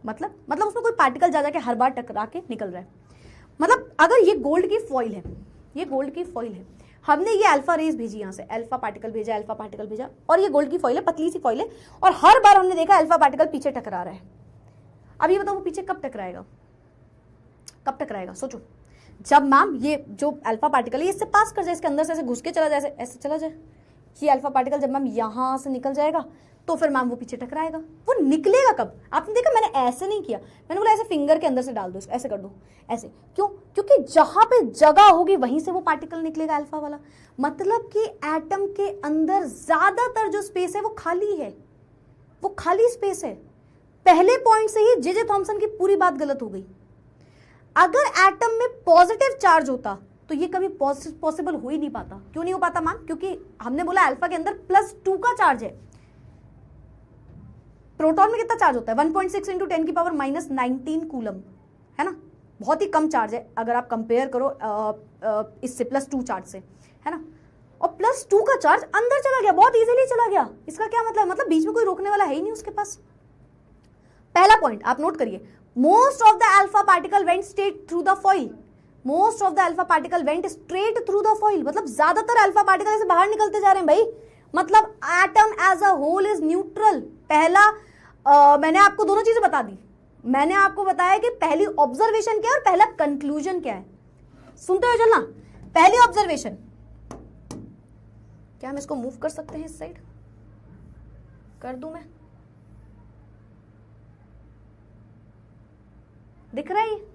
मतलब उसमें कोई पार्टिकल जा जाके हर बार टकरा के निकल रहा है। मतलब अगर ये गोल्ड की फॉइल है, ये गोल्ड की फॉइल है, हमने ये अल्फा रेज भेजी, यहां से अल्फा पार्टिकल भेजा और ये गोल्ड की फॉइल है, पतली सी फॉइल है, और हर बार हमने देखा अल्फा पार्टिकल पीछे टकरा रहा है। अब ये बताओ वो पीछे कब टकराएगा, कब टकराएगा? सोचो, जब मैम ये जो अल्फा पार्टिकल है इससे पास कर जाए, इसके अंदर से ऐसे घुस के चला जाए, ऐसे चला जाए, ये अल्फा पार्टिकल जब मैम यहां से निकल जाएगा तो फिर मैम वो पीछे टकराएगा। वो निकलेगा कब? आपने देखा मैंने ऐसे नहीं किया, मैंने बोला ऐसे फिंगर के अंदर से डाल दो, ऐसे कर दो, ऐसे। क्यों? क्योंकि जहां पे जगह होगी वहीं से वो पार्टिकल निकलेगा अल्फा वाला। मतलब कि एटम के अंदर ज्यादातर जो स्पेस है वो खाली है, वो खाली स्पेस है। पहले पॉइंट से ही जे थॉमसन की पूरी बात गलत हो गई। अगर एटम में पॉजिटिव चार्ज होता तो ये कभी पॉसिबल हो ही नहीं पाता। क्यों नहीं हो पाता मैम? क्योंकि हमने बोला अल्फा के अंदर +2 का चार्ज है। प्रोटॉन में कितना चार्ज होता है? 1.6 × 10⁻⁻19 कूलम, है ना, बहुत ही कम चार्ज है अगर आप कंपेयर करो इससे +2 चार्ज से, है ना। और +2 का चार्ज अंदर चला गया, बहुत इजीली चला गया। इसका क्या मतलब? मतलब बीच में कोई रोकने वाला है ही नहीं उसके पास। पहला पॉइंट आप नोट करिए, most of the alpha particle went straight through the foil. Most of the alpha particle went straight through the foil, मतलब ज्यादातर अल्फा पार्टिकल ऐसे बाहर निकलते जा रहे हैं भाई। मतलब atom as a whole is neutral. पहला मैंने आपको दोनों चीजें बता दी। मैंने आपको बताया कि पहली ऑब्जर्वेशन क्या है और पहला कंक्लूजन क्या है। सुनते हुए चलना। पहली ऑब्जर्वेशन, क्या हम इसको मूव कर सकते हैं इस साइड? कर दूं मैं? दिख रहा है ये?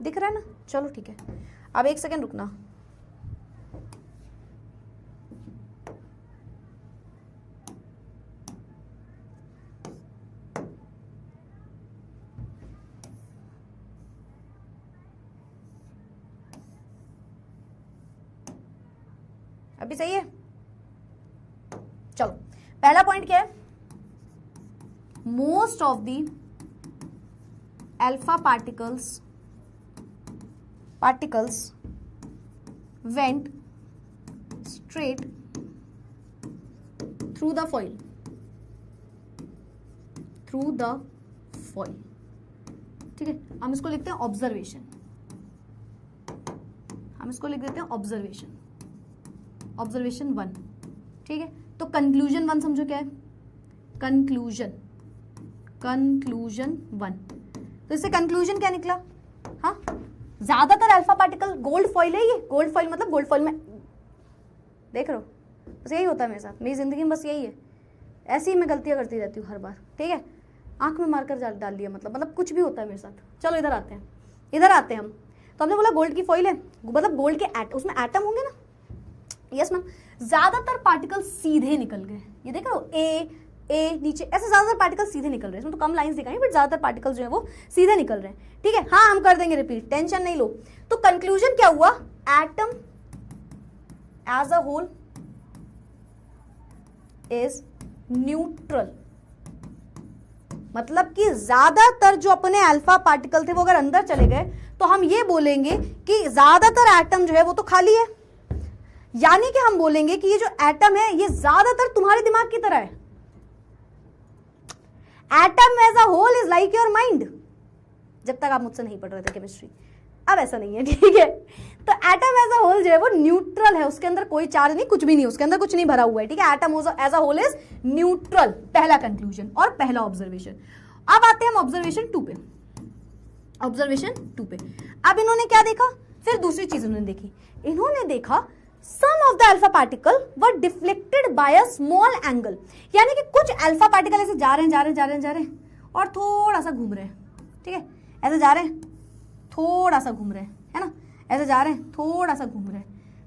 दिख रहा है ना? चलो ठीक है, अब 1 सेकेंड रुकना। अभी सही है? चलो, पहला पॉइंट क्या है? Most of the alpha particles went straight through the foil, ठीक है। हम इसको लिखते हैं ऑब्जर्वेशन, हम इसको लिख देते हैं ऑब्जर्वेशन 1, ठीक है। तो कंक्लूजन 1 समझो क्या है? कंक्लूजन 1, तो इससे कंक्लूजन क्या निकला? हाँ, ज्यादातर अल्फा पार्टिकल गोल्ड फॉइल है। ये गोल्ड फॉइल मतलब गोल्ड फॉइल में देख रहे हो, बस यही होता है मेरे साथ, मेरी जिंदगी में बस यही है। ऐसी ही मैं गलतियां करती रहती हूँ हर बार, ठीक है। आंख में मारकर डाल दिया, मतलब कुछ भी होता है मेरे साथ। चलो इधर आते हैं हम। तो हमने बोला गोल्ड की फॉइल है, मतलब गोल्ड के उसमें एटम होंगे ना, यस मैम। ज्यादातर पार्टिकल सीधे निकल गए, ये देख रहे हो, ए नीचे, ऐसे ज्यादातर पार्टिकल सीधे निकल रहे हैं। इसमें तो कम लाइंस दिखाई बट ज्यादातर पार्टिकल जो है वो सीधे निकल रहे हैं, ठीक है। हाँ हम कर देंगे रिपीट, टेंशन नहीं लो। तो कंक्लूजन क्या हुआ, atom as a whole is neutral, मतलब कि ज्यादातर जो अपने अल्फा पार्टिकल थे वो अगर अंदर चले गए तो हम ये बोलेंगे कि ज्यादातर एटम जो है वो तो खाली है, यानी कि हम बोलेंगे कि ये जो एटम है ये ज्यादातर तुम्हारे दिमाग की तरह है। Atom as a whole is like your mind, जब तक आप मुझसे नहीं पढ़ रहे थे केमिस्ट्री, अब ऐसा नहीं है, ठीक है। तो एटम एज अ होल जो है वो न्यूट्रल है, उसके अंदर कोई चार्ज नहीं, कुछ भी नहीं, उसके अंदर कुछ नहीं भरा हुआ है, ठीक है। Atom as a whole is neutral, पहला कंक्लूजन और पहला ऑब्जर्वेशन। अब आते हैं हम ऑब्जर्वेशन 2 पे। ऑब्जर्वेशन 2 पे अब इन्होंने क्या देखा, फिर दूसरी चीज इन्होंने देखी, इन्होंने देखा some of the alpha particle were deflected by a small angle, यानी कि कुछ अल्फा पार्टिकल ऐसे जा रहे हैं और थोड़ा सा घूम रहे हैं, ठीक है, ऐसे जा रहे हैं थोड़ा सा घूम रहे हैं, है ना, ऐसे जा रहे हैं थोड़ा सा घूम रहे हैं।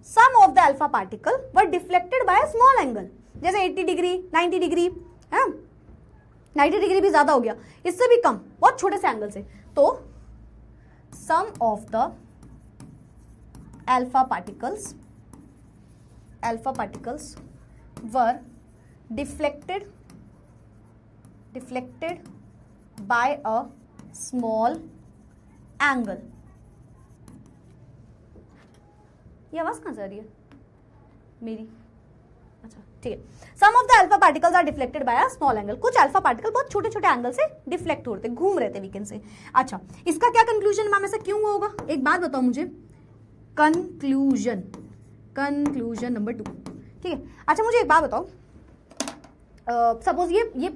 some of the alpha particle were deflected by a small angle, जैसे 80 डिग्री 90 डिग्री है, 90 डिग्री भी ज्यादा हो गया, इससे भी कम, बहुत छोटे से एंगल से। तो some of the alpha particles were deflected by a small angle। ये आवाज कहां जा रही है मेरी, अच्छा ठीक है। Some of the alpha particles are deflected by a small angle, कुछ अल्फा पार्टिकल बहुत छोटे छोटे एंगल से डिफ्लेक्ट होते, घूम रहे थे वीकेंड से। अच्छा इसका क्या कंक्लूजन मैम, ऐसा क्यों हुआ होगा, एक बात बताओ मुझे, कंक्लूजन नंबर 2, ठीक है। अच्छा मुझे एक बात बताओ, सपोज ये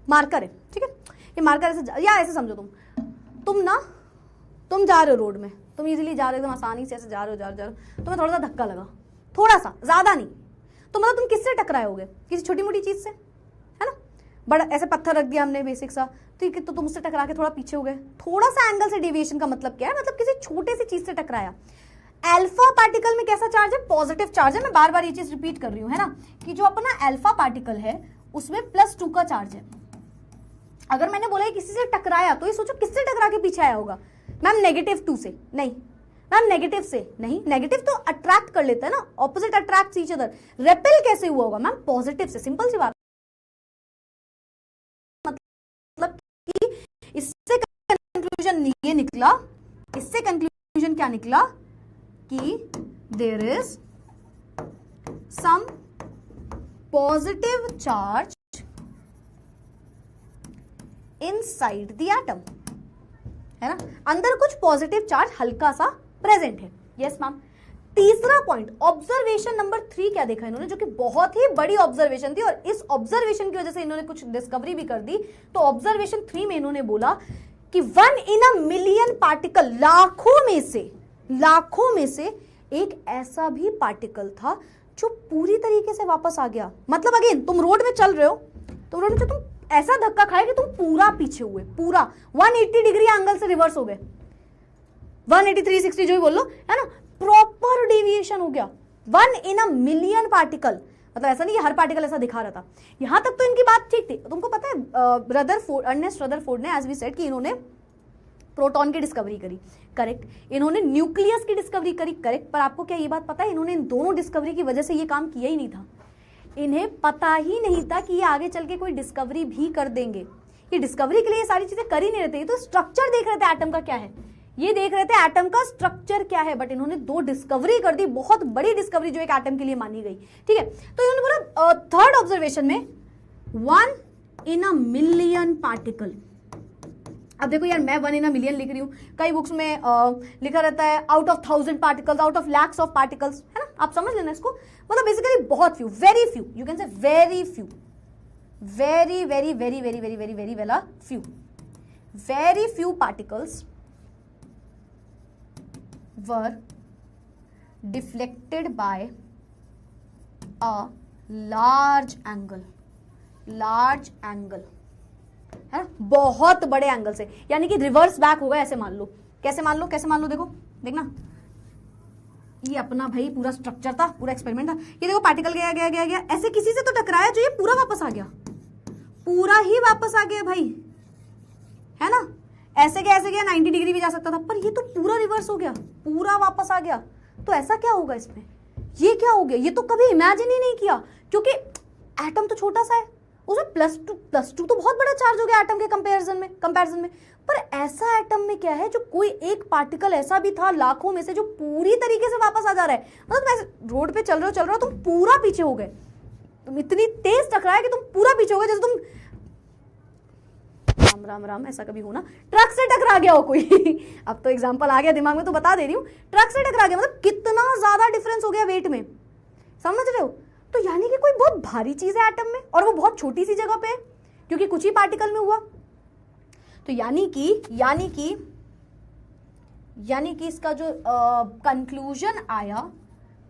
मार्कर है, ठीक है, ये मार्कर ऐसे, या ऐसे समझो तुम जा रहे हो रोड में, तुम इजीली जा रहे हो, एकदम आसानी से ऐसे जा रहे हो, तुम्हें थोड़ा सा धक्का लगा, थोड़ा सा, ज्यादा नहीं, तो मतलब तुम किससे टकराए होगे, किसी छोटी मोटी चीज से, है ना, बड़ा ऐसे पत्थर रख दिया हमने बेसिक सा, तो तुम उससे टकरा के थोड़ा पीछे हो गए, थोड़ा सा एंगल से डेविएशन का मतलब क्या है, मतलब किसी छोटे सी चीज से टकराया। अल्फा पार्टिकल में कैसा चार्ज है, पॉजिटिव चार्ज है, मैं बार बार ये चीज रिपीट कर रही हूं, है ना, कि जो अपना अल्फा पार्टिकल है उसमें +2 का चार्ज है। अगर मैंने बोला किसी से टकराया तो ये सोचो किससे टकरा के पीछे आया होगा, मैम -2 से नहीं, मैम नेगेटिव से नहीं, नेगेटिव तो अट्रैक्ट कर लेता है ना, opposite attract each other, repel कैसे हुआ होगा मैम, पॉजिटिव से, सिंपल सी बात। मतलब कि इससे कंक्लूजन ये निकला, इससे कंक्लूजन क्या निकला कि there is some positive charge inside the atom, है ना, अंदर कुछ पॉजिटिव चार्ज हल्का सा प्रेजेंट है। Yes ma'am. तीसरा पॉइंट, ऑब्जर्वेशन नंबर 3 क्या देखा इन्होंने, जो कि बहुत ही बड़ी ऑब्जर्वेशन थी, और इस ऑब्जर्वेशन की वजह से इन्होंने कुछ डिस्कवरी भी कर दी। तो ऑब्जर्वेशन 3 में इन्होंने बोला कि 1 in a million पार्टिकल, लाखों में से एक ऐसा भी पार्टिकल था जो पूरी तरीके से वापस आ गया। मतलब अगेन तुम रोड में चल रहे हो, तो रोड में तुम ऐसा धक्का खाए कि तुम पूरा पीछे हुए, पूरा 180 डिग्री एंगल से रिवर्स हो गए, 180 360 जो भी बोल लो, है ना, प्रॉपर डेविएशन हो गया। 1 in a million पार्टिकल, मतलब ऐसा नहीं कि हर पार्टिकल ऐसा दिखा रहा था। यहां तक तो इनकी बात ठीक थी। तुमको पता है अर्नेस्ट रदरफोर्ड ने, एज वी सेड, कि इन्होंने प्रोटॉन की डिस्कवरी करी, करेक्ट, इन्होंने न्यूक्लियस की डिस्कवरी करी, करेक्ट, पर आपको क्या ये बात पता है, इन्होंने इन दोनों डिस्कवरी की वजह से ये काम किया ही नहीं था। इन्हें पता ही नहीं था कि ये आगे चल के कोई डिस्कवरी भी कर देंगे। ये डिस्कवरी के लिए ये सारी चीजें कर ही नहीं रहे थे, तो स्ट्रक्चर देख रहे थे एटम का क्या है, ये देख रहे थे एटम का स्ट्रक्चर क्या है। बट इन्होंने 2 डिस्कवरी कर दी, बहुत बड़ी डिस्कवरी जो एक एटम के लिए मानी गई, ठीक है। तो इन्होंने बोला थर्ड ऑब्जर्वेशन में 1 in a million पार्टिकल। अब देखो यार, मैं 1 in a million लिख रही हूँ, कई बुक्स में लिखा रहता है out of 1000 particles, out of lakhs of particles, है ना, आप समझ लेना इसको। मतलब बेसिकली बहुत few, very few, you can say very few, very very very very very very very very few, very few particles were deflected by a large angle, है ना, बहुत बड़े एंगल से, यानी कि रिवर्स बैक होगा, ऐसे मान लो, कैसे मान लो, कैसे मान लो, देखो देखना, ये अपना भाई पूरा स्ट्रक्चर था, पूरा एक्सपेरिमेंट था। ये देखो पार्टिकल गया गया गया गया, ऐसे किसी से तो टकराया जो ये पूरा वापस आ गया, पूरा ही वापस आ गया भाई, है ना। ऐसे गया 90 डिग्री भी जा सकता था, पर ये तो पूरा रिवर्स हो गया, पूरा वापस आ गया। तो ऐसा क्या होगा इसमें, ये क्या हो गया, ये तो कभी इमेजिन ही नहीं किया, क्योंकि एटम तो छोटा सा है, उसमें +2 तो बहुत बड़ा चार्ज हो गया एटम के कंपैरिजन में। पर ऐसा एटम में क्या है जो कोई एक पार्टिकल ऐसा भी था लाखों में से जो पूरी तरीके से वापस आ जा रहा है। मतलब तुम ऐसे रोड पे चल रहे हो, तुम पूरा पीछे हो गए, तुम इतनी तेज टकराए कि तुम पूरा पीछे हो गए, जैसे तुम राम राम ऐसा कभी हो ना, ट्रक से टकरा गया हो कोई अब तो एग्जांपल आ गया दिमाग में तो बता दे रही हूं, ट्रक से टकरा गया, मतलब कितना ज्यादा डिफरेंस हो गया वेट में, समझ रहे हो। तो यानी कि कोई बहुत भारी चीज है एटम में, और वो बहुत छोटी सी जगह पे है, क्योंकि कुछ ही पार्टिकल में हुआ। तो यानी कि इसका जो कंक्लूजन आया,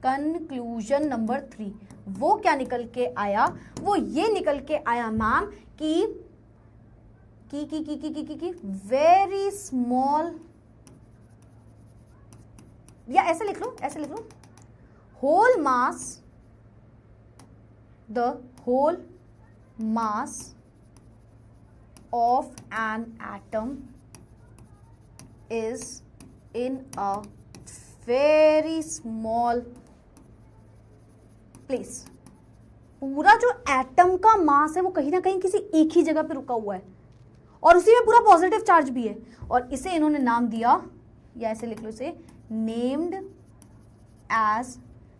कंक्लूजन नंबर 3, वो क्या निकल के आया, वो ये निकल के आया मैम कि वेरी स्मॉल, या ऐसे लिख लो, whole mass, the whole mass of an atom is in a very small place। पूरा जो एटम का मास है वो कहीं ना कहीं किसी एक ही जगह पे रुका हुआ है, और उसी में पूरा पॉजिटिव चार्ज भी है, और इसे इन्होंने नाम दिया, या ऐसे लिख लो इसे, नेम्ड एज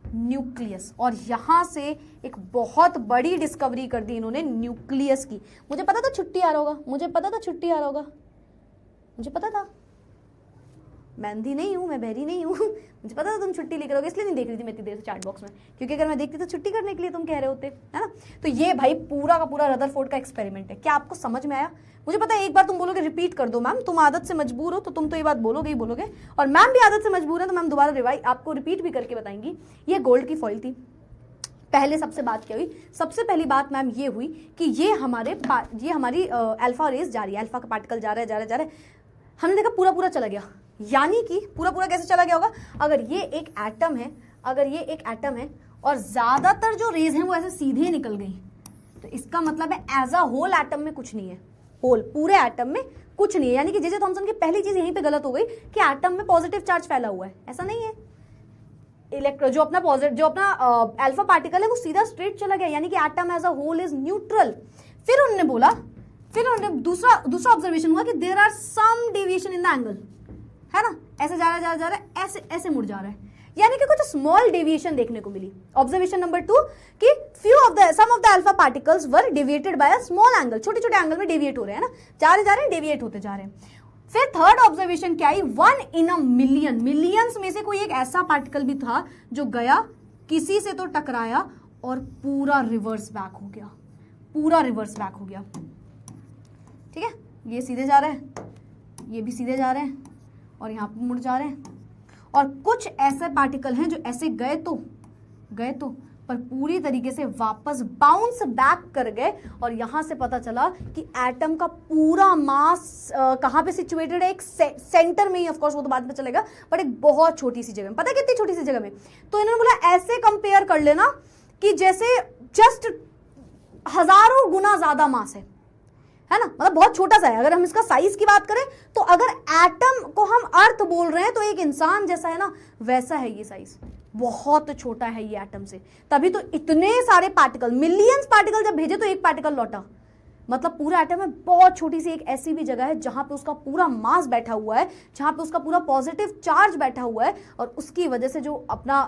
न्यूक्लियस। और यहां से एक बहुत बड़ी डिस्कवरी कर दी इन्होंने न्यूक्लियस की। मुझे पता था छुट्टी आ रहा होगा, मुझे पता था, मैं अंधी नहीं हूं, मैं बहरी नहीं हूं मुझे पता था तुम छुट्टी लेकर आओगे, इसलिए नहीं देख रही थी मैं इतनी देर से चैट बॉक्स में, क्योंकि अगर मैं देखती तो छुट्टी करने के लिए तुम कह रहे होते, है ना। तो ये भाई पूरा का पूरा रदरफोर्ड का एक्सपेरिमेंट है। क्या आपको समझ में आया? मुझे पता है एक बार तुम बोलोगे रिपीट कर दो मैम, तुम आदत से मजबूर हो तो तुम तो ये बात बोलोगे ही बोलोगे, और मैम भी आदत से मजबूर है तो मैम दोबारा आपको रिपीट भी करके बताएंगी। ये गोल्ड की फॉइल थी। पहले सबसे बात क्या हुई, सबसे पहली बात मैम ये हुई कि ये हमारी अल्फा रेस जा रही है, अल्फा का पार्टिकल जा रहा है, हमने देखा पूरा चला गया। यानी कि पूरा कैसे चला गया होगा, अगर ये एक एटम है और ज्यादातर जो रेज हैं वो ऐसे सीधे निकल गई, तो इसका मतलब है एज अ होल एटम में कुछ नहीं है, होल पूरे एटम में कुछ नहीं है। यानी कि जे थॉमसन की पहली चीज यहीं पे गलत हो गई कि एटम में पॉजिटिव चार्ज फैला हुआ है, ऐसा नहीं है। जो अपना अल्फा पार्टिकल है वो सीधा स्ट्रेट चला गया, यानी कि atom as a whole is neutral. फिर उन्होंने दूसरा ऑब्जर्वेशन हुआ कि there are some deviation in the angle, है ना, ऐसे जा रहा है, ऐसे मुड़ जा रहा है, यानी कि कुछ स्मॉल डेविएशन देखने को मिली। ऑब्जर्वेशन नंबर 2 कि some of the alpha particles were deviated by a small angle, छोटे एंगल में डेविएट हो रहे हैं ना, जा रहे हैं डेविएट होते जा रहे हैं। फिर थर्ड ऑब्जर्वेशन क्या आई, 1 इन अ मिलियन, मिलियंस में से कोई एक ऐसा पार्टिकल भी था जो गया, किसी से तो टकराया और पूरा रिवर्स बैक हो गया, ठीक है। ये सीधे जा रहे हैं, ये भी सीधे जा रहे हैं, और यहां पर मुड़ जा रहे हैं, और कुछ ऐसे पार्टिकल हैं जो ऐसे गए तो पर पूरी तरीके से वापस बाउंस बैक कर गए, और यहां से पता चला कि एटम का पूरा मास कहां पे सिचुएटेड है, एक सेंटर में ही, ऑफ कोर्स वो तो बाद में चलेगा, बट एक बहुत छोटी सी जगह में। पता है कितनी छोटी सी जगह में? तो इन्होंने बोला ऐसे कंपेयर कर लेना कि जैसे जस्ट हजारों गुना ज्यादा मास है ना, मतलब बहुत छोटा सा है। अगर हम इसका साइज की बात करें तो अगर एटम को हम अर्थ बोल रहे हैं तो एक इंसान जैसा है ना, वैसा है ये साइज, बहुत छोटा है ये एटम से। तभी तो इतने सारे पार्टिकल, मिलियंस पार्टिकल जब भेजे तो एक पार्टिकल लौटा, मतलब पूरा एटम में बहुत छोटी सी एक ऐसी भी जगह है जहां पे उसका पूरा मास बैठा हुआ है, जहां पे उसका पूरा पॉजिटिव चार्ज बैठा हुआ है, और उसकी वजह से जो अपना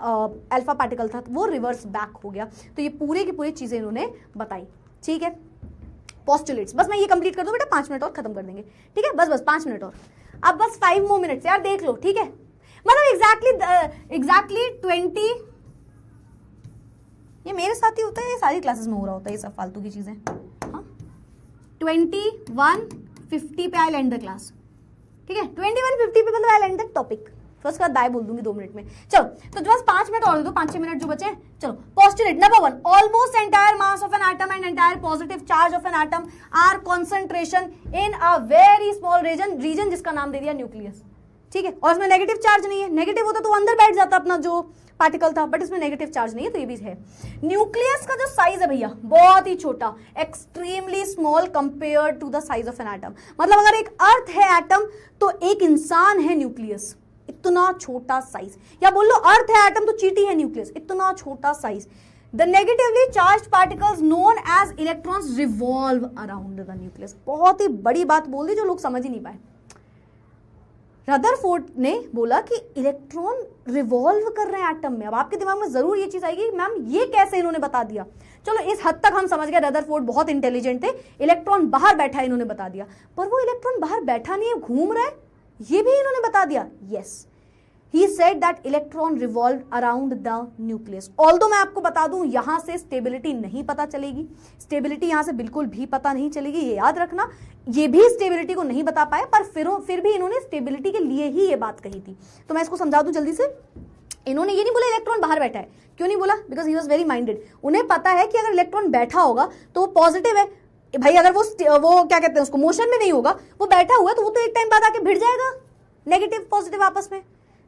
अल्फा पार्टिकल था वो रिवर्स बैक हो गया। तो ये पूरी की पूरी चीजें इन्होंने बताई, ठीक है। पोस्टुलेट्स, बस मैं ये कंप्लीट कर दूं बेटा, 5 मिनट और खत्म कर देंगे, ठीक है। बस 5 मिनट और, अब बस 5 मोर मिनट्स यार, देख लो, ठीक है। मतलब एग्जैक्टली 20, ये मेरे साथ ही होता है, ये सारी क्लासेस में हो रहा होता है ये सब फालतू की चीजें। हाँ, 21:50 पे आई लैंड द क्लास, ठीक है। 21:50 पे मतलब आई लैंड द टॉपिक, फिर उसके बाद बाय बोल दूंगी 2 मिनट में। चलो तो बस 5 मिनट और दो, 5-6 मिनट जो बचे। चलो, postulate number 1, almost entire mass of an atom and entire positive charge of an atom are concentration in a very small region जिसका नाम दे दिया न्यूक्लियस। ठीक है, और इसमें नेगेटिव चार्ज नहीं है, नेगेटिव होता तो अंदर बैठ जाता अपना जो पार्टिकल था, बट इसमें नेगेटिव चार्ज नहीं है, तो ये भी है। न्यूक्लियस का जो साइज है भैया बहुत ही छोटा, extremely small compare to the size of an atom. मतलब अगर एक अर्थ है एटम तो एक इंसान है न्यूक्लियस, इतना छोटा साइज। या बोल लो अर्थ है एटम तो चींटी है न्यूक्लियस, इतना छोटा साइज। The negatively charge particles known as electrons revolve around the nucleus. बहुत ही बड़ी बात बोल दी जो लोग समझ ही नहीं पाए। रदरफोर्ड ने बोला कि इलेक्ट्रॉन रिवॉल्व कर रहे हैं एटम में। अब आपके दिमाग में जरूर ये चीज आएगी मैम ये कैसे इन्होंने बता दिया। चलो इस हद तक हम समझ गए रदरफोर्ड बहुत इंटेलिजेंट थे, इलेक्ट्रॉन बाहर बैठा है इन्होंने बता दिया, पर वो इलेक्ट्रॉन बाहर बैठा नहीं है, घूम रहा है, ये भी इन्होंने बता दिया। Yes, he said that electron revolved around the nucleus। although मैं आपको बता दूं यहां से स्टेबिलिटी नहीं पता चलेगी, स्टेबिलिटी यहां से बिल्कुल भी पता नहीं चलेगी, ये याद रखना। ये भी स्टेबिलिटी को नहीं बता पाए, पर फिर भी इन्होंने स्टेबिलिटी के लिए ही ये बात कही थी। तो मैं इसको समझा दूं जल्दी से। इन्होंने ये नहीं बोला इलेक्ट्रॉन बाहर बैठा है, क्यों नहीं बोला? Because he was very minded. उन्हें पता है कि अगर इलेक्ट्रॉन बैठा होगा तो वो पॉजिटिव है भाई, अगर वो क्या कहते हैं उसको मोशन में नहीं होगा, वो बैठा हुआ तो वो तो एक टाइम बाद आके भिड़ जाएगा, नेगेटिव पॉजिटिव आपस में,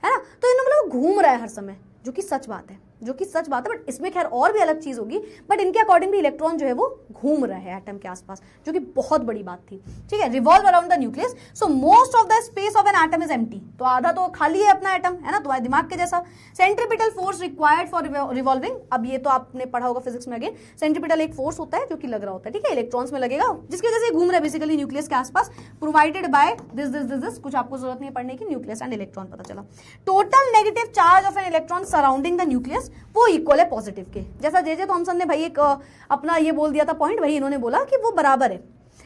है ना। तो इन्होंने मतलब घूम रहा है हर समय, जो कि सच बात है, जो कि सच बात है। बट इसमें खैर और भी अलग चीज होगी, बट इनके अकॉर्डिंग भी इलेक्ट्रॉन जो है वो घूम रहा है एटम के आसपास, जो कि बहुत बड़ी बात थी। ठीक है, revolve around the nucleus, so most of the space of an atom is empty. तो आधा तो खाली है अपना एटम, है ना, तुम्हारे दिमाग के जैसा। Centripetal force required for revolving, अब ये तो आपने पढ़ा होगा फिजिक्स में। अगेन सेंट्रीपिटल एक फोर्स होता है जो कि लग रहा होता है, ठीक है, इलेक्ट्रॉन्स में लगेगा, जिसकी वजह से घूम रहा है बेसिकली न्यूक्लियस के आसपास, प्रोवाइडेड बाय दिस। कुछ आपको जरूरत नहीं है पढ़ने की, न्यूक्लियस एंड इलेक्ट्रॉन पता चला। Total negative charge of an electron surrounding the nucleus वो इक्वल है पॉजिटिव के। जैसा जे थॉमसन ने भाई एक अपना ये बोल दिया था पॉइंट, वही इन्होंने बोला कि वो बराबर है,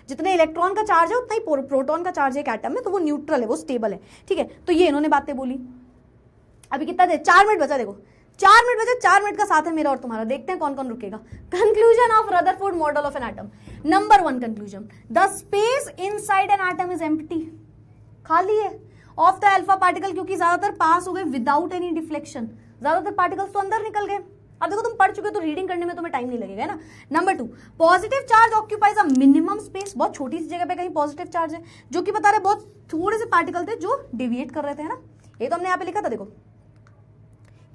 जितने इलेक्ट्रॉन का चार्ज है उतना ही प्रोटॉन का चार्ज है एक एटम में, तो वो न्यूट्रल है, वो स्टेबल है। ठीक है, तो ये इन्होंने बातें बोली। अभी कितना दे, 4 मिनट बचा, देखो 4 मिनट बचा, 4 मिनट का साथ है मेरा और तुम्हारा, देखते हैं कौन कौन रुकेगा। Conclusion of Rutherford model of an atom. Number 1 conclusion, the space inside an atom is empty, खाली है, ऑफ द अल्फा पार्टिकल, क्योंकि ज्यादातर पास हो गए विदाउट एनी डिफ्लेक्शन, ज्यादातर पार्टिकल्स तो अंदर निकल गए। अब देखो तुम पढ़ चुके हो तो रीडिंग करने में तुम्हें टाइम नहीं लगेगा, है ना। Number 2, positive charge occupies a minimum space, बहुत छोटी सी जगह पे कहीं पॉजिटिव चार्ज है, जो कि बता रहे बहुत थोड़े से पार्टिकल थे जो डेविएट कर रहे थे, है ना। ये तो हमने यहाँ पे लिखा था, देखो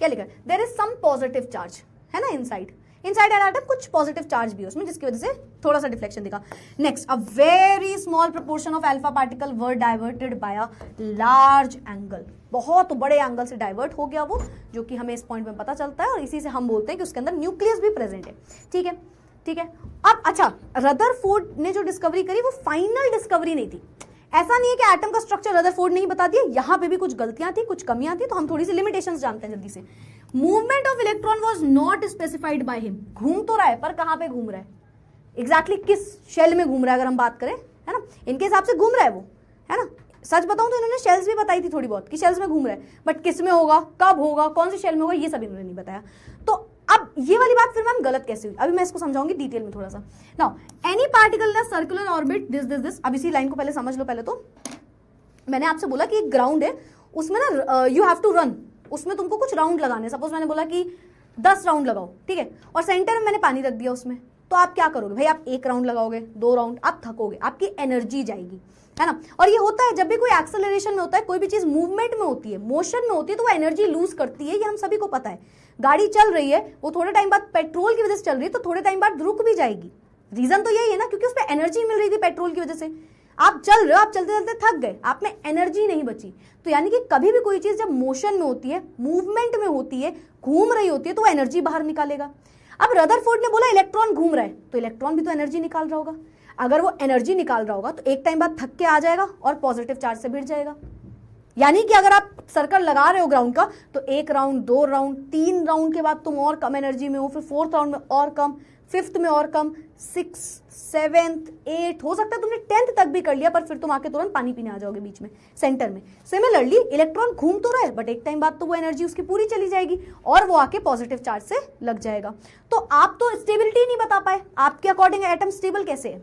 क्या लिखा है, there is some positive charge, है ना, इनसाइड एन एटम कुछ पॉजिटिव चार्ज भी है उसमें, जिसकी वजह से थोड़ा सा डिफ्लेक्शन दिखा। Next, a very small proportion of alpha particle were diverted by a large angle, बहुत बड़े एंगल से डाइवर्ट हो गया वो, जो कि हमें इस पॉइंट में पता चलता है, और इसी से हम बोलते हैं कि उसके अंदर न्यूक्लियस भी प्रेजेंट है। ठीक है, ठीक है। अब अच्छा, रदरफोर्ड ने जो डिस्कवरी करी वो फाइनल डिस्कवरी नहीं थी। ऐसा नहीं है कि एटम का स्ट्रक्चर रदरफोर्ड ने ही बता दिया, यहां पे भी कुछ गलतियां थी, कुछ कमियां थी, तो हम थोड़ी सी लिमिटेशंस जानते हैं जल्दी से। Movement of electron was not specified by him, घूम तो रहा है पर कहां पे घूम रहा है, एग्जैक्टली किस शेल में घूम रहा है अगर हम बात करें, है ना, इनके हिसाब से घूम रहा है वो, है ना। सच बताऊं तो इन्होंने शेल्स भी बताई थी थोड़ी बहुत कि शेल्स में घूम रहा है, बट किस में होगा, कब होगा, कौन सी शेल में होगा, ये सब इन्होंने नहीं बताया। तो अब ये वाली बात फिर मैम गलत कैसे हुई, अभी मैं इसको समझाऊंगी डिटेल में थोड़ा सा। Now any particle in circular orbit this, अब इसी लाइन को पहले समझ लो। पहले तो मैंने आपसे बोला कि एक ग्राउंड है, उसमें ना यू हैव टू रन, उसमें तुमको कुछ राउंड लगाने, सपोज मैंने बोला कि 10 राउंड लगाओ, ठीक है, और सेंटर में मैंने पानी रख दिया उसमें, तो आप क्या करोगे भाई, आप 1 राउंड लगाओगे, 2 राउंड, आप थकोगे, आपकी एनर्जी जाएगी, है ना। और ये होता है जब भी कोई एक्सेलरेशन में होता है, कोई भी चीज मूवमेंट में होती है, मोशन में होती है, तो वो एनर्जी लूज करती है, ये हम सभी को पता है। गाड़ी चल रही है, वो थोड़े टाइम बाद पेट्रोल की वजह से चल रही है, तो थोड़े टाइम बाद रुक भी जाएगी, रीजन तो यही है ना, क्योंकि उस पर एनर्जी मिल रही थी पेट्रोल की वजह से। आप चल रहे हो, आप चलते चलते थक गए, आप में एनर्जी नहीं बची। तो यानी कि कभी भी कोई चीज जब मोशन में होती है, मूवमेंट में होती है, घूम रही होती है, तो वो एनर्जी बाहर निकालेगा। अब रदरफोर्ड ने बोला इलेक्ट्रॉन घूम रहा है, तो इलेक्ट्रॉन भी तो एनर्जी निकाल रहा होगा, अगर वो एनर्जी निकाल रहा होगा तो एक टाइम बाद थक के आ जाएगा और पॉजिटिव चार्ज से भिड़ जाएगा। यानी कि अगर आप सर्कल लगा रहे हो ग्राउंड का, तो 1 राउंड, 2 राउंड, 3 राउंड के बाद तुम और कम एनर्जी में हो, फिर 4th राउंड में और कम, 5th में और कम, 6th, 7th, 8th, हो सकता है तुमने 10th तक भी कर लिया, पर फिर तुम आके तुरंत पानी पीने आ जाओगे बीच में सेंटर में। सिमिलरली इलेक्ट्रॉन घूम तो रहा है, बट एक टाइम बाद तो वो एनर्जी उसकी पूरी चली जाएगी और वो आके पॉजिटिव चार्ज से लग जाएगा। तो आप तो स्टेबिलिटी नहीं बता पाए, आपके अकॉर्डिंग एटम स्टेबल कैसे है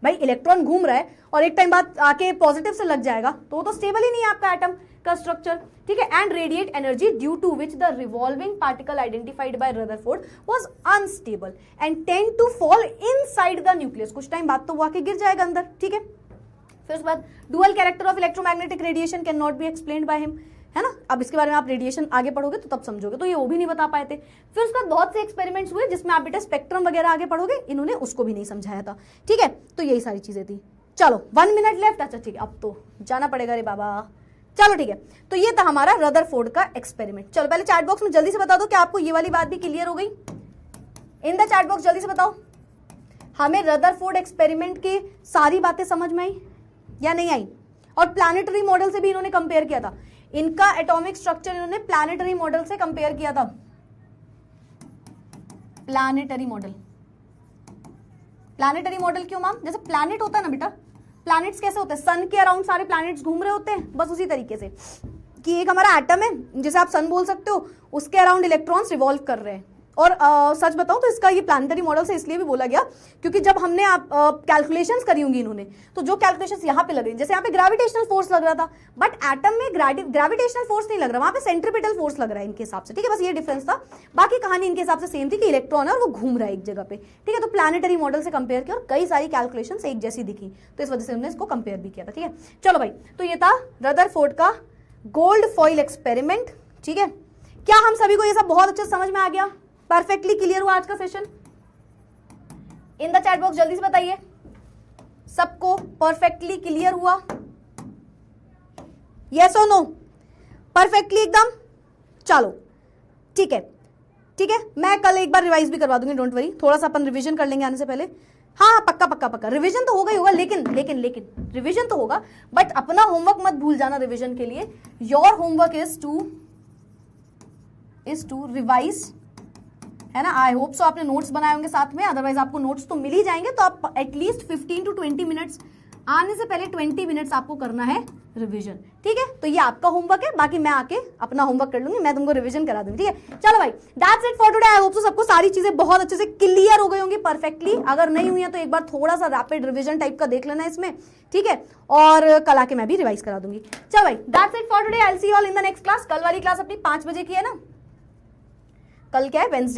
भाई, इलेक्ट्रॉन घूम रहा है और एक टाइम बाद आके पॉजिटिव से लग जाएगा, तो स्टेबल ही नहीं है आपका एटम का स्ट्रक्चर। ठीक है, and radiate energy due to which the revolving particle identified by Rutherford was unstable and tend to fall inside the nucleus, कुछ टाइम बाद तो वो आके गिर जाएगा अंदर। ठीक है, फिर उसके बाद dual character of electromagnetic radiation can not be explained by him, है ना। अब इसके बारे में आप रेडिएशन आगे पढ़ोगे तो तब समझोगे, तो ये वो भी नहीं बता पाए थे। फिर उसके बाद बहुत से एक्सपेरिमेंट्स हुए जिसमें आप बेटा स्पेक्ट्रम वगैरह आगे पढ़ोगे, इन्होंने उसको भी नहीं समझाया था, ठीक है। तो यही सारी चीजें थी। चलो 1 मिनट लेफ्ट, अच्छा ठीक है, अब तो जाना पड़ेगा रे बाबा। चलो ठीक है, तो ये था हमारा रदरफोर्ड का एक्सपेरिमेंट। चलो पहले चैट बॉक्स में जल्दी से बता दो कि आपको ये वाली बात भी क्लियर हो गई। इन द चैट बॉक्स जल्दी से बताओ, हमें रदरफोर्ड एक्सपेरिमेंट की सारी बातें समझ में आई या नहीं आई। और प्लैनेटरी मॉडल से भी इन्होंने कंपेयर किया था, इनका एटॉमिक स्ट्रक्चर इन्होंने प्लैनेटरी मॉडल से कंपेयर किया था। प्लैनेटरी मॉडल, प्लैनेटरी मॉडल क्यों मैम? जैसे प्लैनेट होता है ना बेटा, प्लैनेट्स कैसे होते हैं, सन के अराउंड सारे प्लैनेट्स घूम रहे होते हैं, बस उसी तरीके से कि एक हमारा एटम है जिसे आप सन बोल सकते हो, उसके अराउंड इलेक्ट्रॉन्स रिवॉल्व कर रहे हैं। और सच बताऊं तो इसका ये प्लैनेटरी मॉडल से इसलिए भी बोला गया क्योंकि जब हमने कैलकुलेशंस करी होंगी इन्होंने, तो जो कैलकुलेशंस यहाँ पे लग रही, जैसे यहाँ पे ग्रेविटेशनल फोर्स लग रहा था, बट एटम में ग्रेविटेशनल फोर्स नहीं लग रहा, वहां पे सेंट्रीपिटल फोर्स लग रहा है इनके हिसाब से, ठीक है। बस ये डिफरेंस था, बाकी कहानी इनके हिसाब से सेम थी कि इलेक्ट्रॉन है और वो घूम रहा है एक जगह पे, ठीक है। तो प्लैनेटरी मॉडल से कंपेयर किया और कई सारी कैलकुलेशंस एक जैसी दिखी, तो इस वजह से उन्होंने इसको कंपेयर भी किया था, ठीक है। चलो भाई, तो ये था रदरफोर्ड का गोल्ड फॉइल एक्सपेरिमेंट, ठीक है। क्या हम सभी को ये सब बहुत अच्छे से समझ में आ गया? परफेक्टली क्लियर हुआ आज का session? In the chat box जल्दी से बताइए, सबको परफेक्टली क्लियर हुआ? यस और नो? परफेक्टली एकदम? चलो ठीक है, ठीक है। मैं कल एक बार रिवाइज भी करवा दूंगी, डोंट वरी, थोड़ा सा अपन रिवीजन कर लेंगे आने से पहले। हाँ पक्का पक्का पक्का, रिवीजन तो होगा ही होगा, लेकिन लेकिन लेकिन रिवीजन तो होगा, बट अपना होमवर्क मत भूल जाना रिवीजन के लिए। Your homework is to revise, है ना। आई होप सो आपने नोट्स बनाए होंगे साथ में, अदरवाइज आपको नोट्स तो मिल ही जाएंगे, तो आप एटलीस्ट 15 to 20 मिनट्स, आने से पहले 20 मिनट्स आपको करना है रिवीजन, ठीक है। तो ये आपका होमवर्क है, बाकी मैं आके अपना होमवर्क कर लूंगी, मैं तुमको रिवीजन करा दूंगी, ठीक है। चलो भाई, that's it for today. I hope so सबको सारी चीजें बहुत अच्छे से क्लियर हो गई होंगी परफेक्टली। अगर नहीं हुई है तो एक बार थोड़ा सा रैपिड रिवीजन टाइप का देख लेना इसमें, ठीक है। और कल आके मैं भी रिवाइज करा दूंगी। चलो भाई, that's it for today. I will see you all in the next class. कल वाली क्लास अपनी 5 बजे की है ना, कल क्या है, वेडनेसडे।